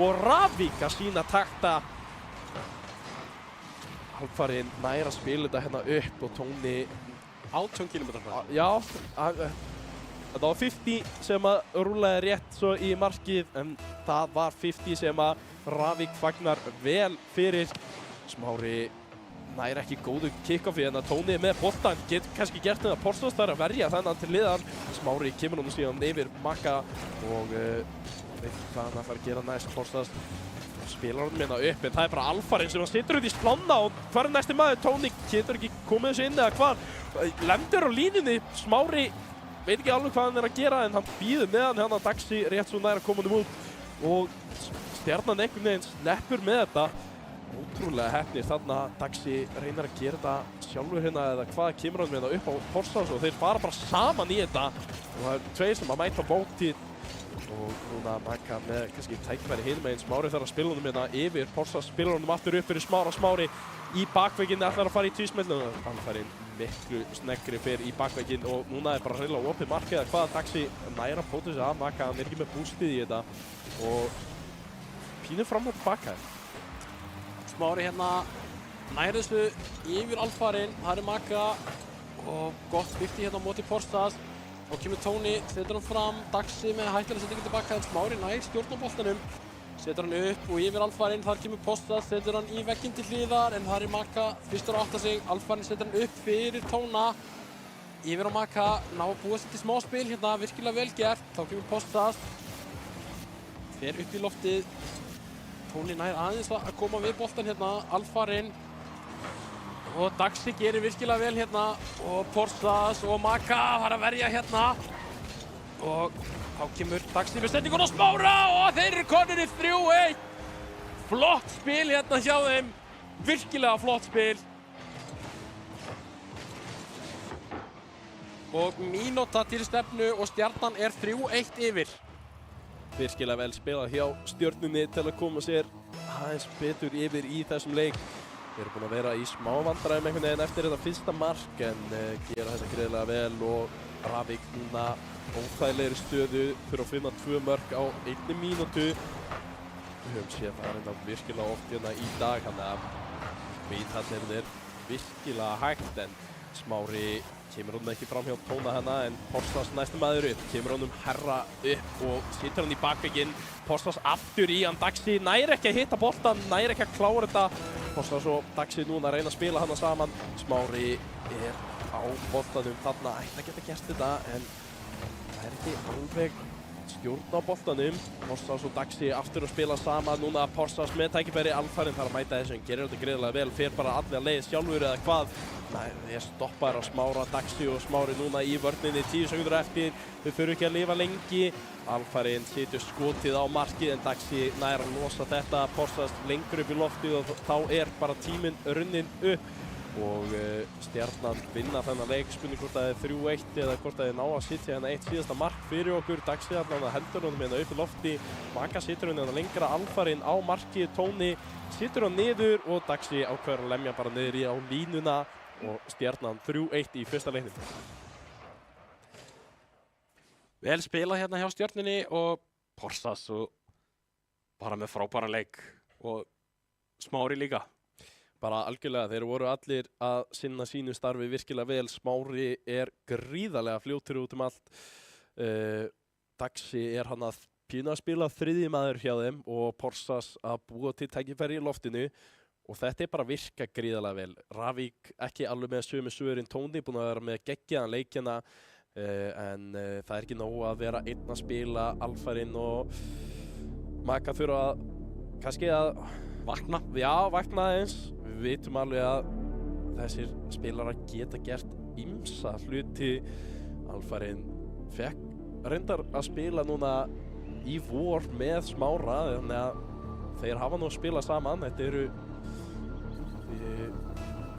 Og Ravik að sína takta. Alfarinn nær að spila þetta hérna upp og Tóni 18 km frá. Já, þetta var 50 sem að rúlaði rétt svo í markið, en það var 50 sem að Ravik fagnar vel fyrir. Smári nær ekki góðu kick-offi, en að Tóni með boltan getur kannski gert þetta. Porsas þarf að verja þennan til liðan. Smári kemur nú síðan yfir Maka og veit ekki hvað hann ætlar að gera næst. Porsas spilar hann hérna upp, en það er bara Alfarinn sem hann situr út í splána. Og hvar er næsti maður? Tóni getur ekki komið þessu inn eða hvar? Lendir á línunni. Smári veit ekki alveg hvað hann er að gera, en hann býður meðan hérna Daxi rétt svo nær að koma honum út. Og Stjarnan einhvern veginn sleppur með þetta. Ótrúlega hefnir þarna. Daxi reynir að gera þetta sjálfur hérna eða hvað, kemur hann með þetta upp á Porsas og þeir fara bara saman í þetta. Og það er tveir sem að mæta bótið. Og núna Maka með kannski tækifæri hinum megin. Smári þarf að spila honum hérna yfir. Porsas spila honum aftur upp fyrir Smára. Smári í bakvegginn ætlar að fara í tvísmellinu. Alfarinn miklu sneggri fyrir í bakvegginn og núna er bara hreinlega opið markið eða hvað. Daxi næra pótur sig af Maka, hann er ekki með bústið í þetta og pínur fram og tilbaka. Smári hérna nær þessu yfir Alfarinn. Það er Maka og gott 50 hérna á móti Porsas. Og kemur Tóni, setur hann fram, Daxi með hættilega settingu tilbaka, en Smári nær stjórn á boltanum. Setur hann upp og yfir Alfarinn, þar kemur Porsas, setur hann í vegginn til hliðar, en það er Maka fyrstur að átta sig. Alfarinn setur hann upp fyrir Tóna. Yfir á Maka, ná að búa sér til smá spil hérna, virkilega vel gert. Þá kemur Porsas. fer upp í loftið. Tóni nær aðeins að koma við boltan hérna, Alfarinn. Og Daxi gerir virkilega vel hérna. Og Porsas og Maka fara að verja hérna. Og þá kemur Daxi með sendingun á Smára og þeir eru konir í 3-1. Flott spil hérna hjá þeim. Virkilega flott spil. Og mínúta til stefnu og Stjarnan er 3-1 yfir. Virkilega vel spilað hjá Stjörnunni til að koma sér aðeins betur yfir í þessum leik. Þeir eru búin að vera í smá vandræðum einhvern veginn eftir þetta fyrsta mark en gera þetta greiðlega vel og Ravík núna óþægilegri stöðu fyrir að finna 2 mörk á 1 mínútu. Við höfum séð það reynda virkilega oft hérna í dag, þannig að Hvíthallinn er virkilega hægt en Smári kemur honum ekki fram hjá Tóna hérna en Porsas næstum maður upp, kemur honum herra upp og situr hann í bakvegginn. Porsas aftur í hann, Daxi nær ekki að hitta boltan, nær ekki að klára þetta. Porsas og Daxi núna reyna að spila hana saman. Smári er á boltanum þarna, ætla að geta gert þetta en það er ekki alveg stjórn á boltanum. Porsas og Daxi aftur að spila saman, núna Porsas með tækifæri, Alfarinn þarf að mæta þessu en gerir þetta greiðlega vel, fer bara allir að leið sjálfur eða hvað. Nei, ég stoppar á Smára, Daxi og Smári núna í vörninni, 10 sekundur eftir, þau þurfu ekki að lifa lengi. Alfarinn setur skotið á markið en Daxi nær að losa þetta, Porsas lengur upp í loftið og þá er bara tíminn runnin upp. Og Stjarnan vinna þennan leik, spurning hvort það er 3-1 eða hvort það er ná að sitja hérna eitt síðasta mark fyrir okkur. Daxi allan að hendur honum hérna upp í lofti, Maka situr hann hérna lengra, Alfarinn á markið, Tóni situr hann niður og Daxi ákveður að lemja bara niður í á línuna og Stjarnan 3-1 í fyrsta leiknum. Vel spilað hérna hjá Stjörnunni og Porsas og bara með frábæran leik og Smári líka. Bara algjörlega, þeir voru allir að sinna sínu starfi virkilega vel. Smári er gríðarlega fljótur út allt. Daxi er hann að pína að spila þriðji maður hjá þeim og Porsas að búa til tækifæri í loftinu og þetta er bara virka gríðarlega vel. Ravík ekki alveg með sömu svörin, Tóni búin að vera með geggjaðan leikina en það er ekki nóg að vera einn að spila. Alfarinn og Maka þurfa kannski að vakna. Já, vakna eins. Við vitum alveg að þessir spilarar geta gert ýmsa hluti. Alfarinn fekk reyndar að spila núna í vor með Smára, þannig að þeir hafa nú að spila saman. Þetta eru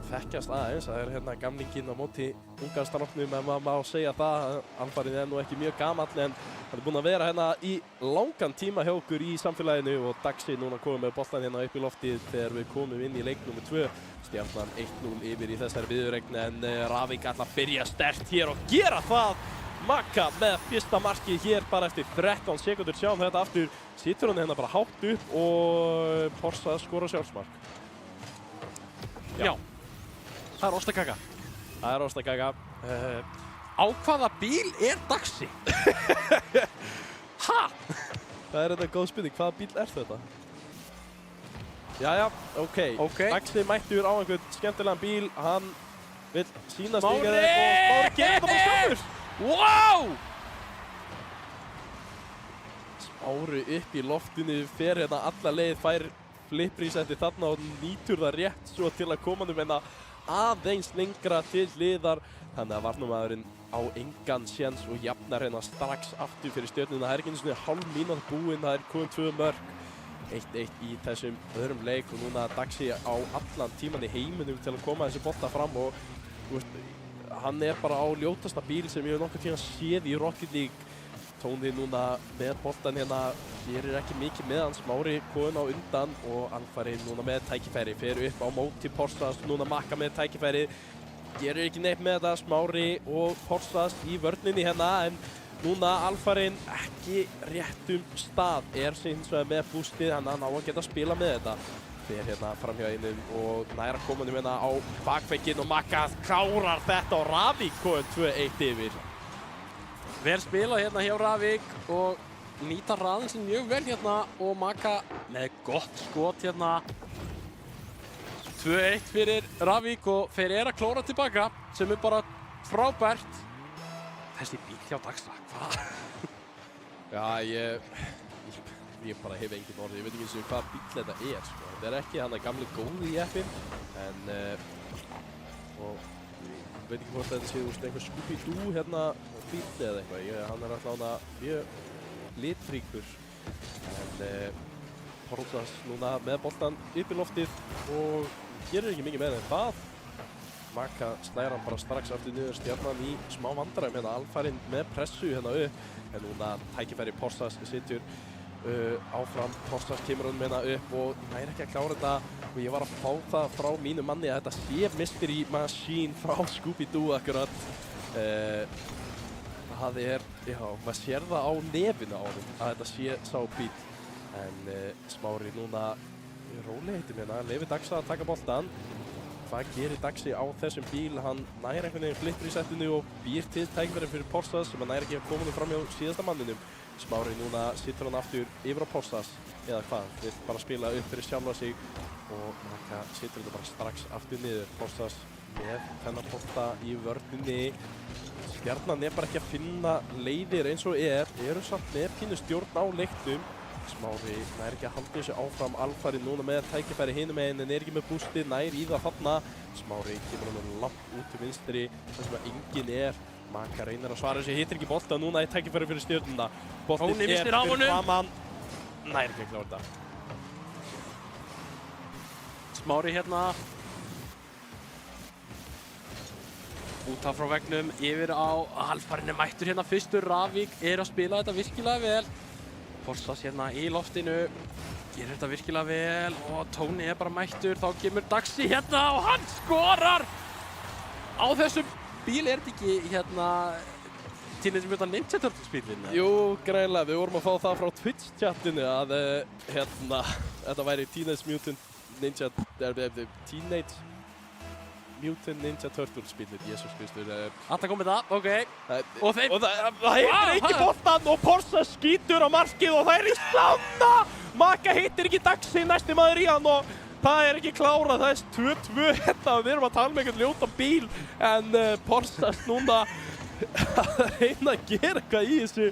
þekkjast aðeins, það er hérna gamlinginn á móti unga stráknum ef maður má segja það. Alfarinn er nú ekki mjög gamall en hann er búinn að vera hérna í langan tíma hjá okkur í samfélaginu og Daxi núna komið með boltan hérna upp í loftið þegar við komum inn í leik nr. 2. Stjarnan 1-0 yfir í þessari viðureign en Ravík ætla að byrja sterkt hér og gera það. Maka með fyrsta markið hér bara eftir 13 sekundur. Sjáum þetta aftur, situr hann hérna bara hátt upp og Porsas skora sjálfsmark. Já, það er ostakaka. Það er ostakaka. Á hvaða bíl er Daxi? Ha? Það er þetta góð spurning, hvaða bíl er þetta? Jæja, ok. Daxi mættur á einhvern skemmtilegan bíl, hann vill sína stíka þeim og Smári gerir þetta bara sjálfur. Wow! Smári upp í loftinu, fer hérna alla leið, fær fliprísetti þarna og nýtur það rétt svo til að koma hérna aðeins lengra til hliðar. Þannig að varnarmaðurinn á engan séns og jafnar hérna strax aftur fyrir Stjörnuna. Það er ekki einu sinni hálf mínúta búin, það er komin 2 mörk. 1-1 í þessum öðrum leik og núna Daxi á allan tíman í heiminum til að koma þessi bolta fram og þú veist, hann er bara á ljótasta bíl sem ég hef nokkuð tíma séð í Rocket League. Tóni núna með boltan hérna, gerir ekki mikið með hann, Smári komin á undan og Alfarinn núna með tækifæri, fer upp á móti Porsas, núna Maka með tækifæri, gerir ekki neitt með þetta, Smári og Porsas í vörninni hérna en núna Alfarinn ekki réttum stað, er hins vegar með boostið, hann á að geta að spila með þetta. Fer hérna fram hjá einum og næra komunum hérna á bakvegginn og Maka klárar þetta og Ravík komin 2-1 yfir. Vel spilað hérna hjá Ravík og nýta raðin sem mjög vel hérna og Maka með gott skot hérna. 2-1 fyrir Ravík og þeir eru að klóra tilbaka sem er bara frábært. Þessi bíl hjá Daxa, hvað? Já, ég ég bara hef engin orð, ég veit ekki eins og hvað bíll þetta sko. Þetta ekki hann gamli góði jeppinn, en og ég veit ekki hvort þetta sé einhver Scooby-Doo hérna bíll eða eitthvað, hann alltaf mjög litríkur, en Porsas núna með boltan upp í loftið og gerir ekki mikið með þeim það. Maka slæðir hann bara strax aftur niður, Stjarnan í smá vandræðum hérna, alfarinn með pressu hérna upp, en núna tækifæri Porsas situr áfram, Porsas kemur honum hérna upp og næri ekki að klára þetta og ég var að fá það frá mínu manni að þetta sé mystery machine frá Scooby-Doo akkurat. Það já, maður sér það á nefinu á honum að þetta sé sá bíll, en Smári núna rólega heitir hérna, leyfir Daxa að taka boltan. Hvað gerir Daxi á þessum bíl? Hann nær einhvern veginn flippur í settinu og býr til tækifæri fyrir Porsas sem hann nær ekki að koma fram hjá síðasta manninum. Smári núna situr hann aftur yfir á Porsas, eða hvað, vill bara spila upp fyrir sjálfa sig og Maka situr þetta bara strax aftur niður. Porsas með þennan bolta í vörninni. Stjarnan bara ekki að finna leiðir eins og eru samt með pínu stjórn á leiknum. Smári nær ekki að halda þessu áfram, alfarinn núna með tækifæri hinum meginn en ekki með bústi, nær í það þarna. Smári kemur hann langt út til vinstri, þar sem enginn Maka reynir að svara þessu, hittir ekki bolta núna í tækifæri fyrir Stjörnuna. Boltinn fyrir framan, nær ekki að klára þetta. Smári hérna. Út af frá veggnum, yfir á alfarinn mættur hérna fyrstur, Ravík að spila þetta virkilega vel. Porsas hérna í loftinu, gerir þetta virkilega vel og Tóni bara mættur, þá kemur Daxi hérna og hann skorar! Á þessum bíl þetta ekki hérna Teenage Mutant Ninja Turtles bílinn? Jú, greiðlega, við vorum að fá það frá Twitch-chatinu að hérna, þetta væri Teenage Mutant Ninja Turtles bílinn, Jesús Kristur. Alltaf komið það, ok. Og það hittir ekki boltan og Porsas skýtur á markið og það í slána! Maka hittir ekki Daxi, næsti maður í hann og það ekki klárað, það 2-2 hérna. Við erum að tala með einhvern ljóta bíl en Porsas núna að reyna að gera eitthvað í þessu.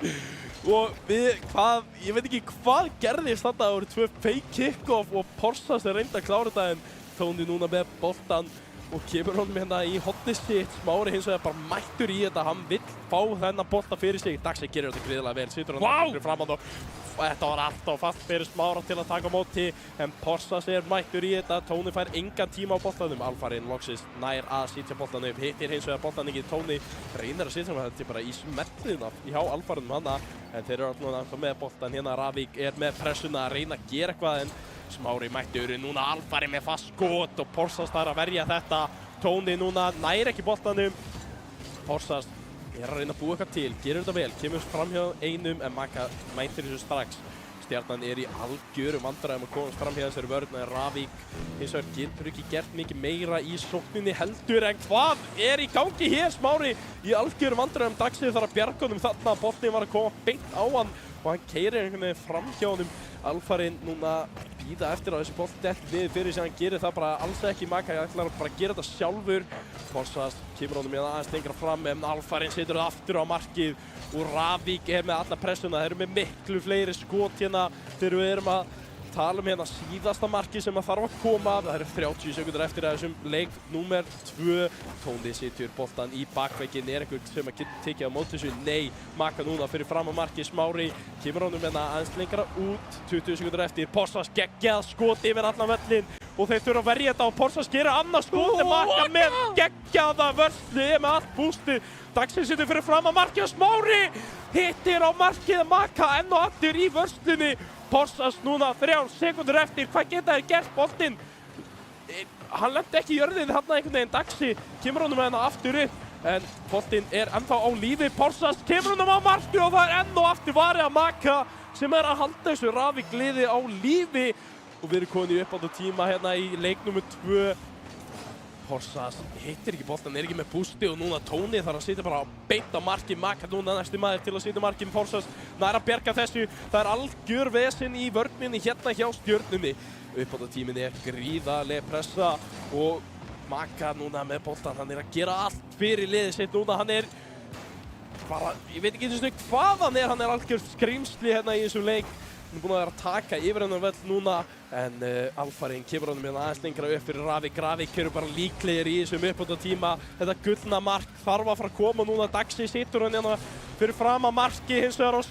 Og ég veit ekki hvað gerðist þarna, það voru 2 fake kick-off og Porsas reyndi að klára þetta en Tóni núna með boltan og kemur honum hérna í hotnið sitt. Smári hins vegar bara mættur í þetta, hann vill fá þennan bolta fyrir sig. Daxi gerir þetta gríðarlega vel, situr hann fyrir framann og þetta var alltaf fast fyrir Smára til að taka á móti en Porsas mættur í þetta, Tóni fær engan tíma á boltanum, alfarinn loksins nær að sitja boltan upp, hittir hins vegar boltan ekki, Tóni reynir að sitja hann, þetta bara í smetlina hjá alfarinnum hana en þeir eru alltaf með boltan hérna, Ravík með pressuna að reyna að gera eitthvað en Smári mættur, núna alfarinn með fast skot og Porsas þarf að verja þetta, Tóni núna nær ekki boltanum, Porsas að reyna að búa eitthvað til, gerir þetta vel, kemur fram hjá einum en Maka mætir þessu strax. Stjarnan í algjörum vandræðum að komast fram hjá þessari vörn en Ravík hins vegar getur ekki gert mikið meira í sókninni heldur en hvað í gangi hér? Smári í algjörum vandræðum, Daxi þarf að bjarga honum þarna, boltinn var að koma beint á hann og hann keyrir einhvern veginn fram hjá honum. Alfarinn núna bíða eftir á þessu bolti ekki við fyrir sig, hann gerir það bara alls ekki. Maka ætlar bara að gera þetta sjálfur. Porsas kemur honum aðeins lengra fram en Alfarinn setur það aftur á markið og Ravík með alla pressuna. Þeir eru með miklu fleiri skot hérna þegar við erum að tala hérna síðasta markið sem að þarf að koma. Það eru 30 sekúndur eftir að þessum leik númer 2. Tóni situr boltan í bakvegginn, einhver sem að geta tekið á móti þessu? Nei, Maka núna fyrir fram á markið, Smári kemur honum aðeins lengra út, 20 sekúndur eftir, Porsas geggjað skot yfir allan völlinn og þeir þurfa að verja þetta og Porsas gerir annað skot en Maka með geggjaða vörslu með allt bústi. Daxi situr fyrir fram á markið og Smári hittir á markið, Maka enn og aftur í vörslunni. Porsas núna 3 sekúndur eftir, hvað geta þeir gert? Boltinn, hann lenti ekki í jörðinni þarna einhvern veginn, Daxi kemur honum hérna aftur upp en boltinn ennþá á lífi, Porsas kemur honum á markið og það enn og aftur varið að Maka sem að halda þessu Ravík liði á lífi og við erum komin í uppáttu tíma hérna í leik nummer 2. Porsas hittir ekki boltan, ekki með bústi og núna Tóni þarf að sitja bara beint á markið. Maka núna næsti maður til að sitja markið. Porsas nær að bjarga þessu. Það algjör vesinn í vörninni hérna hjá Stjörnunni. Uppbótartíminn gríðarleg pressa og Maka núna með boltan. Hann að gera allt fyrir liðið sitt núna. Hann bara, ég veit ekki eins og hvað hann algjör skrýmsli hérna í þessum leik. Hann er búinn að vera að taka yfir hennar völl núna en Alfarinn kemur honum hérna aðeins lengra upp fyrir Ravik. Ravik eru bara líklegir í þessum uppbótartíma. Þetta gullna mark þarf að fara að koma núna. Daxi situr hann hérna fyrir fram að marki hins vegar og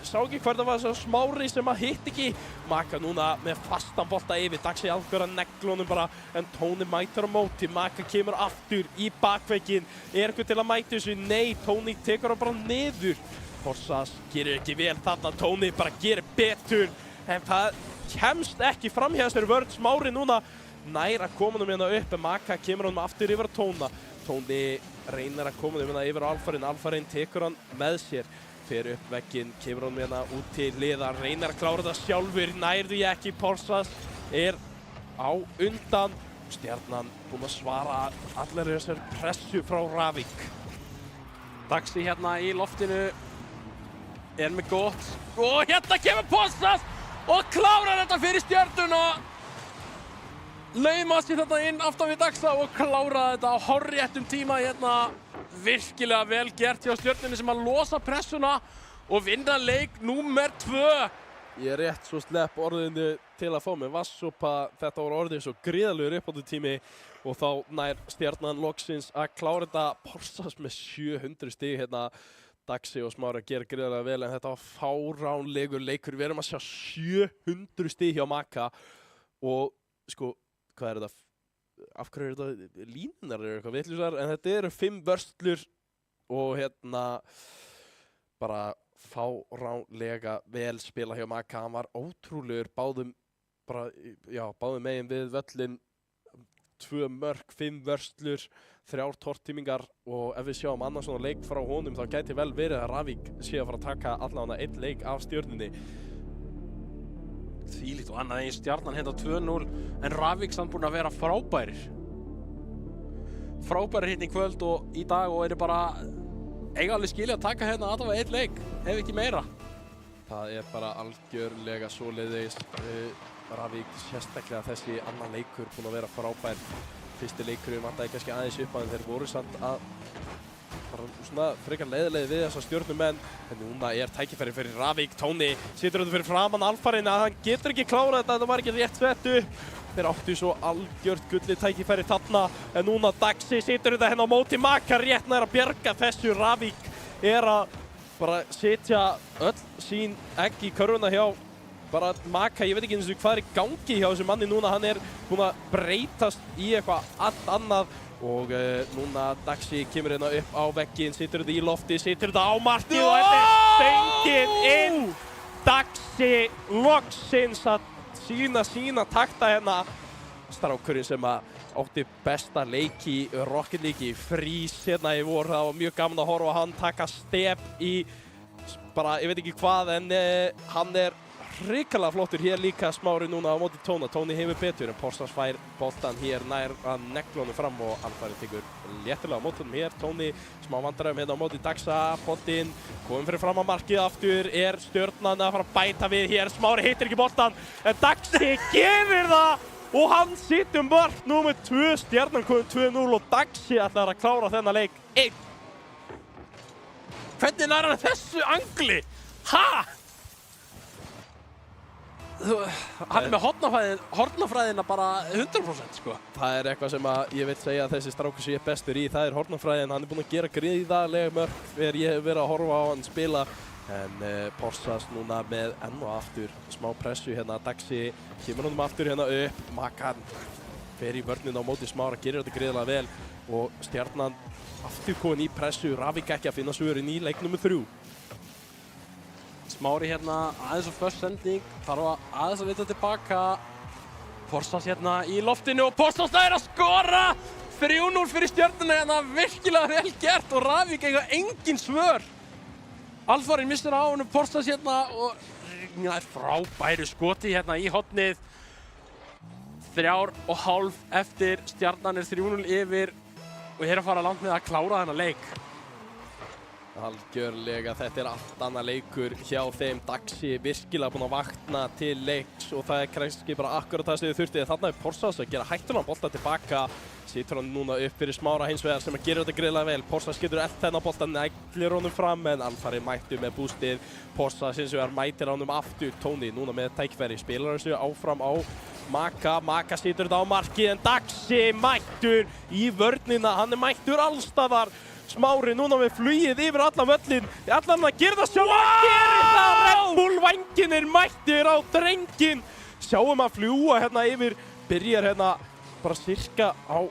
sá ekki hver það var þess að Smári sem að hitt ekki. Maka núna með fastan bolta yfir. Daxi algjör að negla honum bara en Tóni mætir á móti. Maka kemur aftur í bakveginn. Er eitthvað til að mæta þessu? Nei, Tóni tekur hann bara niður. Porsas gerir ekki vel þarna. Tóni bara gerir betur. En það kemst ekki fram hjá þessari vörn. Smári núna nær að koma honum hérna upp en Maka kemur honum aftur yfir að Tóna. Tóni reynir að koma honum hérna yfir á Alfarinn. Alfarinn tekur hann með sér. Fer upp vegginn, kemur honum hérna út til hliðar, reynir að klára þetta sjálfur, nærðu ég ekki. Porsas er á undan. Stjarnan búinn að svara allir þessar pressu frá Ravik. Daxi hérna í loftinu er með gott og hérna kemur Porsas og klárar þetta fyrir Stjörnuna. Lauma sér þetta inn aftan við Daxa og klára þetta á hárréttum tíma hérna. Virkilega vel gert hjá Stjörnunni sem að losa pressuna og vinna leik númer 2. Ég er rétt svo slepp orðinu til að fá mig vatnssopa. Þetta voru orðið svo gríðalegur uppbótartími og þá nær Stjarnan loksins að klára þetta. Porsas með 700 stig hérna. Daxi og Smári gera gríðarlega vel en þetta var fáránlegur leikur. Við erum að sjá 700 stig hjá Maka og sko, hvað er þetta? Af hverju þetta línunar eitthvað vitlausar en þetta eru 5 vörslur og hérna bara fáránlega vel spila hjá Maka. Hann var ótrúlegur báðum megin við völlin. 2 mörk, 5 vörslur, 3 tortímingar og ef við sjáum annan svona leik frá honum þá gæti vel verið að Ravik sé að fara að taka allavega 1 leik af Stjörnunni. Þvílíkt og annað eins Stjarnan hérna 2-0 en Ravik samt búinn að vera frábærir. Frábærir hérna í kvöld og í dag og eru bara eiga alveg skilja að taka hérna allavega 1 leik, ef ekki meira. Það er bara algjörlega svoleiðis. Ravik sérstaklega þessi annan leikur búinn að vera frábær. Fyrsti leikurinn vantaði kannski aðeins upp en þeir voru samt að bara svona frekar leiðilegi við þessa Stjörnumenn en núna er tækifæri fyrir Ravik. Tóni situr þetta fyrir framan Alfarinn að hann getur ekki klárað þetta var ekki rétt sett upp. Þeir áttu svo algjört gullið tækifæri þarna en núna Daxi situr þetta hérna á móti Maka rétt nær að bjarga þessu. Ravik er að bara setja öll sín egg í körfuna hjá bara Maka. Ég veit ekki eins og hvað er í gangi hjá þessu manni núna. Hann er búinn að breytast í eitthvað allt annað. Og núna Daxi kemur hérna upp á vegginn, situr þetta í lofti, situr þetta á markið og þetta er stöngin inn. Daxi loksins að sína takta hérna. Strákurinn sem átti besta leik í Rocket League í Frís hérna í vor. Það var mjög gaman að horfa á hann taka step í bara, ég veit ekki hvað en hann er hrikalega flottur hér líka. Smári núna á móti Tóna. Tóni hefur betur en Porsas fær boltan hér nær að negla honum fram og Alfarinn tekur léttilega á móti honum hér. Tóni smá vandræðum hérna á móti Daxa. Boltinn kominn fyrir fram að markið aftur. Er Stjörnan að fara að bæta við hér. Smári hittir ekki boltan en Daxi gefur það og hann situr mörk númer 2. Stjarnan kominn 2-0 og Daxi ætlar að klára þennan leik 1. Hvernig nær hann þessu angli? Ha? Hann er með hornafræðina bara 100% sko. Það er eitthvað sem ég vil segja að þessi strákur sé bestur í. Það er hornafræðin. Hann er búinn að gera gríðarlega mörk þegar ég hef verið að horfa á hann spila. En Porsas núna með enn og aftur smá pressu hérna. Daxi kemur honum aftur hérna upp. Makan fer í vörnina á móti Smára, gerir þetta gríðarlega vel. Og Stjarnan aftur komin í pressu. Ravik ekki að finna svörin í leik nummer 3. Smári hérna aðeins á först sending, þarf aðeins að vita tilbaka. Porsas hérna í loftinu og Porsas nær að skora! 3-0 fyrir Stjörnuna hérna, virkilega vel gert og Ravik eiga engin svör. Alfarinn missir á honum, Porsas hérna og frábæru skoti hérna í hornið. 3,5 eftir, Stjarnan er 3-0 yfir og er að fara langt með að klára þennan leik. Algjörlega, þetta allt annað leikur hjá þeim. Daxi virkilega búinn að vakna til leiks og það kannski bara akkurat það sem þið þurfti. Þarna Porsas að gera hættulegan bolta tilbaka. Situr hann núna upp fyrir Smára hins vegar sem að gera þetta greiðlega vel. Porsas getur elt þennan bolta, neglir honum fram en Alfari mættu með boostið. Porsas hins vegar mætir honum aftur. Tony núna með tækifæri, spilar þessu áfram á Maka. Maka situr þetta á markið en Daxi mættur í vörnina, hann mættur allstaðar. Smári núna með flugið yfir allan völlin. Allan að gera það sjálf, hann gerir það! Red Bull vængin mættir á drengin. Sjáum að fljúa hérna yfir, byrjar hérna bara cirka á...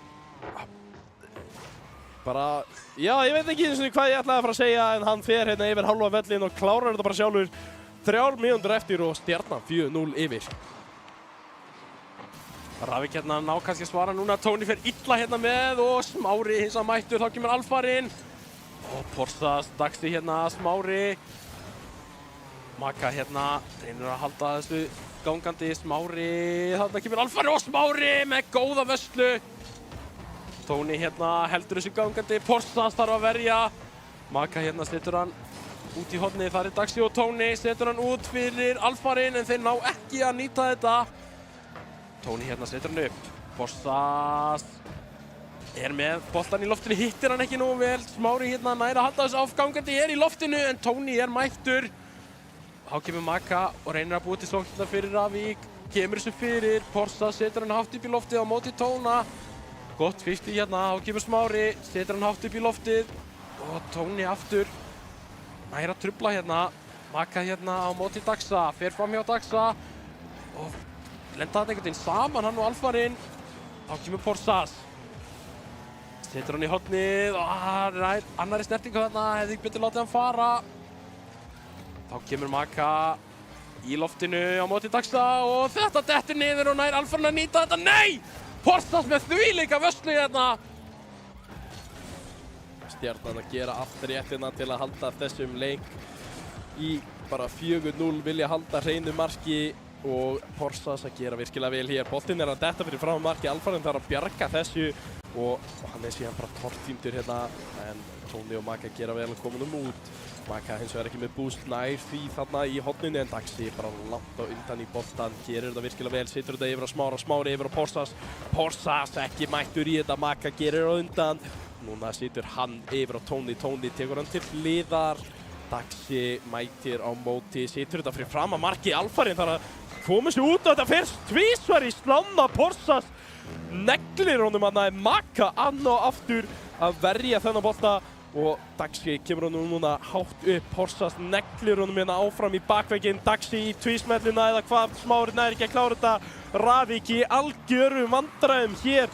Já, ég veit ekki eins og hvað ég ætlaði að fara að segja en hann fer hérna yfir halva völlin og klárar þetta bara sjálfur. 3 mínútur eftir og Stjarnan 4-0 yfir. Ravik hérna ná kannski að svara núna, Tony fer illa hérna með og Smári hins að mættur, þá kemur Alfarinn. Og Porsas, Daxi hérna, Smári. Maka hérna, reynir að halda þessu gangandi, Smári, þarna kemur Alfarinn og Smári með góða vörslu. Tony hérna heldur þessu gangandi, Porsas þarf að verja. Maka hérna setur hann út í hornið, þar Daxi og Tony, setur hann út fyrir Alfarinn en þeir ná ekki að nýta þetta. Tony hérna setur hann upp, Porsas með boltan í loftinu, hittir hann ekki nógu vel. Smári hérna næra að halda þessu áfgangandi, í loftinu en Tony mættur. Þá kemur Maka og reynir að búa til sóknina fyrir Ravik, kemur þessu fyrir, Porsas setur hann hátt upp í loftið á móti Tóna. Gott 50 hérna, þá kemur Smári, setur hann hátt upp í loftið og Tony aftur. Næra að trufla hérna, Maka hérna á móti Daxa, fer fram hjá Daxa og lenda þetta einhvern veginn saman, hann og Alfarinn. Þá kemur Porsas. Setur hann í hornið og annari snertingu þarna, hefði ekki betur látið hann fara. Þá kemur Maka í loftinu á móti Daxa og þetta dettur niður og nær Alfarinn að nýta þetta. Nei! Porsas með þvílíka vörslu hérna. Stjarnan að gera allt rétt hérna til að halda þessum leik í bara 4-0, vilja halda hreinu marki. Og Porsas að gera virkilega vel hér. Boltinn að detta fyrir fram marki, Alfarinn þarf að bjarga þessu og hann síðan bara tortímtur hérna en Tony og Maka gera vel að koma út. Maka hins vegar ekki með boost nær því þarna í horninu en Daxi bara langt á undan í boltan, gerir þetta virkilega vel, situr þetta yfir á Smára, Smári yfir á Porsas. Porsas ekki mættur í þetta, Maka gerir á undan. Núna situr hann yfir á Tony, Tony tekur hann til hliðar. Daxi mætir á móti, situr þetta fyrir fram að marki, Alfarinn þarf að koma sér út og þetta fer tvísvar í slána. Porsas neglir honum að Maka ann og aftur að verja þennan bolta og Daxi kemur honum núna hátt upp. Porsas neglir honum hérna áfram í bakvegginn, Daxi í tvísmellina eða hvað, Smári nær ekki að klára þetta. Ravik í algjörum vandræðum hér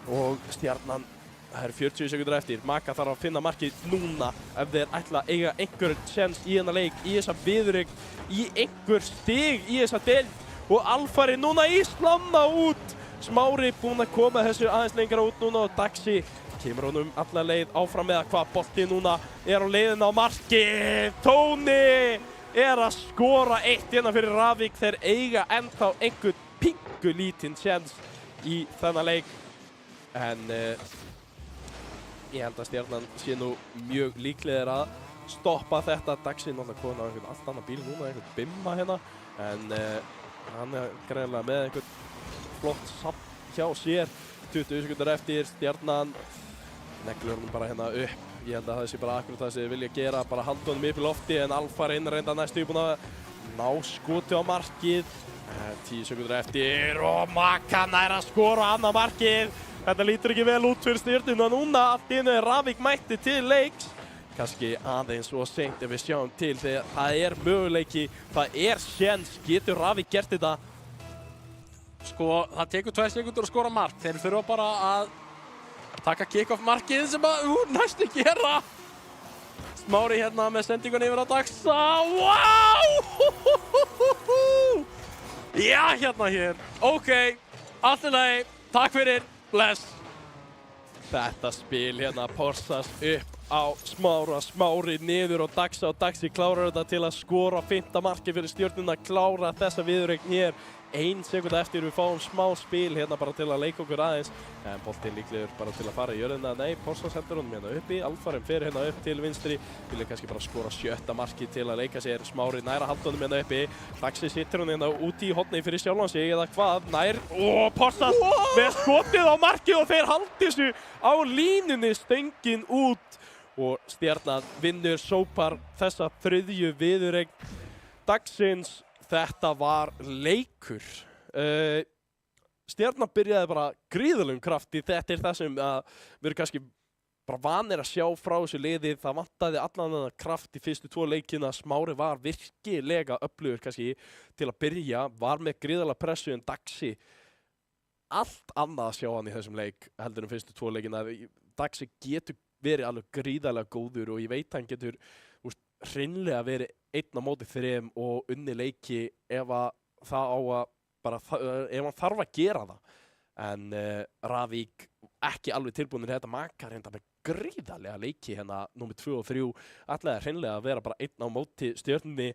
og Stjarnan, það eru 40 sekundur eftir. Maka þarf að finna markið núna ef þeir ætla að eiga einhver chance í þennan leik, í þessa viðureign, í einhver stig í þessa deild. Og Alfarinn núna í slána út. Smári búinn að koma þessu aðeins lengra út núna og Daxi kemur honum alla leið áfram með að hvað bolti núna á leiðina á markið. Tony að skora 1 hérna fyrir Ravik. Þeir eiga ennþá einhvern pingu lítinn chance í þennan leik en ég held að Stjarnan sé nú mjög líklegir að stoppa þetta. Daxi náttúrulega komin á einhvern allt annan bíl núna, einhvern bimma hérna en hann greinilega með einhvern flott samt hjá sér. 20 sekundur eftir, Stjarnan neglir honum bara hérna upp. Ég held að það sé bara akkurat það sem þið vilja gera, bara halda honum upp í lofti en Alfarinn reynda næstu búinn að ná skoti á markið. 10 sekundur eftir og Maka nær að skora annað markið. Þetta lítur ekki vel út fyrir Stjörnuna núna. Allt í einu Ravik mætti til leiks. Kannski aðeins og seint ef við sjáum til þegar það möguleiki, það séns. Getur Ravik gert þetta? Sko, það tekur 2 sekundur að skora mark. Þeir þurfa bara að taka kick-off markið sem að næstu gera. Smári hérna með sendingun yfir á Daxa. Wow! Já, hérna hér. Ok, allt í lagi. Takk fyrir. Bless. Þetta spil hérna, Porsas upp á Smára, Smári niður og Daxa og Daxi klárar þetta til að skora 5. markið fyrir Stjörnuna, klára þessa viðureign hér 1 sekúnda eftir, við fáum smá spil hérna bara til að leika okkur aðeins en boltinn líklegur bara til að fara í jörðina. Nei, Porsas hendur honum hérna uppi, Alfaren fer hérna upp til vinstri, vilja kannski bara skora 7. markið til að leika sér. Smári nær að halda honum hérna uppi, Daxi sittur hann hérna út í horni fyrir sjálfan sig eða hvað, nær, Porsas með skotið á markið og þeir haldi þessu á línunni, stöngin út og Stjarnan vinnur, sópar þessa 3. viðureign dagsins. Þetta var leikur. Stjarnan byrjaði bara gríðarlegum krafti. Þetta það sem við erum kannski bara vanir að sjá frá þessu liði. Það vantaði allan þennan kraft í fyrstu 2 leikina. Smári var virkilega öflugur kannski til að byrja. Var með gríðarlega pressu en Daxi allt annað að sjá hann í þessum leik heldur fyrstu 2 leikina. Daxi getur verið alveg gríðarlega góður og ég veit hann getur hreinlega verið 1 á móti 3 og unni leiki ef það á að bara ef hann þarf að gera það. En Ravík ekki alveg tilbúinir þetta. Maka reynda með gríðarlega leiki hérna númer 2 og 3. Ætlaði hreinlega að vera bara 1 á móti Stjörnunni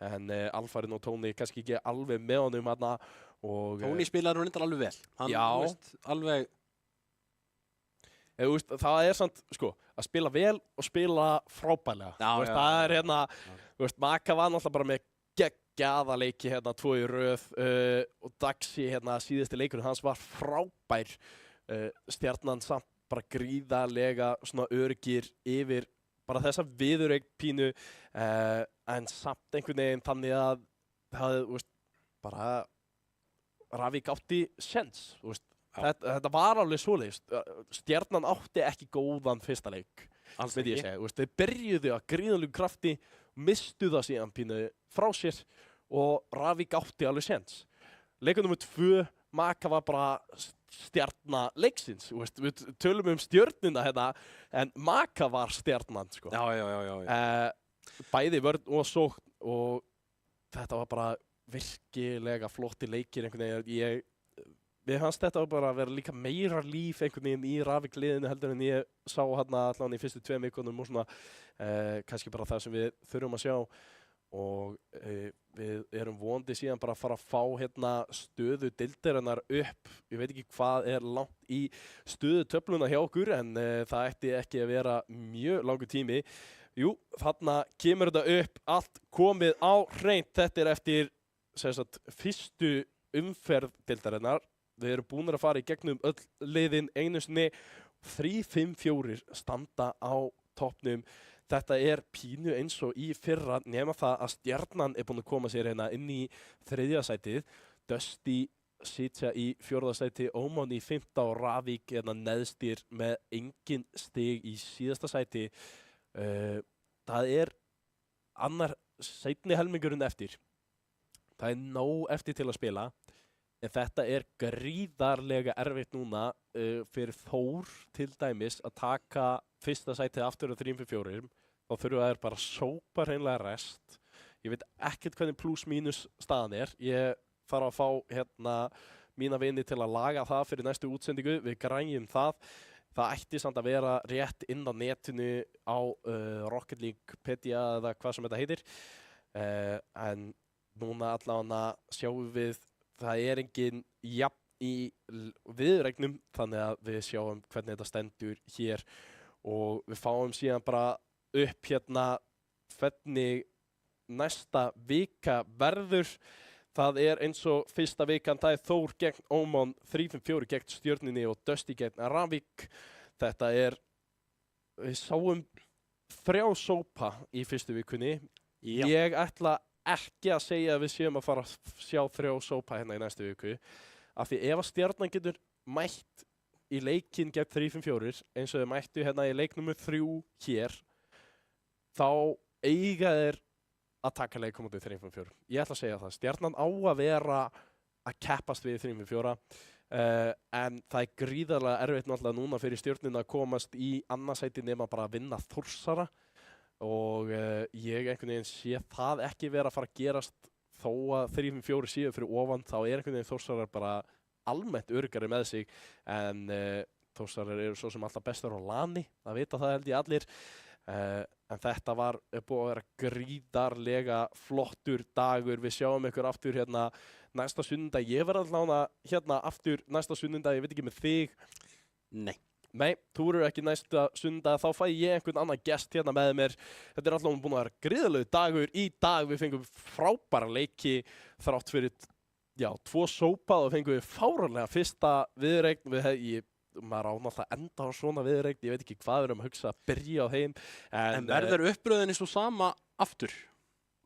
en Alfarinn og Tóni kannski ekki alveg með honum hérna. Tóni spilaði hún reyndar alveg vel. Hann, já. Alveg það samt, sko, að spila vel og spila frábælega. Það hérna, Maka var náttúrulega bara með geggjaða leiki hérna 2 í röð og Daxi hérna síðasti leikurinn hans var frábær. Stjarnan samt bara gríðarlega svona öryggir yfir bara þessa viðureign pínu en samt einhvern veginn þannig að það, bara Ravík átti séns, Þetta var alveg svoleiðis. Stjarnan átti ekki góðan fyrsta leik, myndi ég segja. Þeir byrjuðu að gríðarlegum krafti, mistu það síðan pínu frá sér og Ravík átti alveg séns. Leikur númer 2, Maka var bara stjarna leiksins. Við tölum stjörnuna hérna, en Maka var stjarnan, sko. Já. Bæði vörn og sókn og þetta var bara virkilega flotti leikir einhvern veginn. Mér fannst þetta bara að vera líka meira líf einhvern veginn í Ravík-liðinu heldur en ég sá hérna allan í fyrstu 2 vikunum og svona kannski bara það sem við þurfum að sjá og við erum vonandi síðan bara að fara að fá hérna stöðu deildarinnar upp. Ég veit ekki hvað langt í stöðu töfluna hjá okkur en það ætti ekki að vera mjög langur tími. Jú, þarna kemur þetta upp, allt komið á hreint. Þetta eftir fyrstu umferð deildarinnar. Við erum búinir að fara í gegnum öll liðin einu sinni. 3-5-4 standa á toppnum. Þetta pínu eins og í fyrra nema það að Stjarnan búin að koma sér hérna inn í 3. sætið. Dusty sitja í 4. sæti, Ómon í 5. og Ravík neðstir með engin stig í síðasta sæti. Það annar seinni helmingurinn eftir. Það nóg eftir til að spila. En þetta gríðarlega erfitt núna fyrir Þór til dæmis að taka fyrsta sætið aftur á 3-4. Þá þurfa þær bara að sópa hreinlega rest. Ég veit ekkert hvernig pluss mínus staðan Ég þarf að fá hérna mína vini til að laga það fyrir næstu útsendingu. Við grænjum það. Það ætti samt að vera rétt inn á netinu á Rocket League Pedia eða hvað sem þetta heitir. En núna allavega sjáum við það engin jafn í viðureignum þannig að við sjáum hvernig þetta stendur hér og við fáum síðan bara upp hérna hvernig næsta vika verður. Það eins og fyrsta vikan, það Þór gegn Ómon, 3-5-4 gegn Stjörnunni og Dusty gegn Ravík. Þetta við sáum 3 sópa í fyrstu vikunni. Já. Ég ætla ekki að segja að við séum að fara að sjá 3 sópa hérna í næstu viku. Af því ef að Stjarnan getur mætt í leikinn gegn 3-5-4 eins og þau mættu hérna í leik nummer 3 hér, þá eiga þeir að taka leik á móti 3-5-4. Ég ætla að segja það. Stjarnan á að vera að keppast við 3-5-4 en það gríðarlega erfitt náttúrulega núna fyrir Stjörnuna að komast í annarsæti nema bara að vinna Þórsara. Og ég einhvern veginn sé það ekki vera að fara að gerast þó að 3-5-4 séu fyrir ofan, þá einhvern veginn Þórsarar bara almennt öruggari með sig en Þórsarar svo sem alltaf bestar á lani, það vita það held ég allir. En þetta búið að vera gríðarlega flottur dagur. Við sjáum ykkur aftur hérna næsta sunnudag. Ég verð allavega hérna aftur næsta sunnudag, ég veit ekki með þig. Nei. Þú eru ekki næsta sunnudag, þá fæ ég einhvern annan gest hérna með mér. Þetta er allavega búin að vera gríðarlegur dagur í dag. Við fengum frábæra leiki þrátt fyrir, 2 sópað og fengum við fáránlega fyrsta viðureign. Maður á náttúrulega enda á svona viðureign, ég veit ekki hvað við erum að hugsa að byrja á þeim. En verður uppröðinni svo sama aftur?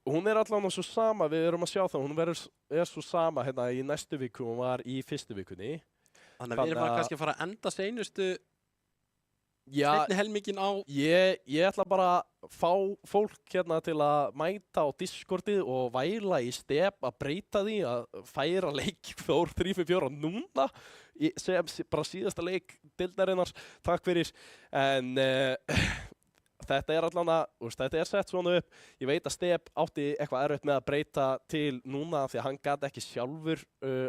Hún er allavega svo sama, við erum að sjá það, hún er svo sama hérna í næstu viku, hún var í fyrstu vikunni. Þannig að við erum bara kannski að fara að enda seinustu Já, seinni helmingin á... ég ætla bara að fá fólk hérna til að mæta á Discordið og væla í step að breyta því að færa leik Þór 3-4 núna sem bara síðasta leik deildarinnar, takk fyrir. En þetta er allavega, þetta er sett svona upp. Ég veit að Step átti eitthvað erfitt með að breyta til núna því að hann gat ekki sjálfur,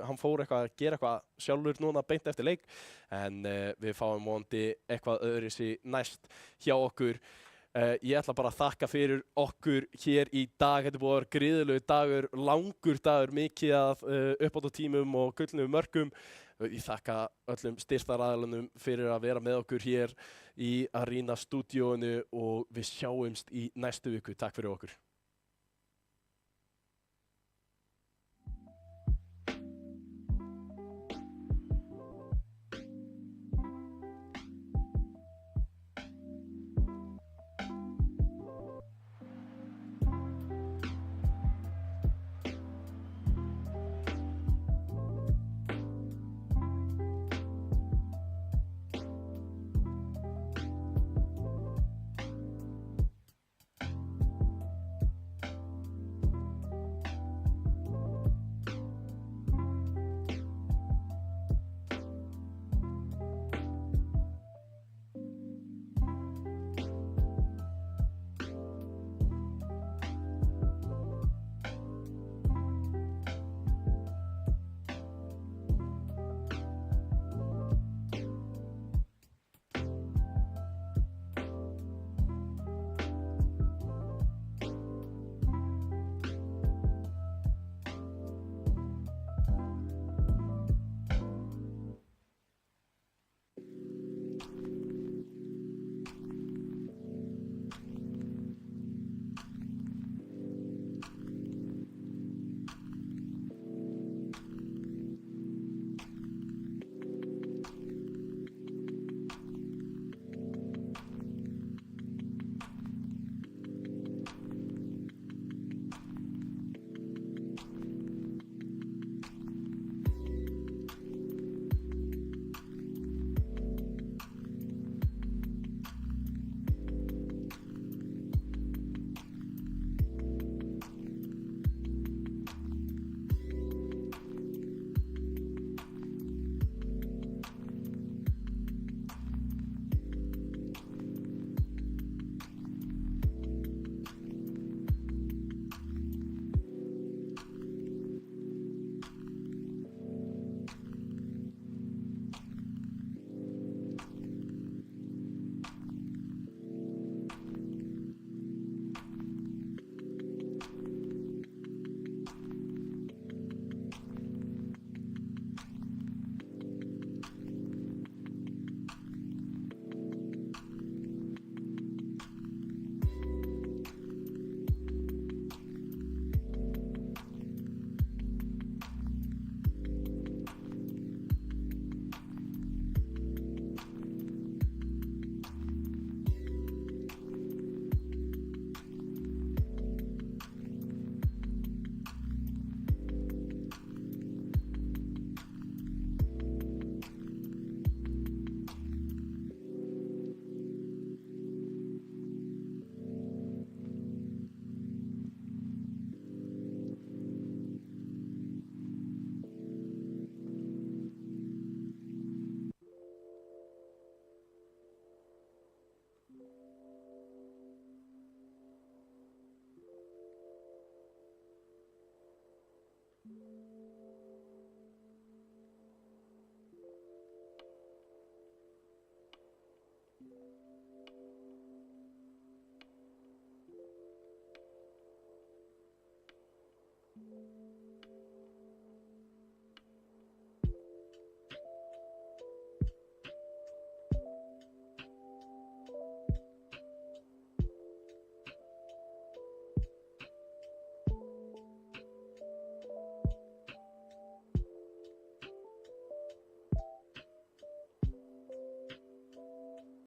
hann fór eitthvað að gera eitthvað sjálfur núna beint eftir leik. En við fáum vonandi eitthvað öðruvísi næst hjá okkur. Ég ætla bara að þakka fyrir okkur hér í dag. Þetta er búið að vera gríðarlegur dagur, langur dagur, mikið af uppbótartímum og gullnum mörkum. Ég þakka öllum styrktaraðilunum fyrir að vera með okkur hér í Arena stúdíóinu og við sjáumst í næstu viku. Takk fyrir okkur.